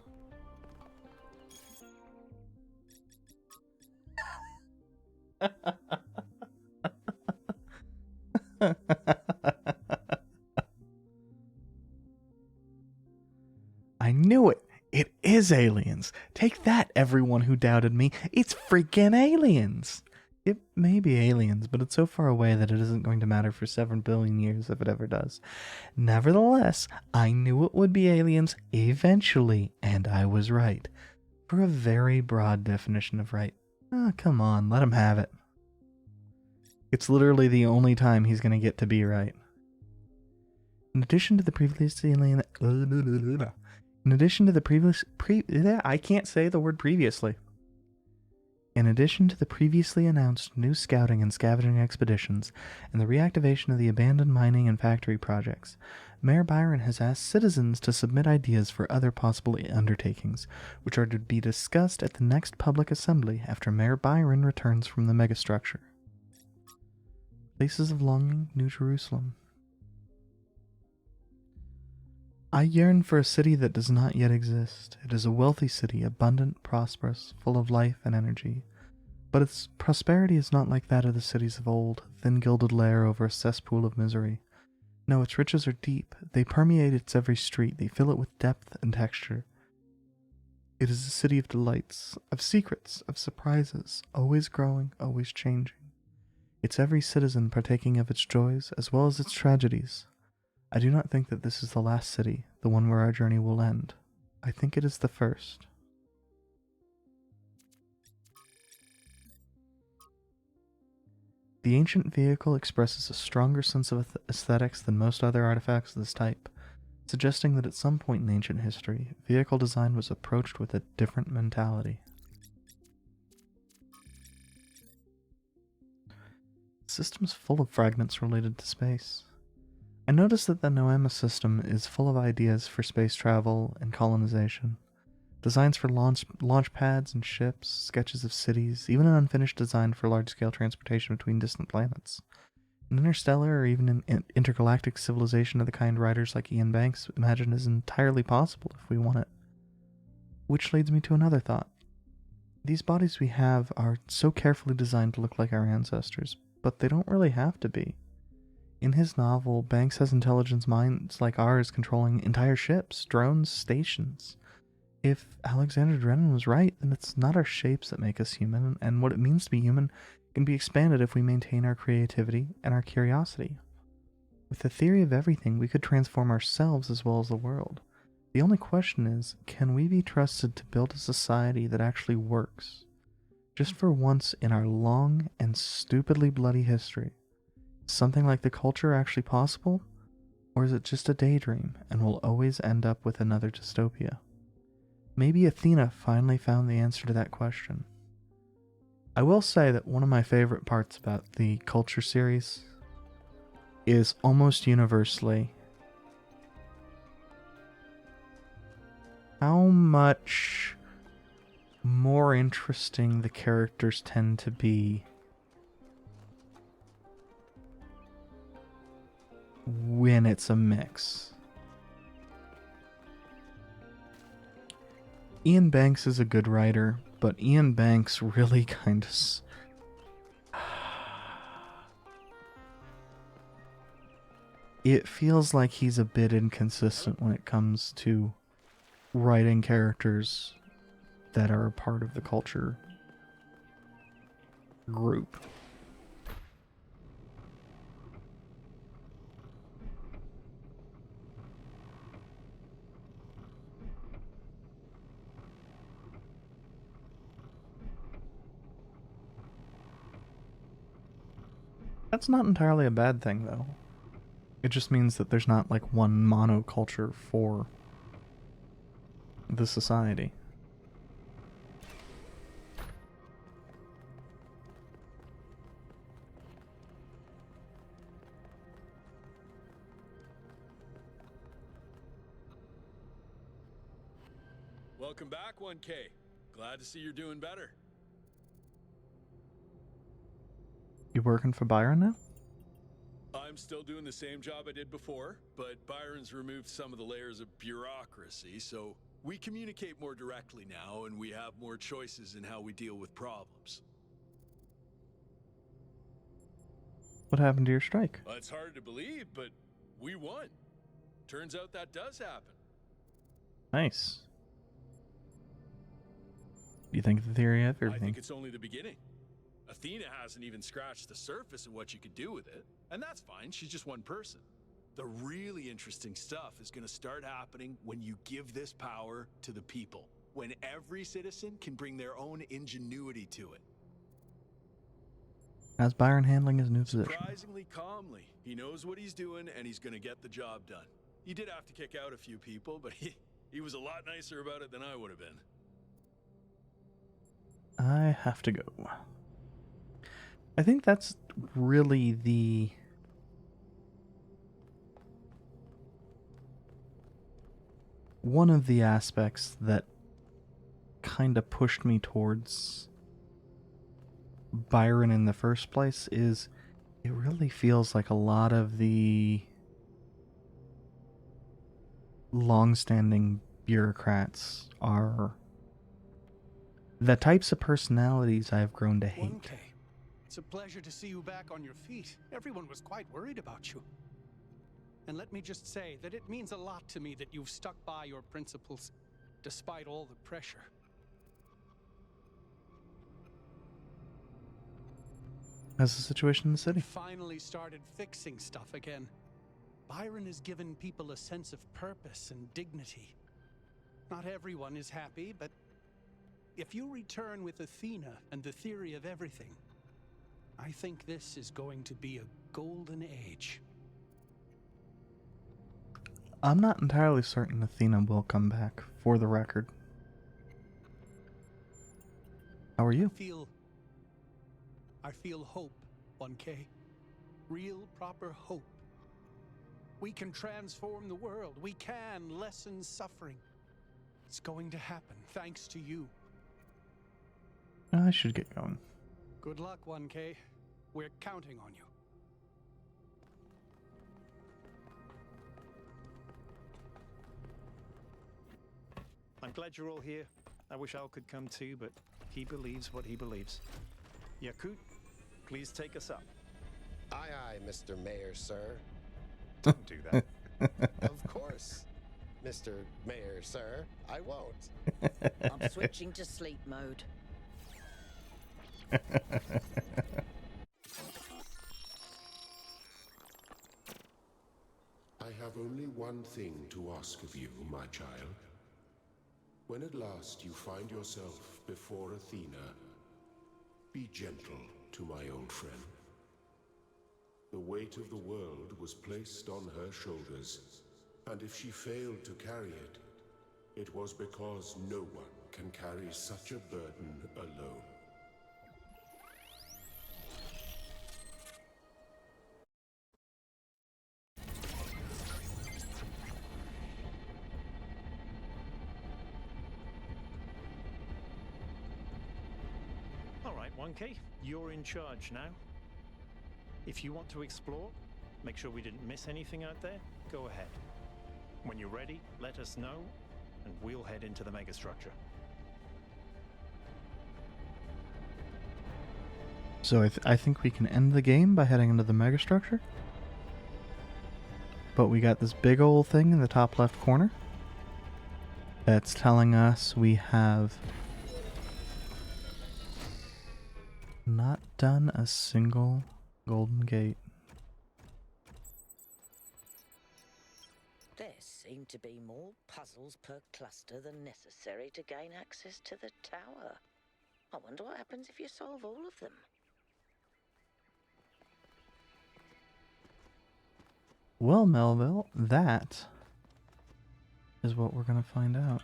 I knew it! It is aliens! Take that, everyone who doubted me! It's freaking aliens! It may be aliens, but it's so far away that it isn't going to matter for 7 billion years if it ever does. Nevertheless, I knew it would be aliens eventually, and I was right. For a very broad definition of right. Ah, come on, let him have it. It's literally the only time he's going to get to be right. In addition to the previously I can't say the word previously. In addition to the previously announced new scouting and scavenging expeditions and the reactivation of the abandoned mining and factory projects, Mayor Byron has asked citizens to submit ideas for other possible undertakings, which are to be discussed at the next public assembly after Mayor Byron returns from the megastructure. Places of Longing, New Jerusalem. I yearn for a city that does not yet exist. It is a wealthy city, abundant, prosperous, full of life and energy. But its prosperity is not like that of the cities of old, thin gilded lair over a cesspool of misery. No, its riches are deep. They permeate its every street. They fill it with depth and texture. It is a city of delights, of secrets, of surprises, always growing, always changing. Its every citizen partaking of its joys as well as its tragedies. I do not think that this is the last city, the one where our journey will end. I think it is the first. The ancient vehicle expresses a stronger sense of aesthetics than most other artifacts of this type, suggesting that at some point in ancient history, vehicle design was approached with a different mentality. The system's full of fragments related to space. I noticed that the Noema system is full of ideas for space travel and colonization. Designs for launch pads and ships, sketches of cities, even an unfinished design for large-scale transportation between distant planets. An interstellar or even an intergalactic civilization of the kind writers like Ian Banks imagine is entirely possible if we want it. Which leads me to another thought. These bodies we have are so carefully designed to look like our ancestors, but they don't really have to be. In his novel, Banks has intelligence minds like ours controlling entire ships, drones, stations. If Alexander Drennan was right, then it's not our shapes that make us human, and what it means to be human can be expanded if we maintain our creativity and our curiosity. With the theory of everything, we could transform ourselves as well as the world. The only question is, can we be trusted to build a society that actually works? Just for once in our long and stupidly bloody history. Something like the culture actually possible? Or is it just a daydream and we'll always end up with another dystopia? Maybe Athena finally found the answer to that question. I will say that one of my favorite parts about the Culture series is almost universally how much more interesting the characters tend to be when it's a mix. Ian Banks is a good writer, but Ian Banks really kind of... It feels like he's a bit inconsistent when it comes to writing characters that are a part of the Culture group. That's not entirely a bad thing, though. It just means that there's not like one monoculture for the society. Welcome back, 1K. Glad to see you're doing better. You working for Byron now? I'm still doing the same job I did before, but Byron's removed some of the layers of bureaucracy, so we communicate more directly now, and we have more choices in how we deal with problems. What happened to your strike? Well, it's hard to believe, but we won. Turns out that does happen. Nice. You think the theory of everything? I think it's only the beginning. Athena hasn't even scratched the surface of what you could do with it. And that's fine, she's just one person. The really interesting stuff is going to start happening when you give this power to the people. When every citizen can bring their own ingenuity to it. How's Byron handling his new position? Surprisingly calmly. He knows what he's doing and he's going to get the job done. He did have to kick out a few people, but he was a lot nicer about it than I would have been. I have to go. I think that's really the one of the aspects that kind of pushed me towards Byron in the first place is it really feels like a lot of the long-standing bureaucrats are the types of personalities I've grown to hate. 1K. It's a pleasure to see you back on your feet. Everyone was quite worried about you. And let me just say that it means a lot to me that you've stuck by your principles, despite all the pressure. How's the situation in the city? Finally started fixing stuff again. Byron has given people a sense of purpose and dignity. Not everyone is happy, but if you return with Athena and the theory of everything, I think this is going to be a golden age. I'm not entirely certain Athena will come back, for the record. How are you? I feel hope, 1K. Real, proper hope. We can transform the world. We can lessen suffering. It's going to happen, thanks to you. I should get going. Good luck, 1K. We're counting on you. I'm glad you're all here. I wish Al could come too, but he believes what he believes. Yakut, please take us up. Aye, aye, Mr. Mayor, sir. Don't do that. Of course, Mr. Mayor, sir. I won't. I'm switching to sleep mode. I have only one thing to ask of you, my child. When at last you find yourself before Athena, be gentle to my old friend. The weight of the world was placed on her shoulders, and if she failed to carry it, it was because no one can carry such a burden alone. All right, 1K, you're in charge now. If you want to explore, make sure we didn't miss anything out there, go ahead. When you're ready, let us know, and we'll head into the megastructure. So I think we can end the game by heading into the megastructure. But we got this big old thing in the top left corner that's telling us we have not done a single golden gate. There seem to be more puzzles per cluster than necessary to gain access to the tower. I wonder what happens if you solve all of them. Well, Melville, that is what we're going to find out.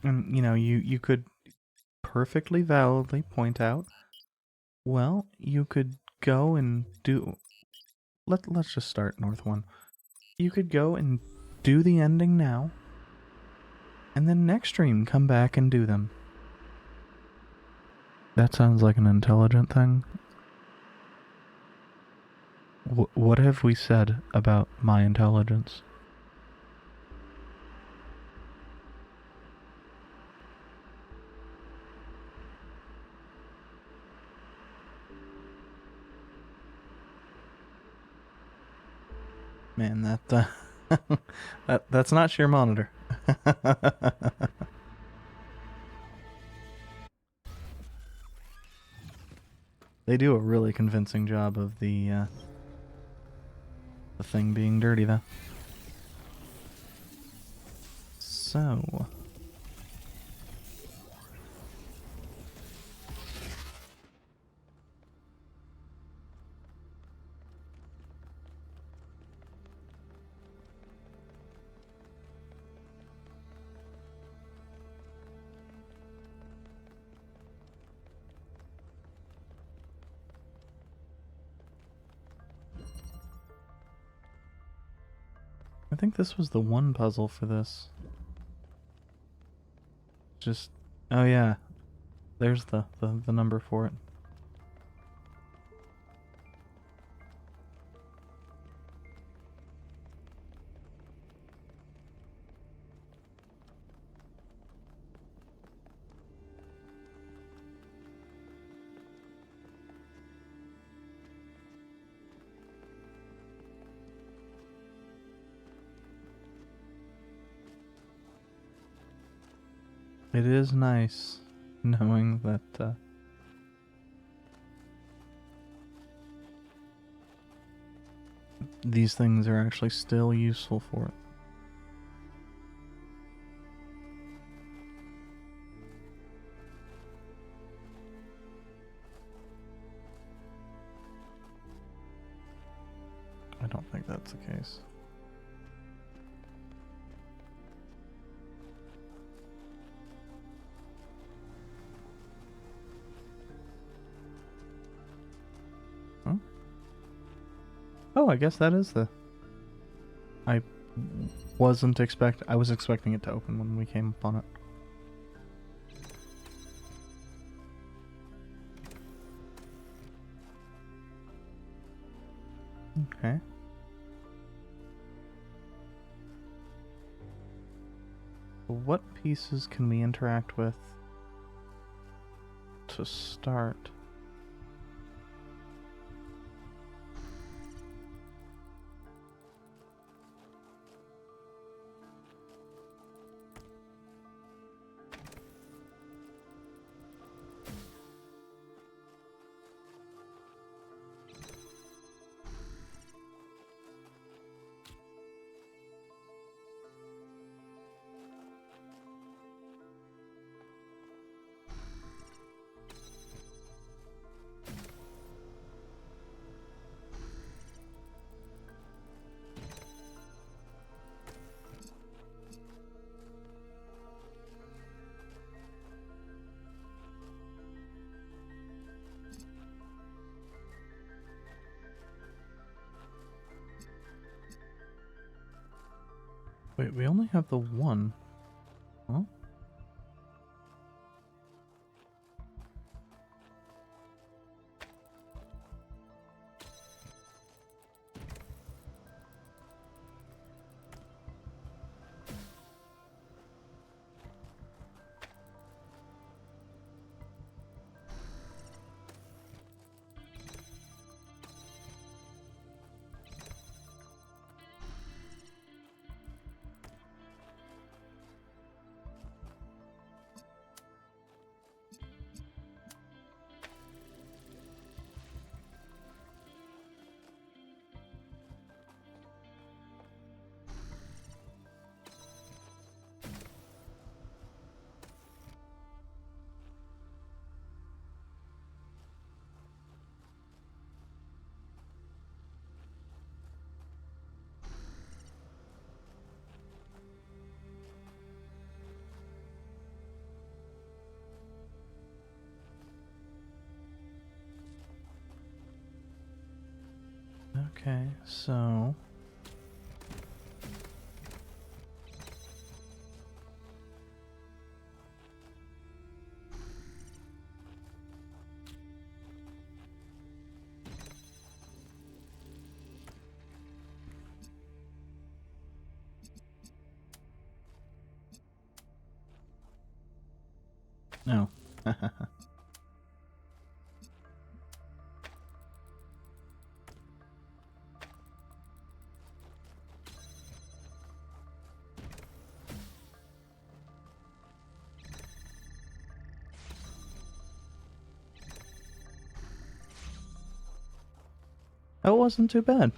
And, you know, you could perfectly validly point out, well, you could go and do... Let's just start North 1. You could go and do the ending now, and then next stream come back and do them. That sounds like an intelligent thing. What have we said about my intelligence? Man, that's not sheer monitor. They do a really convincing job of the thing being dirty, though. So... I think this was the one puzzle for this. Just... oh yeah. There's the number for it. It is nice knowing that these things are actually still useful for it. I don't think that's the case. Oh, I guess that is the... I was expecting it to open when we came upon it. Okay. What pieces can we interact with to start? Wait, we only have the one. Huh? Okay, so... No. That wasn't too bad.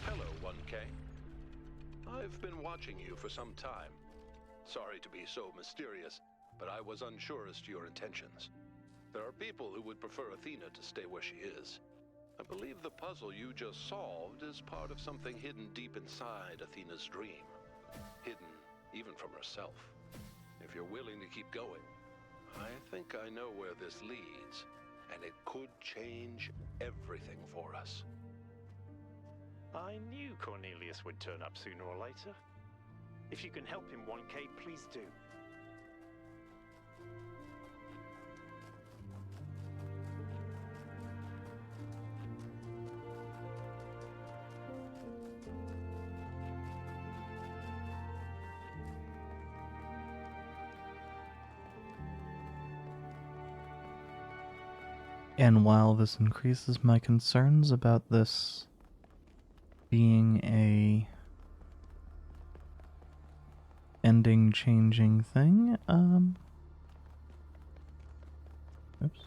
Hello, 1K. I've been watching you for some time. Sorry to be so mysterious, but I was unsure as to your intentions. There are people who would prefer Athena to stay where she is. I believe the puzzle you just solved is part of something hidden deep inside Athena's dream. Hidden even from herself. If you're willing to keep going, I think I know where this leads, and it could change everything for us. I knew Cornelius would turn up sooner or later. If you can help him, 1K, please do. And while this increases my concerns about this being a ending changing thing, oops.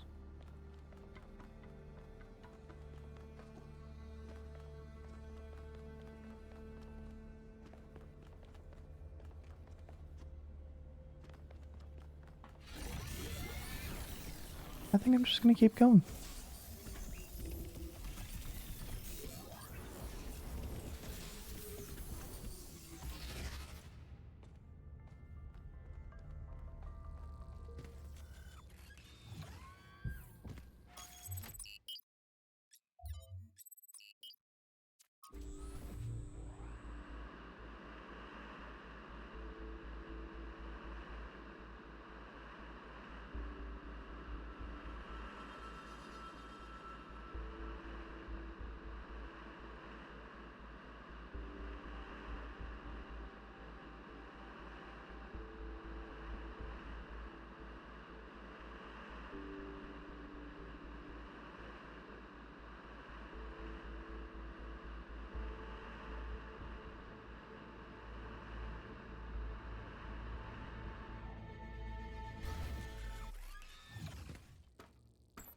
I think I'm just gonna keep going.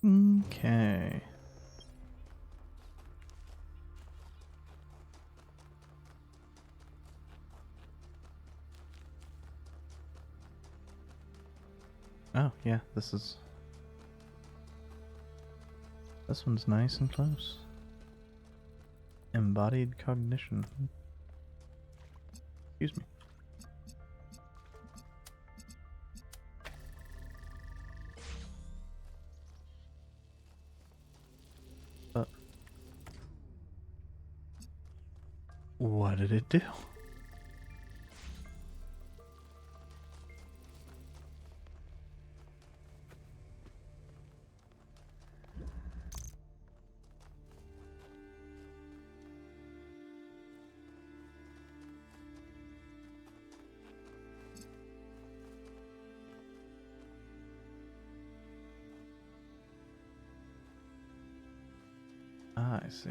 Okay. Oh, yeah, this one's nice and close. Embodied cognition. Excuse me. What did it do? Ah, I see.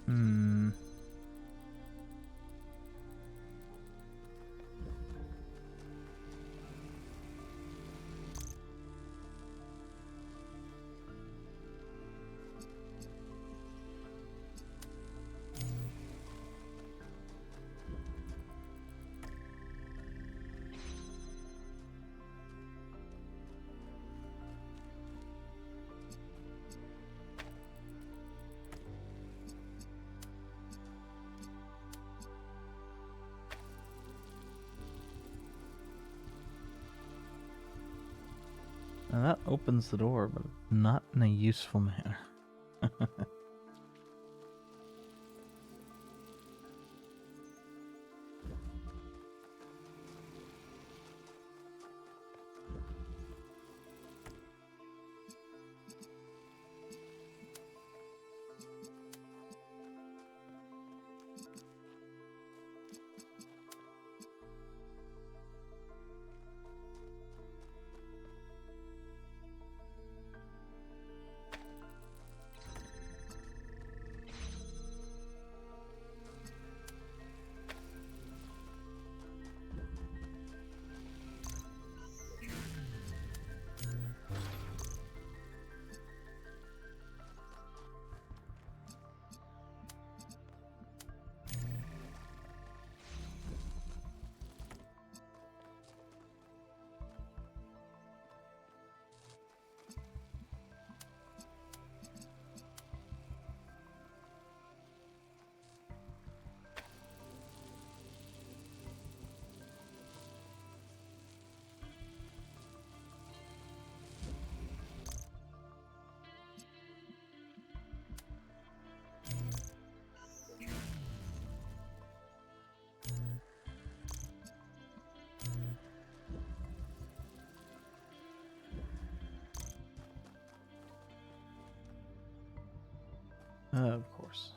Hmm. Now that opens the door, but not in a useful manner. Of course.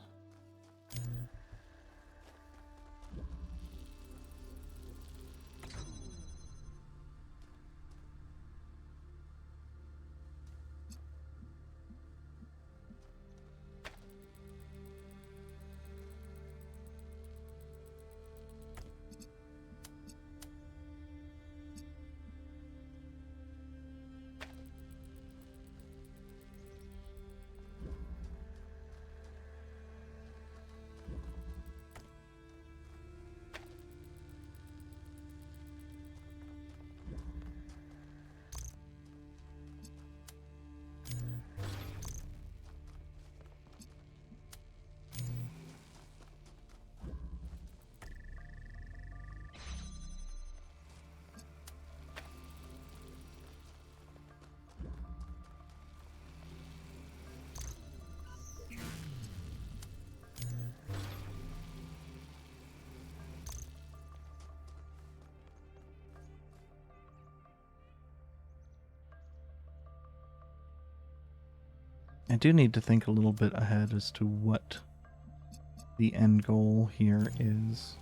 I do need to think a little bit ahead as to what the end goal here is.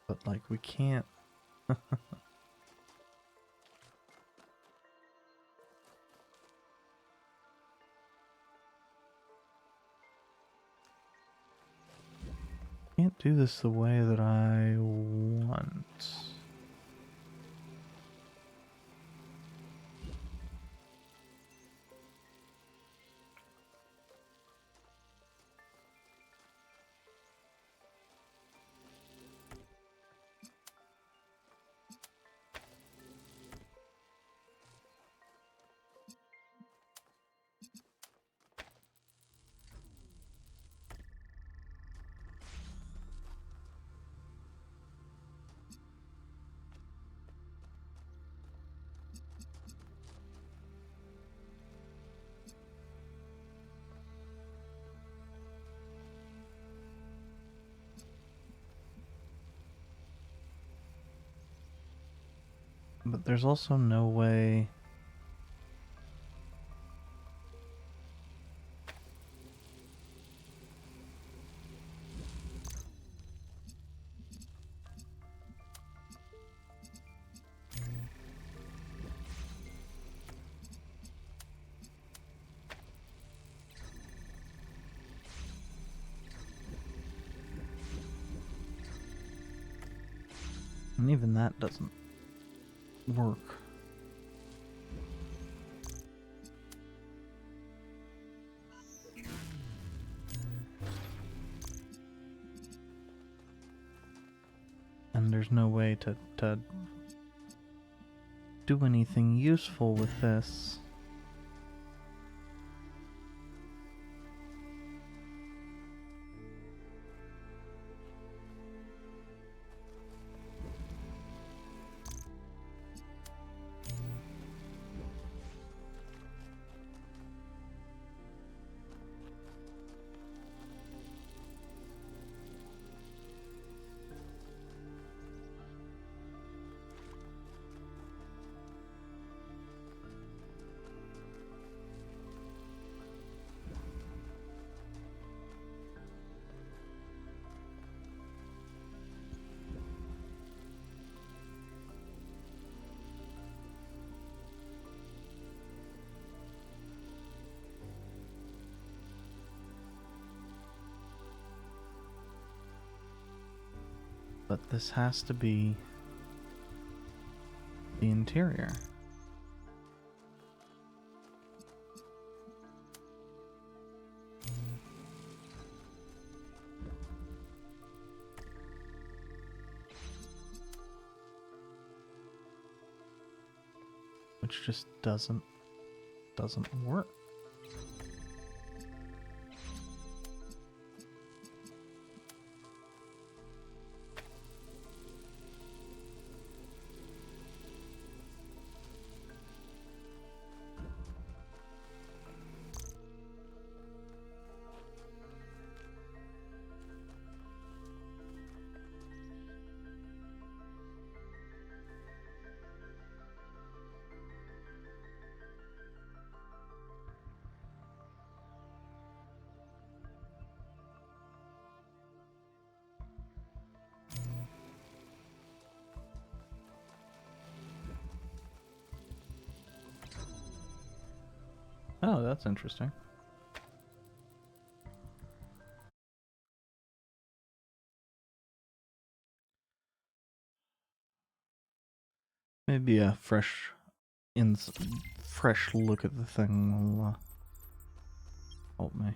But, like, we can't... Can't do this the way that I want. But there's also no way... And even that doesn't work. And there's no way to do anything useful with this. But this has to be the interior. Which just doesn't doesn't work. Oh, that's interesting. Maybe a fresh look at the thing will help me.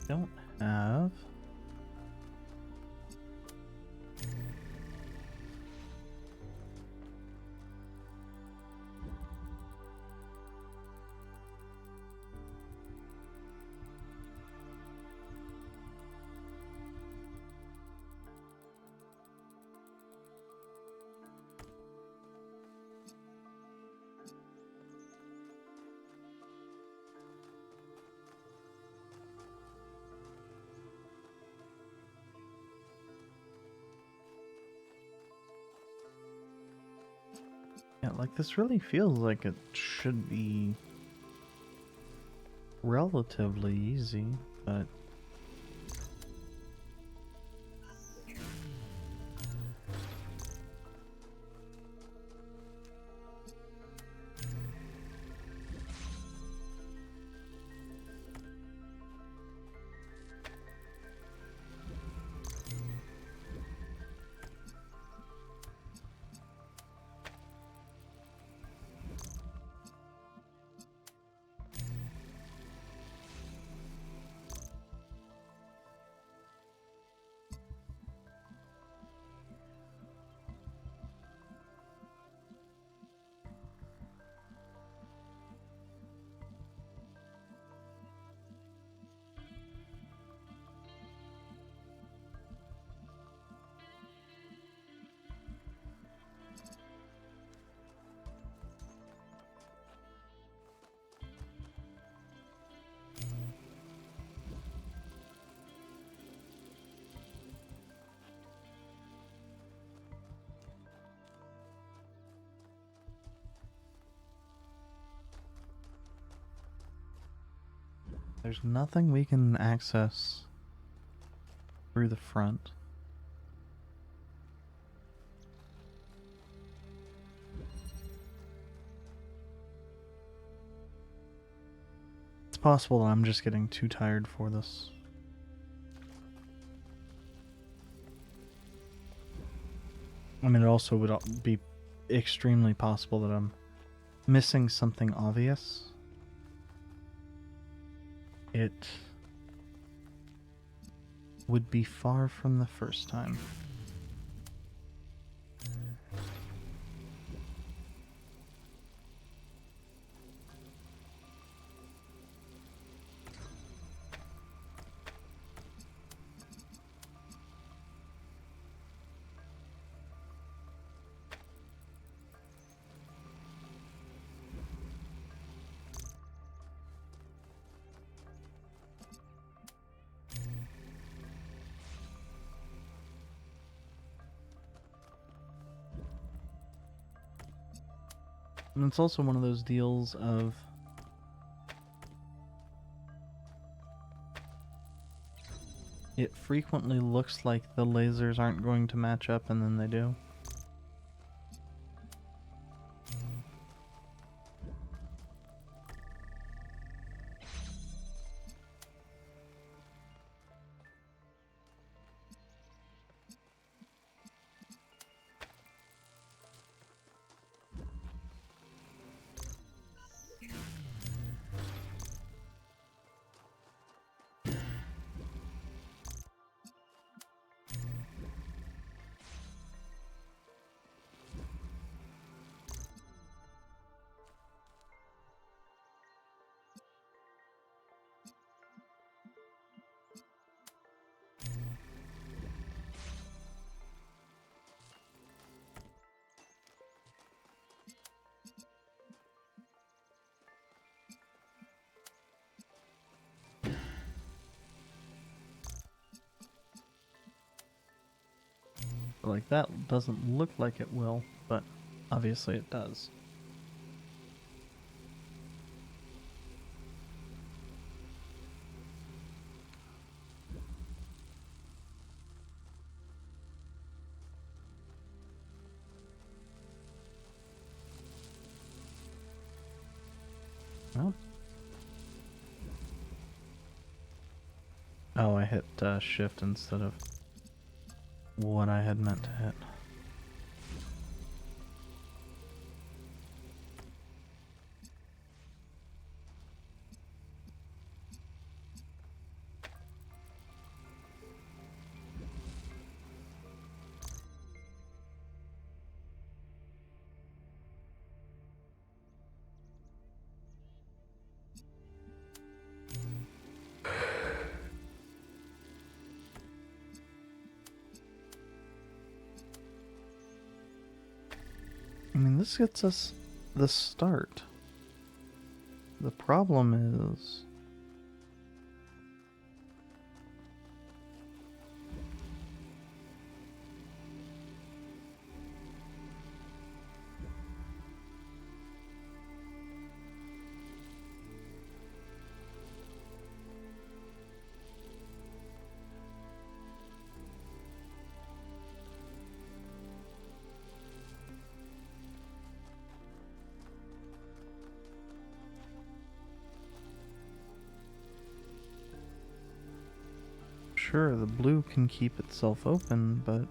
Don't have. Yeah, like this really feels like it should be relatively easy, but there's nothing we can access through the front. possible that I'm just getting too tired for this. I mean, it also would be extremely possible that I'm missing something obvious. It would be far from the first time. And it's also one of those deals of it frequently looks like the lasers aren't going to match up, and then they do. Like, that doesn't look like it will, but obviously it does. Well. Oh, I hit shift instead of what I had meant to hit. I mean, this gets us the start. The problem is... Sure, the blue can keep itself open, but...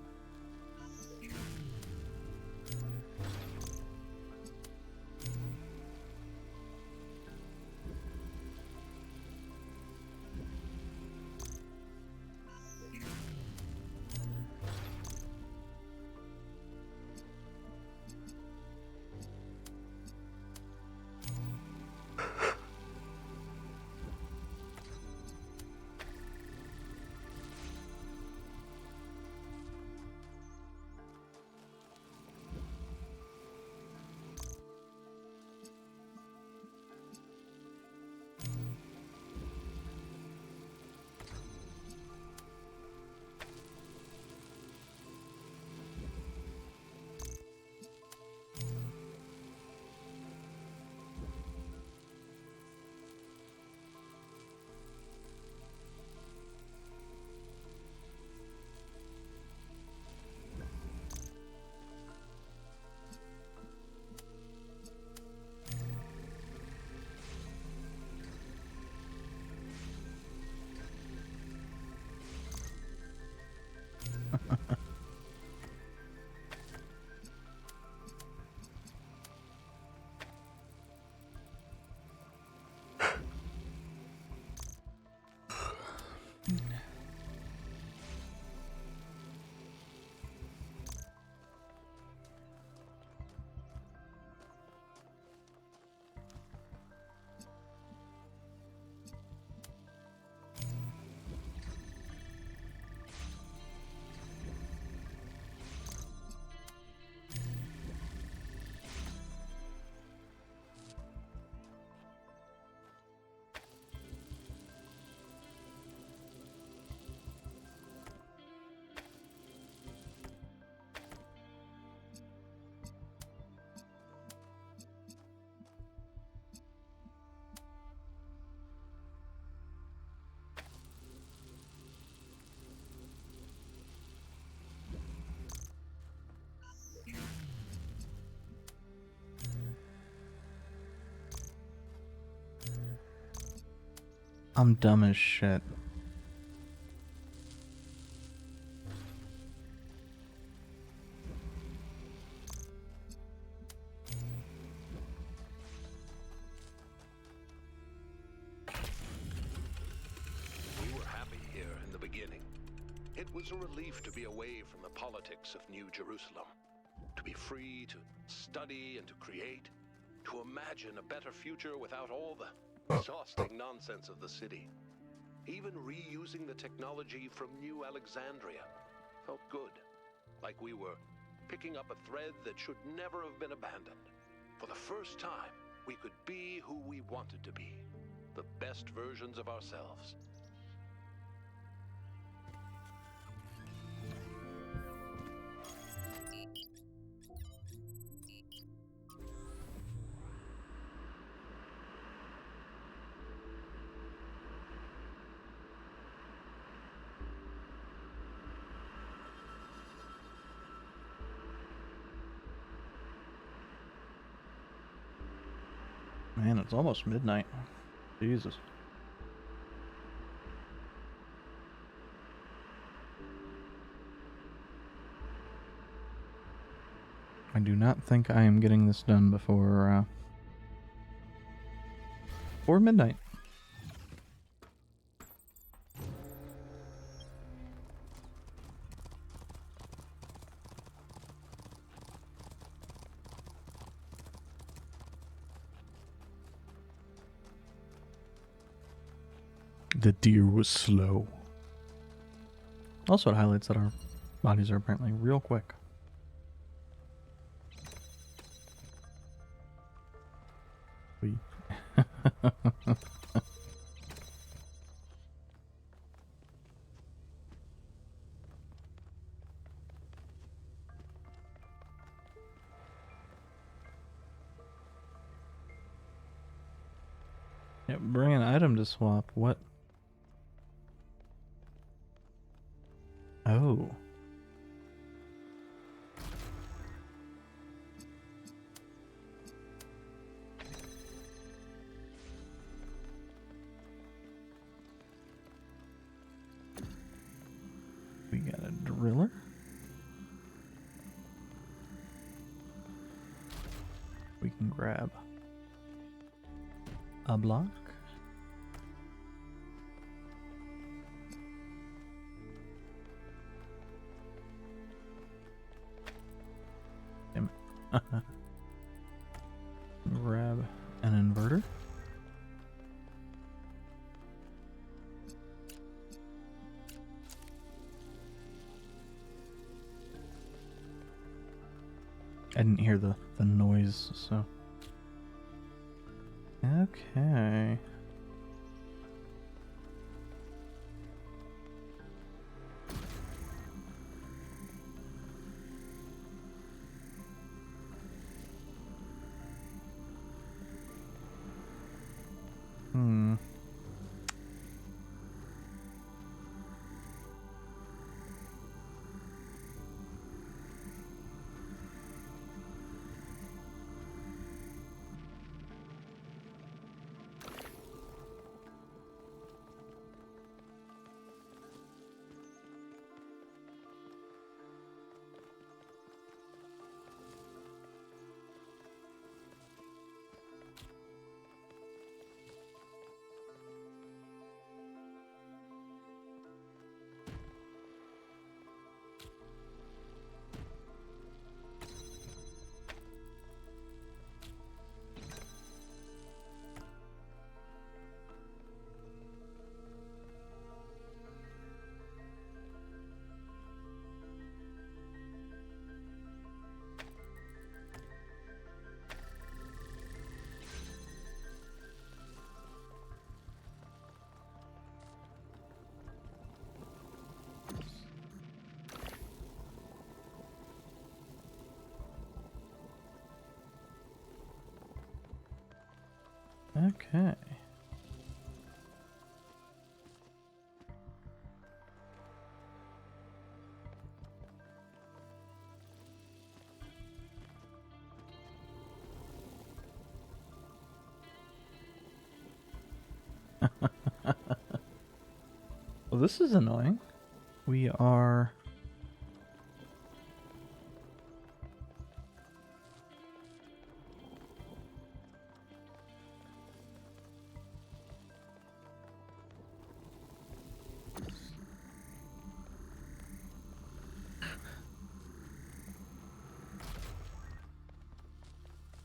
I'm dumb as shit. We were happy here in the beginning. It was a relief to be away from the politics of New Jerusalem, to be free to study and to create, to imagine a better future without all the exhausting nonsense of the city. Even reusing the technology from New Alexandria felt good, like we were picking up a thread that should never have been abandoned. For the first time, we could be who we wanted to be, the best versions of ourselves. Man, it's almost midnight. Jesus. I do not think I am getting this done before midnight. The deer was slow. Also, it highlights that our bodies are apparently real quick. We. Yeah, bring an item to swap. What? Oh. We got a driller. We can grab a block. Damn it. Grab an inverter. I didn't hear the noise, so. Okay. Hmm. Okay. Well, this is annoying. We are...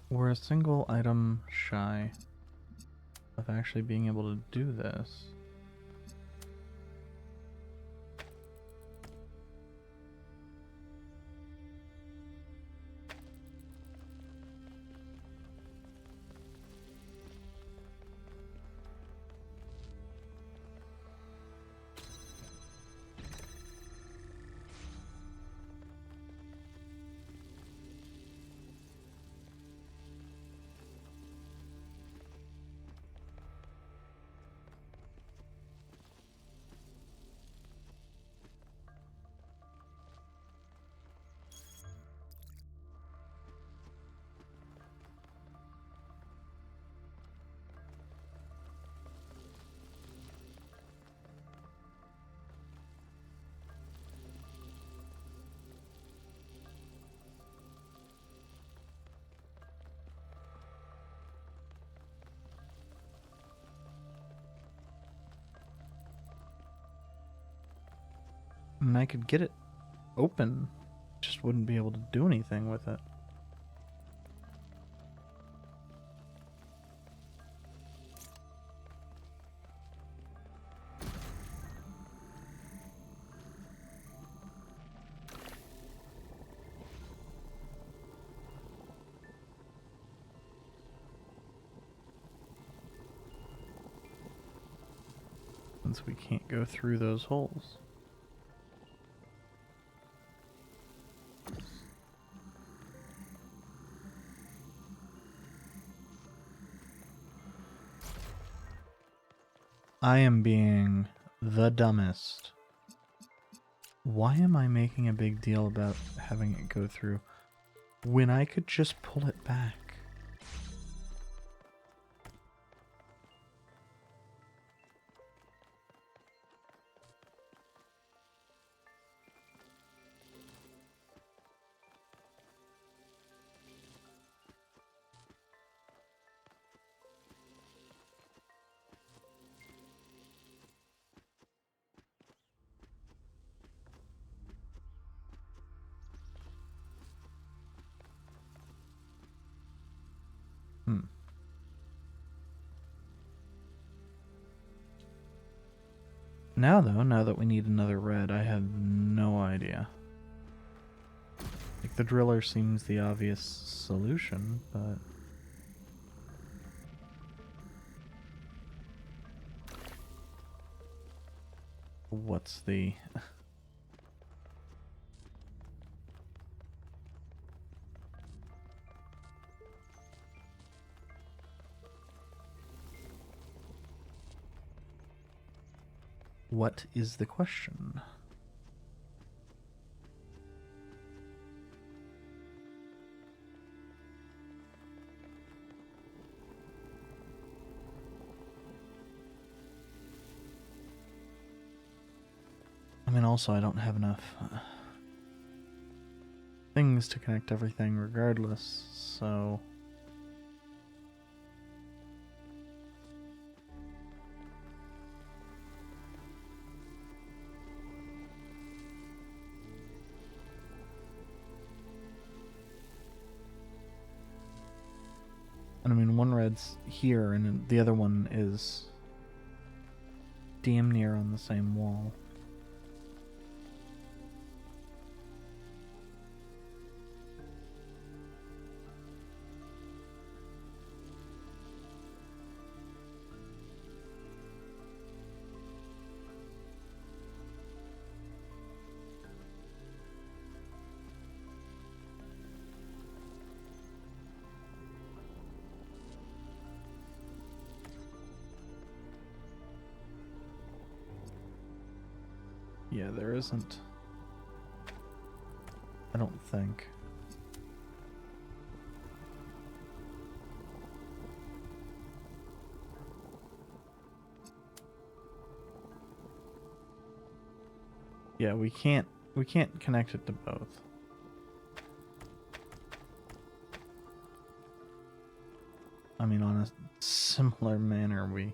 We're a single item shy of actually being able to do this. And I could get it open, just wouldn't be able to do anything with it. Since we can't go through those holes. I am being the dumbest. Why am I making a big deal about having it go through when I could just pull it back? Now though, now that we need another red, I have no idea. Like, the driller seems the obvious solution, but... what's the... What is the question? I mean, also, I don't have enough things to connect everything regardless, so... And I mean, one red's here, and the other one is damn near on the same wall. Yeah, there isn't. I don't think. Yeah, we can't connect it to both. I mean, on a similar manner, we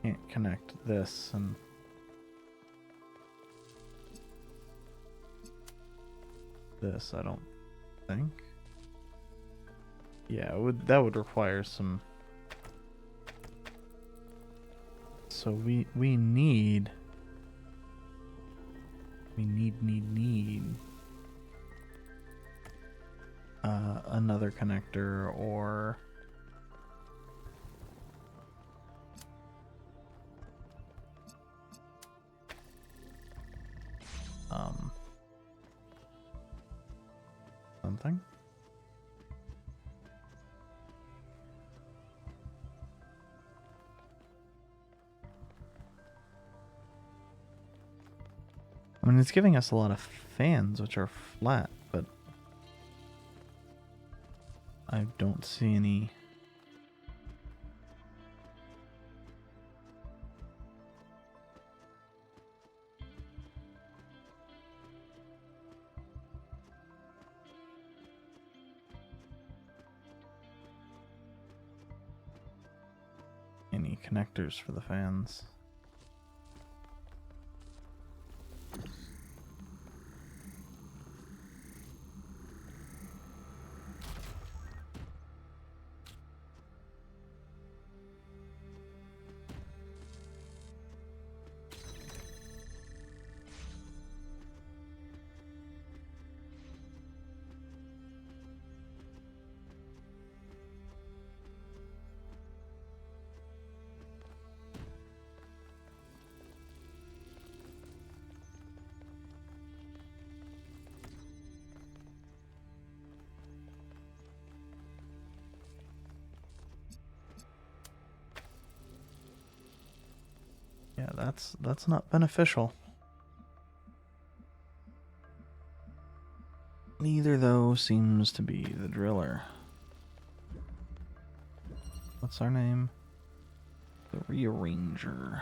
can't connect this and this, I don't think. Yeah, that would require some. So we need another connector or something. I mean, it's giving us a lot of fans, which are flat, but I don't see any. Any connectors for the fans. Yeah, that's not beneficial. Neither, though, seems to be the driller. What's our name? The rearranger.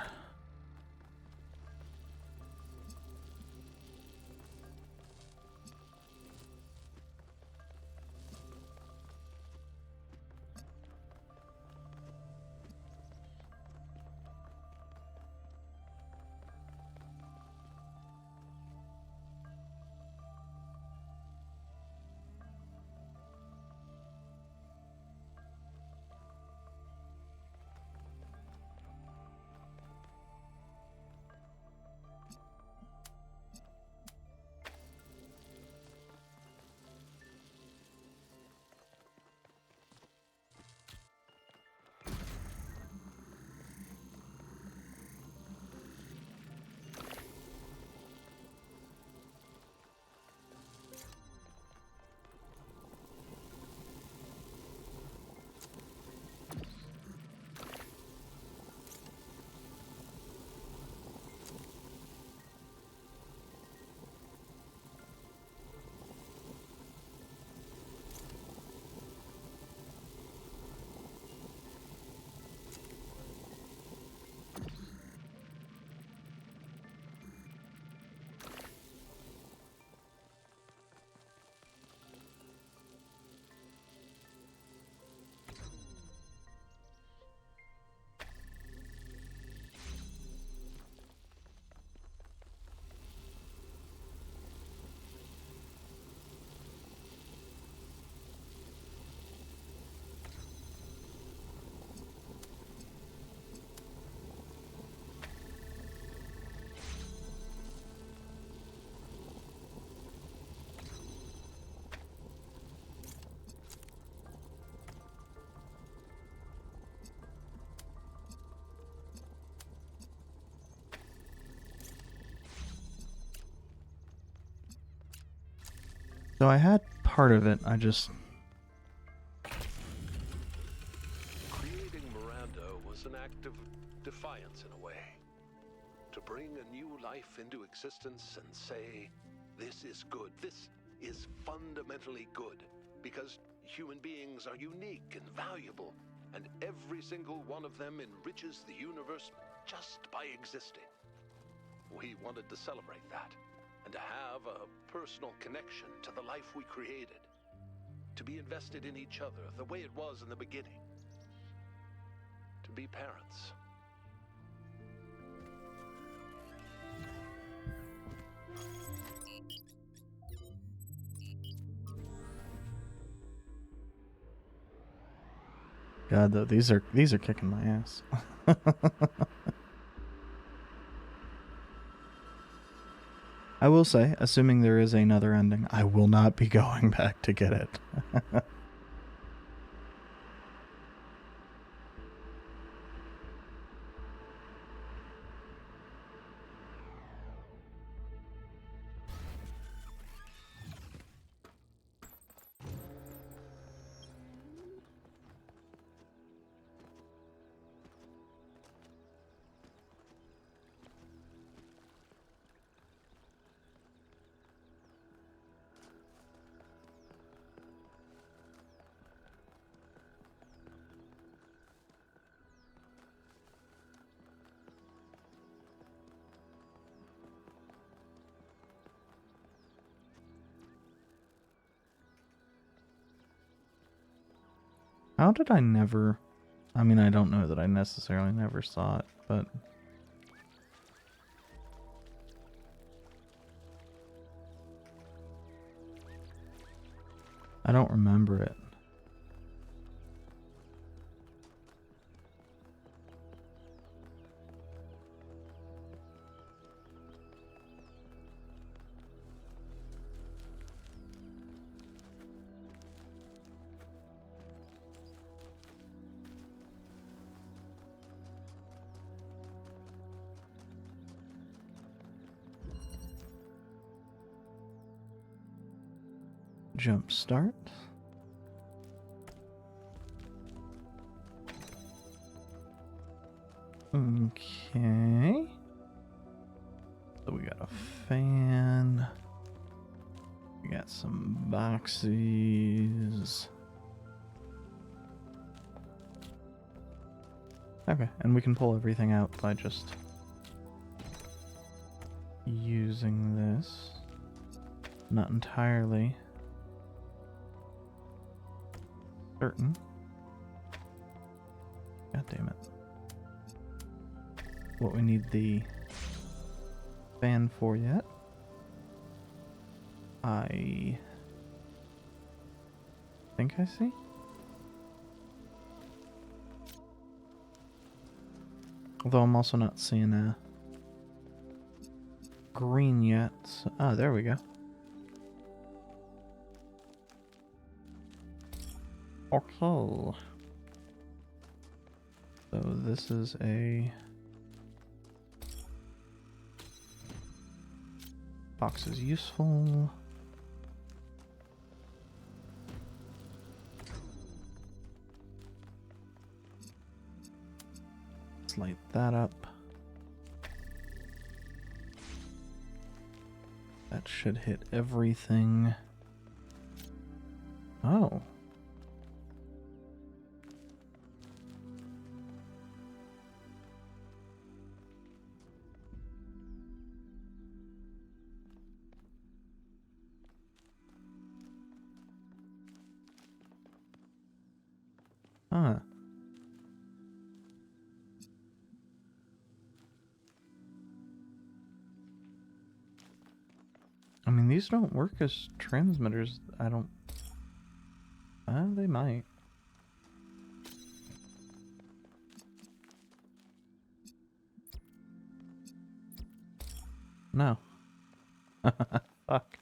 So I had part of it, I just... Creating Miranda was an act of defiance in a way. To bring a new life into existence and say, this is good, this is fundamentally good, because human beings are unique and valuable, and every single one of them enriches the universe just by existing. We wanted to celebrate that, and to have a personal connection to the life we created. To be invested in each other the way it was in the beginning. To be parents. God, though, these are kicking my ass. I will say, assuming there is another ending, I will not be going back to get it. How did I never... I mean, I don't know that I necessarily never saw it, but... I don't remember it. Jump start. Okay. So we got a fan. We got some boxes. Okay, and we can pull everything out by just using this. Not entirely certain. God damn it. What we need the fan for yet. I think I see. Although I'm also not seeing a green yet. So, there we go. Okay. So this is a... Box is useful. Let's light that up. That should hit everything. Oh. Huh. I mean, these don't work as transmitters. I don't... they might. No. Fuck.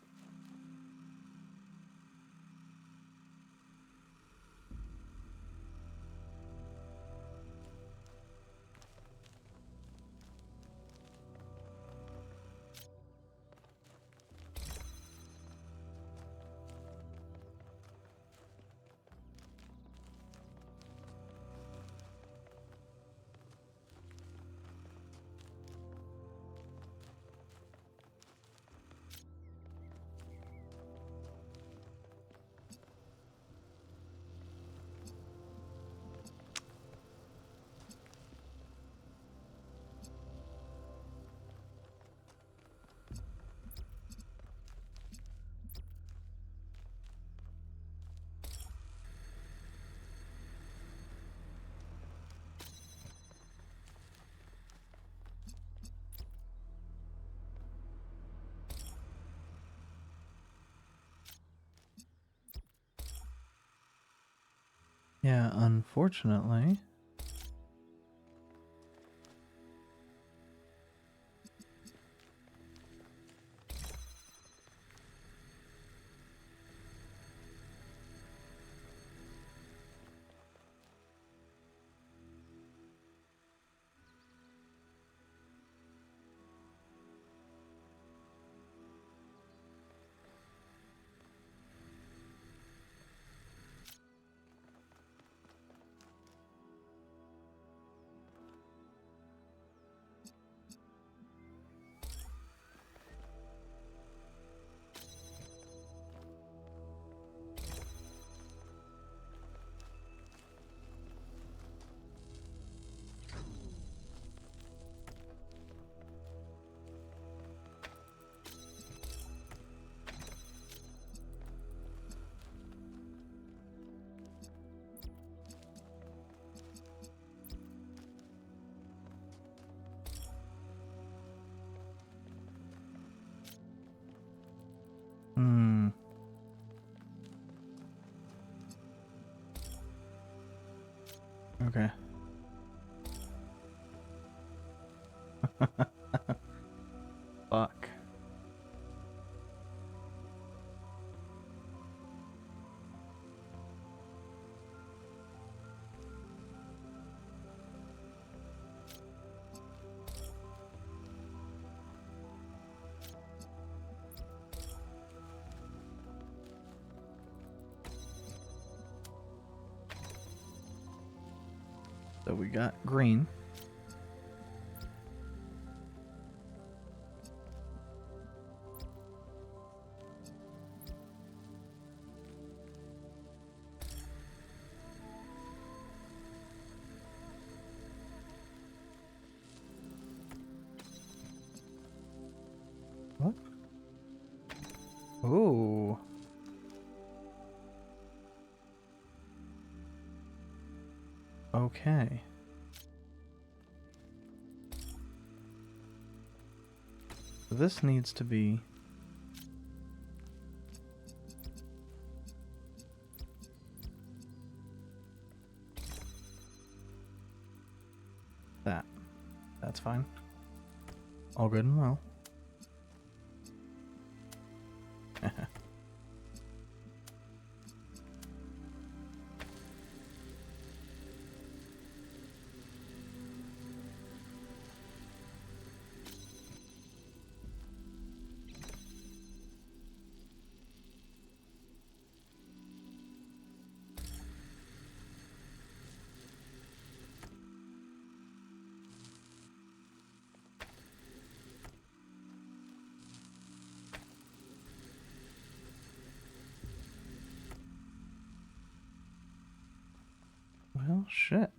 Yeah, unfortunately. Hmm. Okay. Fuck. So we got green. What? Ooh. Okay. This needs to be that. That's fine. All good and well. Well, shit.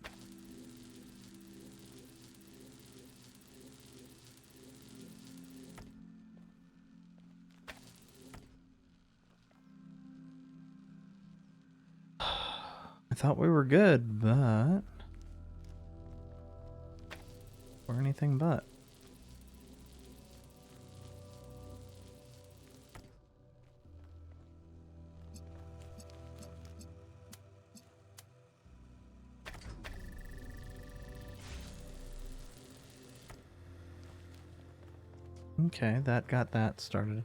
I thought we were good, but we're anything but. Okay, that got that started.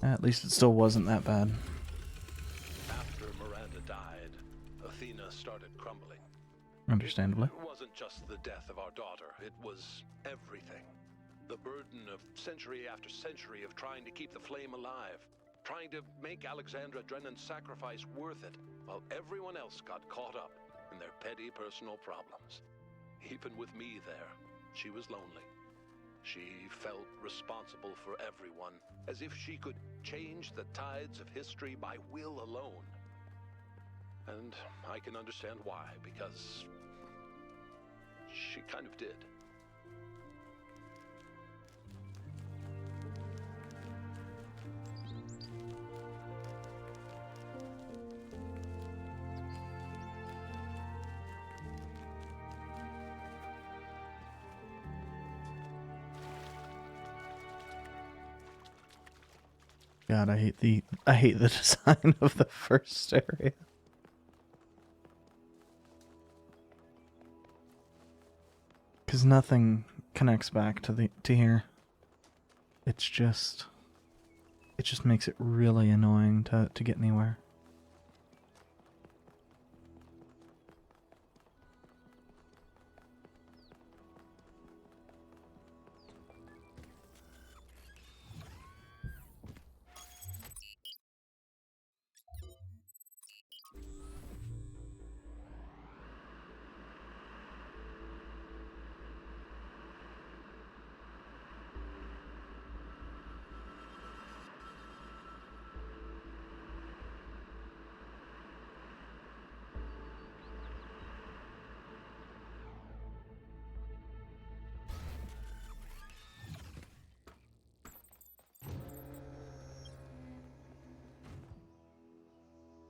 At least it still wasn't that bad. After Miranda died, Athena started crumbling. Understandably. It wasn't just the death of our daughter, it was everything. The burden of century after century of trying to keep the flame alive, trying to make Alexandra Drennan's sacrifice worth it, while everyone else got caught up in their petty personal problems. Even with me there, she was lonely. She felt responsible for everyone, as if she could change the tides of history by will alone. And I can understand why, because she kind of did. God, I hate the design of the first area. Cause nothing connects back to here. It just makes it really annoying to get anywhere.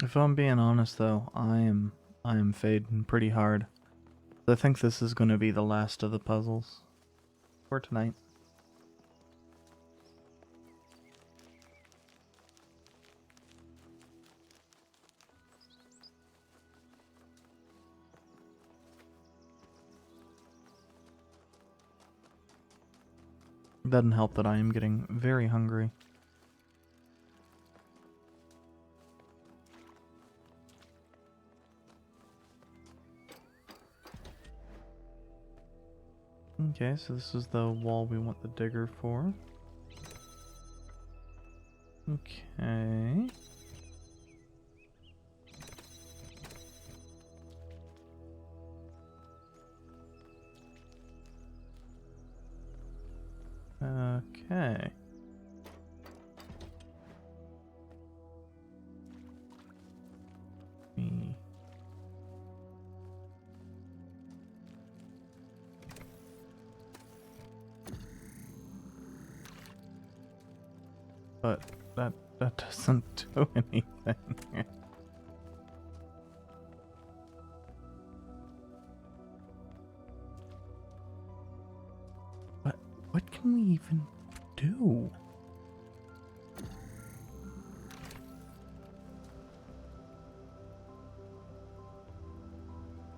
If I'm being honest though, I am fading pretty hard. I think this is going to be the last of the puzzles for tonight. It doesn't help that I am getting very hungry. Okay, so this is the wall we want the digger for. Okay. Okay. But that doesn't do anything. What can we even do?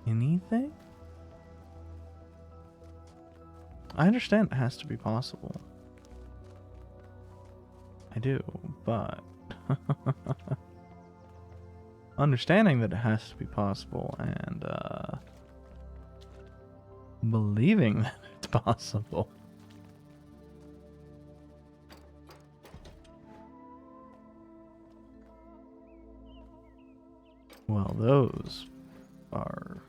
Anything? I understand it has to be possible. I do, but understanding that it has to be possible and believing that it's possible. Well, those are...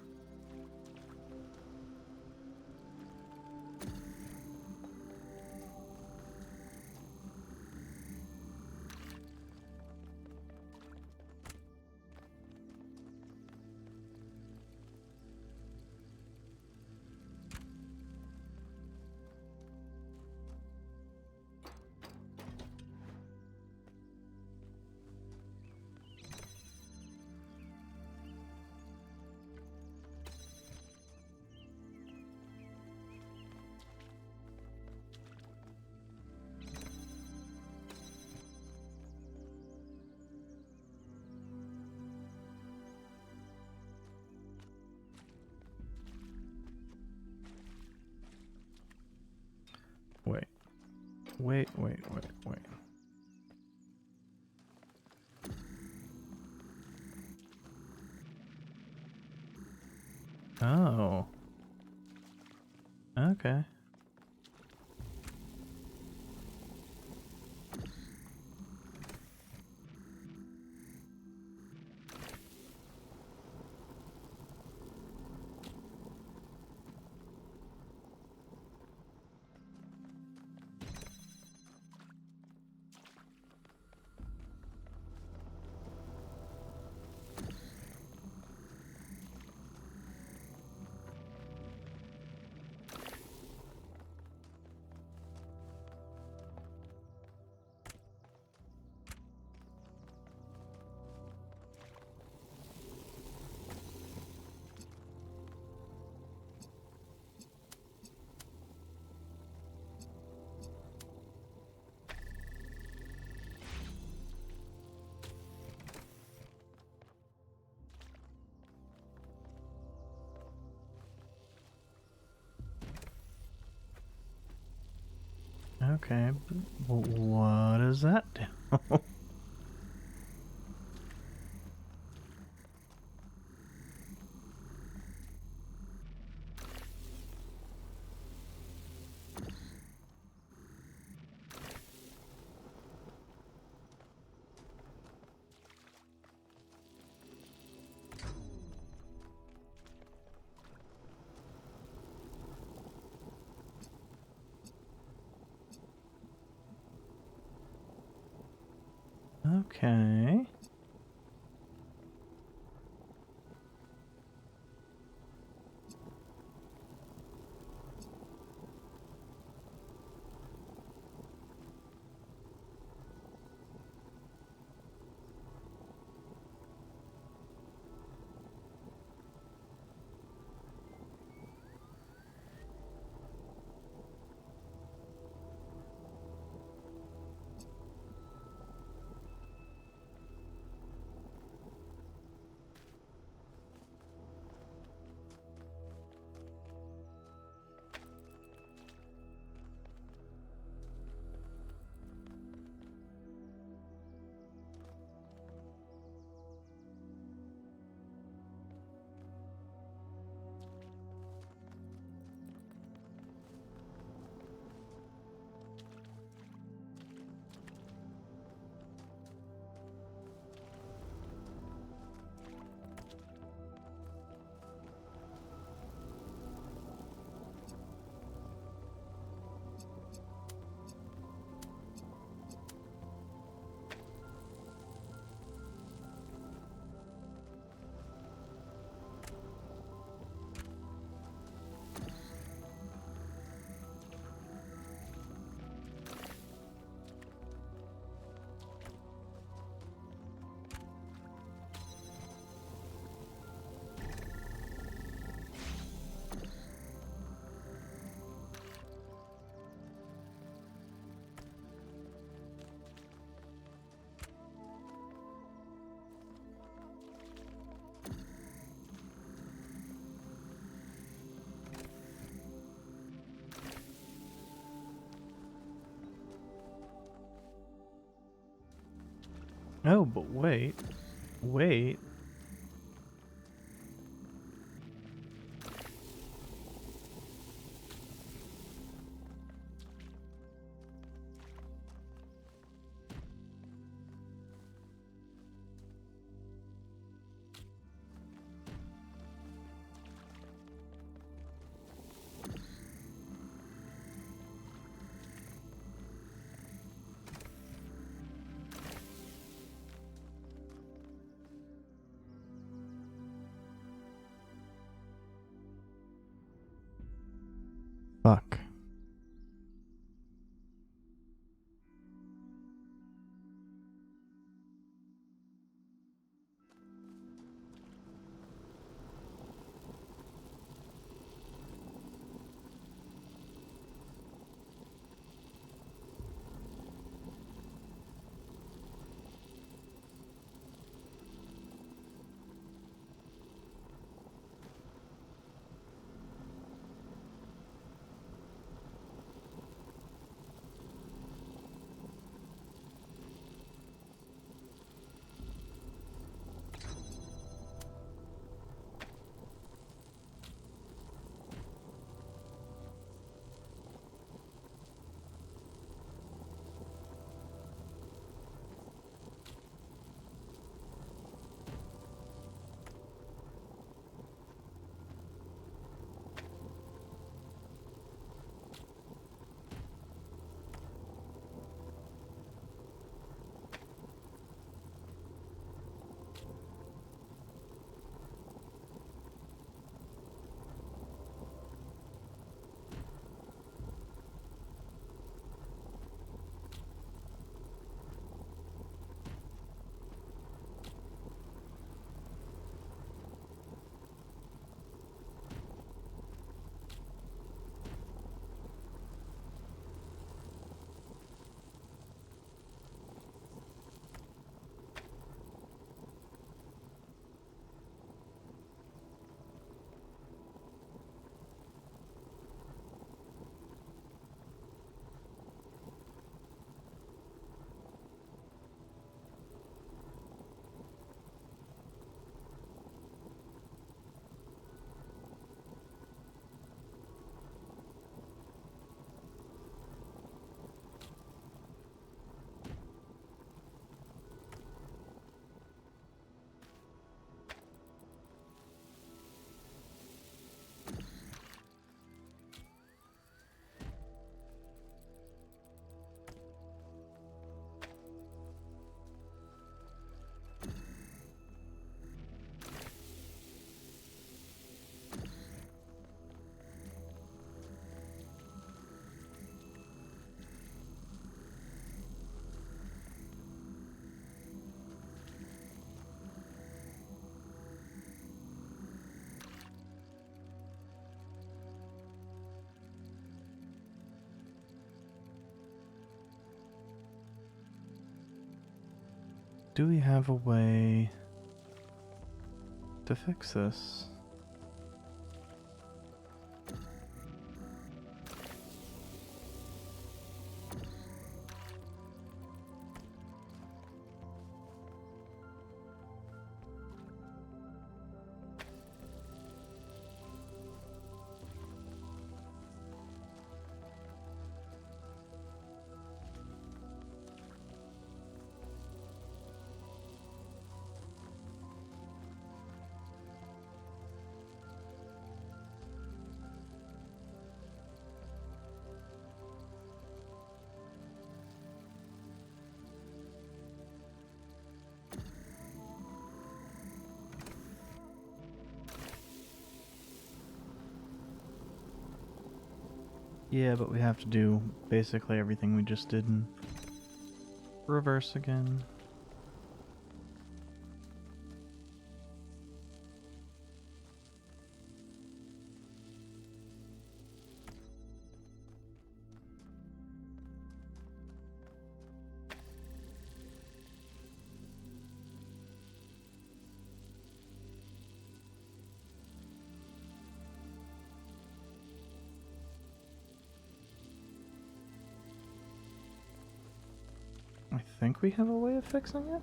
Wait. Oh. Okay. Okay, what does that do? Okay. No, but wait. Wait. Fuck. do we have a way to fix this? Yeah, but we have to do basically everything we just did in reverse again. I think we have a way of fixing it.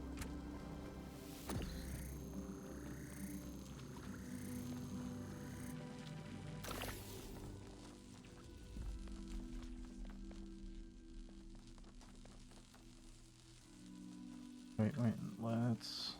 Wait, let's...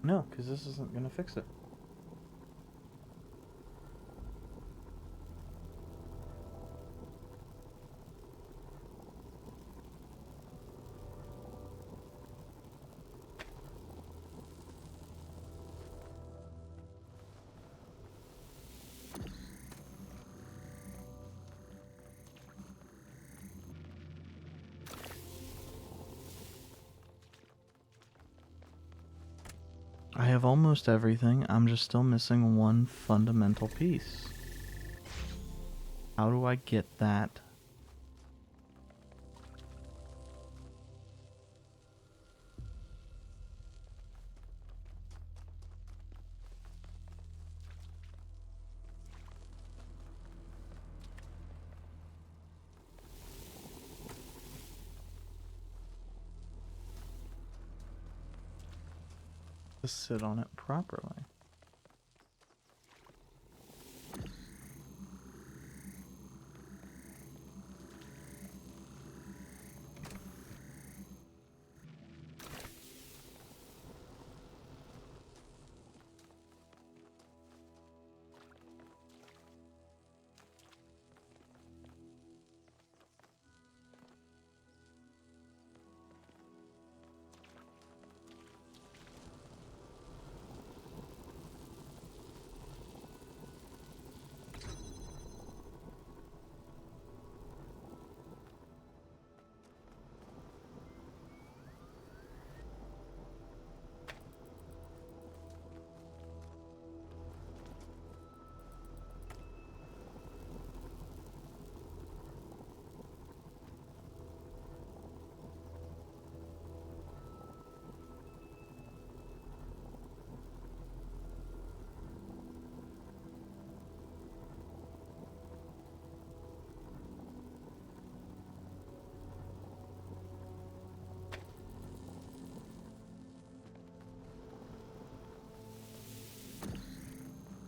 No, because this isn't gonna fix it. I have almost everything, I'm just still missing one fundamental piece. How do I get that? To sit on it properly.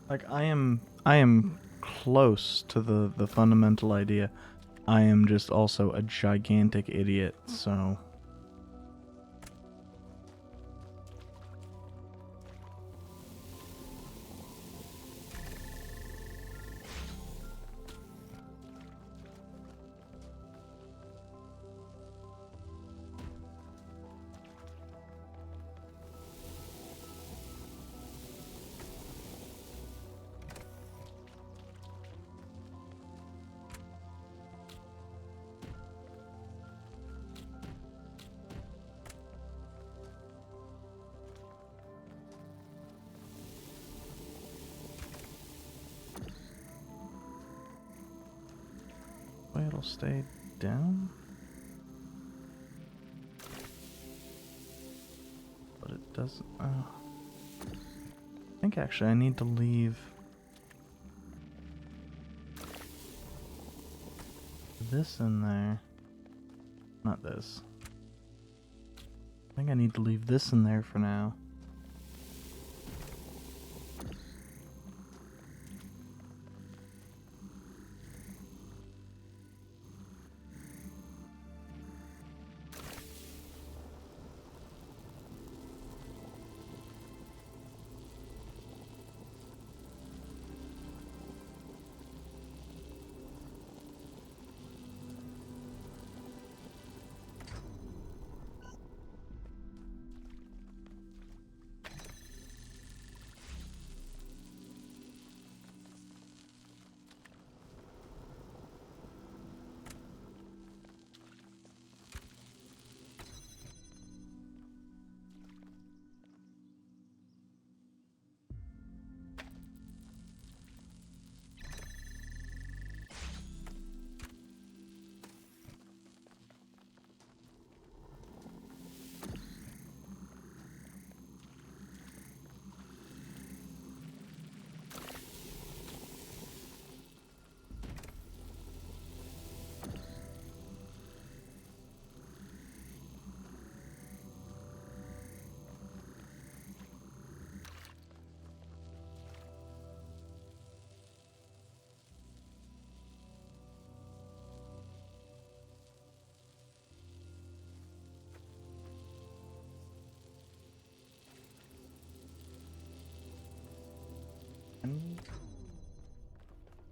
Like I am close to the fundamental idea. I am just also a gigantic idiot, so will stay down. But it doesn't... I think actually I need to leave this in there. Not this. I think I need to leave this in there for now.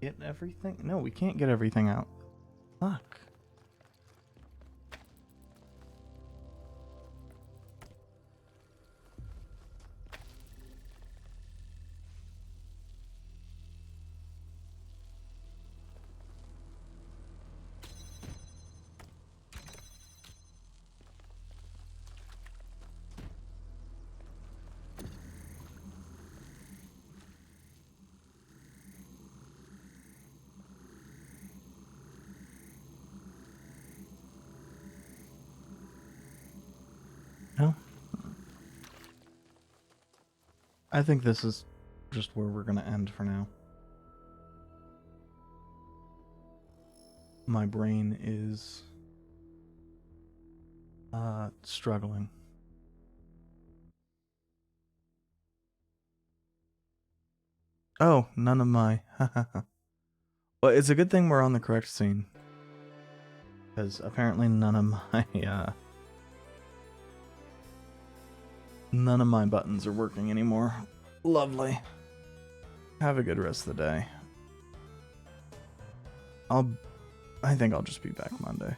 Get everything? No, we can't get everything out. Fuck. No. I think this is just where we're gonna end for now. My brain is struggling. Oh, none of my well, it's a good thing we're on the correct scene. Because apparently none of my buttons are working anymore. Lovely. Have a good rest of the day. I think I'll just be back Monday.